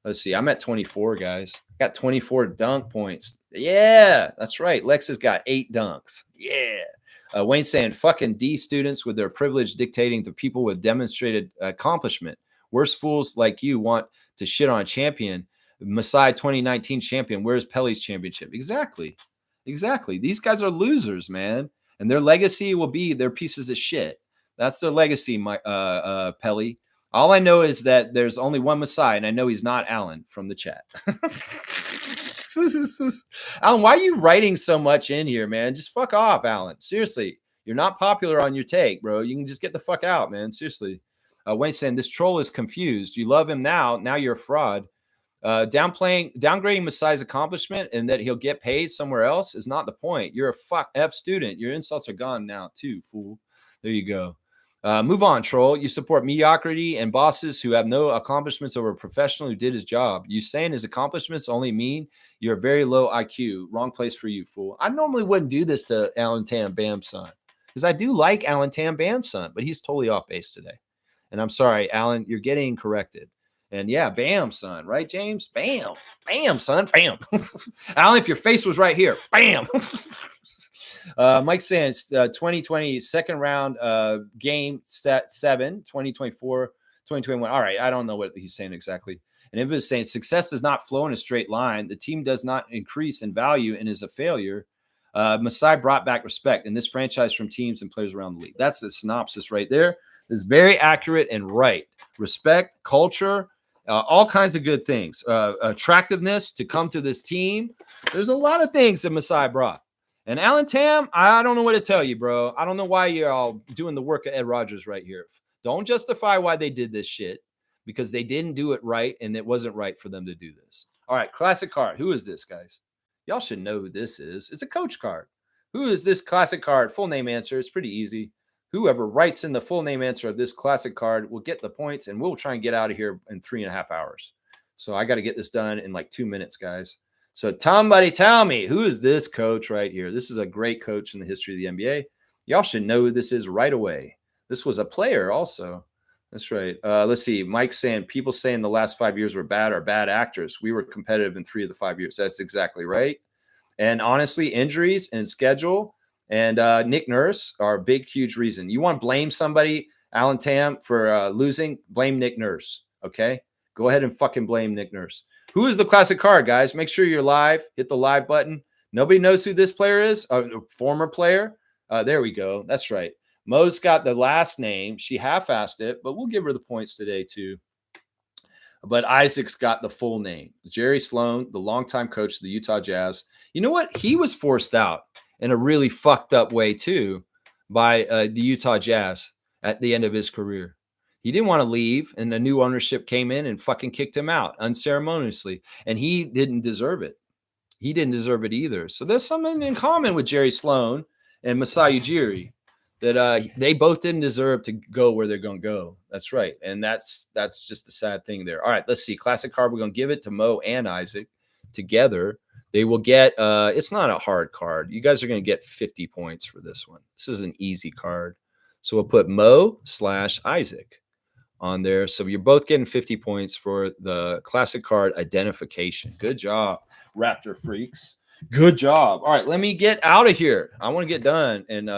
S2: Let's see. I'm at 24, guys. I got 24 dunk points. Yeah, that's right. Lex has got 8 dunks. Yeah. Wayne saying, fucking D students with their privilege dictating to people with demonstrated accomplishment. Worse fools like you want to shit on a champion. Masai 2019 champion. Where's Pelly's championship? Exactly. These guys are losers, man. And their legacy will be they're pieces of shit. That's their legacy, Pelly. All I know is that there's only one Masai, and I know he's not Alan from the chat. Alan, why are you writing so much in here, man? Just fuck off, Alan. Seriously, you're not popular on your take, bro. You can just get the fuck out, man. Seriously. Wayne saying, this troll is confused. You love him now. Now you're a fraud. Downgrading Masai's accomplishment and that he'll get paid somewhere else is not the point. You're a fuck F student. Your insults are gone now, too, fool. There you go. Move on, troll. You support mediocrity and bosses who have no accomplishments over a professional who did his job. You saying his accomplishments only mean you're very low IQ. Wrong place for you, fool. I normally wouldn't do this to Alan Tam Bam's son because I do like Alan Tam Bam's son, but he's totally off base today. And I'm sorry, Alan, you're getting corrected. And yeah, bam, son, right, James? Bam, son, bam. Alan, if your face was right here, bam. Mike saying 2020 second round game set 7, 2024, 2021. All right, I don't know what he's saying exactly. And if it's saying success does not flow in a straight line, the team does not increase in value and is a failure. Masai brought back respect in this franchise from teams and players around the league. That's the synopsis right there. It's very accurate and right. Respect, culture, all kinds of good things. Attractiveness to come to this team. There's a lot of things that Masai brought. And Alan Tam, I don't know what to tell you, bro. I don't know why you're all doing the work of Ed Rogers right here. Don't justify why they did this shit because they didn't do it right and it wasn't right for them to do this. All right, classic card. Who is this, guys? Y'all should know who this is. It's a coach card. Who is this classic card? Full name answer. It's pretty easy. Whoever writes in the full name answer of this classic card will get the points, and we'll try and get out of here in 3.5 hours. So I got to get this done in like 2 minutes, guys. So somebody tell me, who is this coach right here? This is a great coach in the history of the NBA. Y'all should know who this is right away. This was a player also. That's right. Let's see. Mike's saying people saying the last 5 years were bad are bad actors. We were competitive in 3 of the 5 years. That's exactly right. And honestly, injuries and schedule and Nick Nurse are a big, huge reason. You want to blame somebody Alan Tam for losing. Blame Nick Nurse. Okay, go ahead and fucking blame Nick Nurse. Who is the classic card, guys? Make sure you're live. Hit the live button. Nobody knows who this player is. A former player. There we go. That's right. Mo's got the last name. She half-assed it, but we'll give her the points today too. But Isaac's got the full name. Jerry Sloan, the longtime coach of the Utah Jazz. You know what? He was forced out in a really fucked up way too by the Utah Jazz at the end of his career. He didn't want to leave, and the new ownership came in and fucking kicked him out unceremoniously, and he didn't deserve it. He didn't deserve it either. So there's something in common with Jerry Sloan and Masai Ujiri, that they both didn't deserve to go where they're going to go. That's right. And that's just a sad thing there. All right, let's see. Classic card. We're going to give it to Mo and Isaac together. They will get, it's not a hard card. You guys are going to get 50 points for this one. This is an easy card. So we'll put Mo/Isaac on there. So you're both getting 50 points for the classic card identification. Good job, Raptor freaks. Good job. All right, let me get out of here. I want to get done and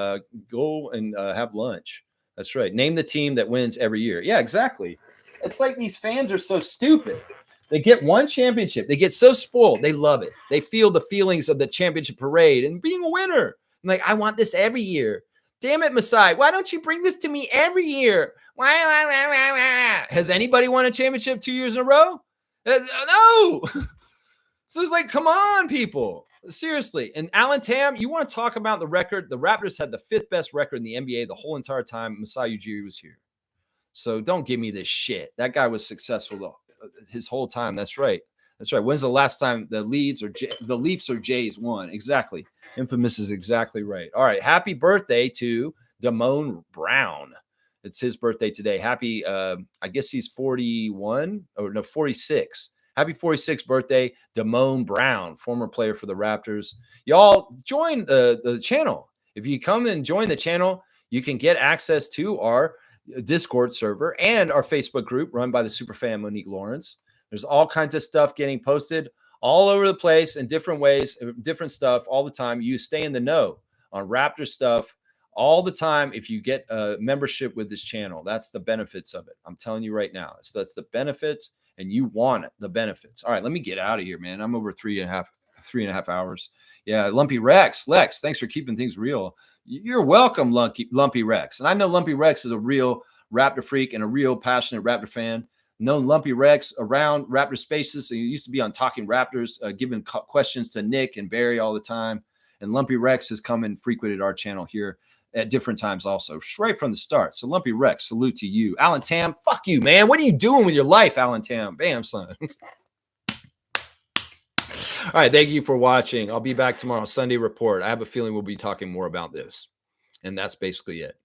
S2: go and have lunch. That's right. Name the team that wins every year. Yeah, exactly. It's like these fans are so stupid. They get one championship. They get so spoiled. They love it. They feel the feelings of the championship parade and being a winner. I'm like, I want this every year. Damn it, Masai. Why don't you bring this to me every year? Has anybody won a championship 2 years in a row? No. So it's like, come on, people. Seriously. And Alan Tam, you want to talk about the record? The Raptors had the 5th best record in the NBA the whole entire time Masai Ujiri was here. So don't give me this shit. That guy was successful his whole time. That's right. That's right. When's the last time the Leafs or Jays won? Exactly. Infamous is exactly right. All right. Happy birthday to Damone Brown. It's his birthday today. Happy, I guess he's 41 or no, 46. Happy 46th birthday, Damone Brown, former player for the Raptors. Y'all join the channel. If you come and join the channel, you can get access to our Discord server and our Facebook group run by the superfan Monique Lawrence. There's all kinds of stuff getting posted all over the place in different ways, different stuff all the time. You stay in the know on Raptor stuff all the time if you get a membership with this channel. That's the benefits of it. I'm telling you right now. So that's the benefits. And you want the benefits. All right, let me get out of here, man. I'm over three and a half hours. Yeah, Lumpy Rex. Lex, thanks for keeping things real. You're welcome, Lumpy Rex. And I know Lumpy Rex is a real Raptor freak and a real passionate Raptor fan. Known Lumpy Rex around Raptor Spaces. So he used to be on Talking Raptors, giving questions to Nick and Barry all the time. And Lumpy Rex has come and frequented our channel here at different times also, right from the start. So Lumpy Rex, salute to you. Alan Tam, fuck you, man. What are you doing with your life, Alan Tam? Bam, son. All right, thank you for watching. I'll be back tomorrow, Sunday Report. I have a feeling we'll be talking more about this. And that's basically it.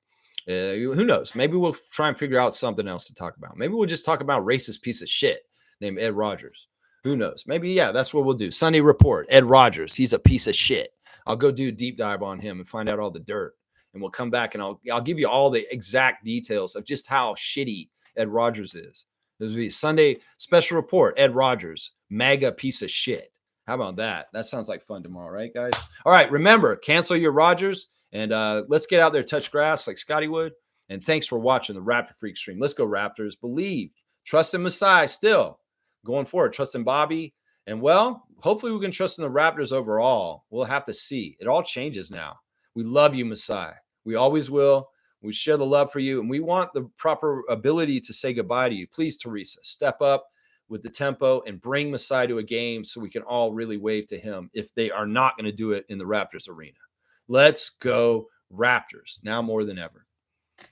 S2: Who knows? Maybe we'll try and figure out something else to talk about. Maybe we'll just talk about racist piece of shit named Ed Rogers. Who knows? Maybe, yeah, that's what we'll do. Sunday Report, Ed Rogers. He's a piece of shit. I'll go do a deep dive on him and find out all the dirt. And we'll come back and I'll give you all the exact details of just how shitty Ed Rogers is. This will be Sunday special report. Ed Rogers, mega piece of shit. How about that? That sounds like fun tomorrow, right, guys? All right, remember, cancel your Rogers and let's get out there, touch grass like Scotty would. And thanks for watching the Raptor Freak stream. Let's go, Raptors. Believe, trust in Masai still going forward. Trust in Bobby. And well, hopefully we can trust in the Raptors overall. We'll have to see. It all changes now. We love you, Masai. We always will. We share the love for you, and we want the proper ability to say goodbye to you. Please, Teresa, step up with the tempo and bring Masai to a game so we can all really wave to him if they are not going to do it in the Raptors arena. Let's go, Raptors, now more than ever.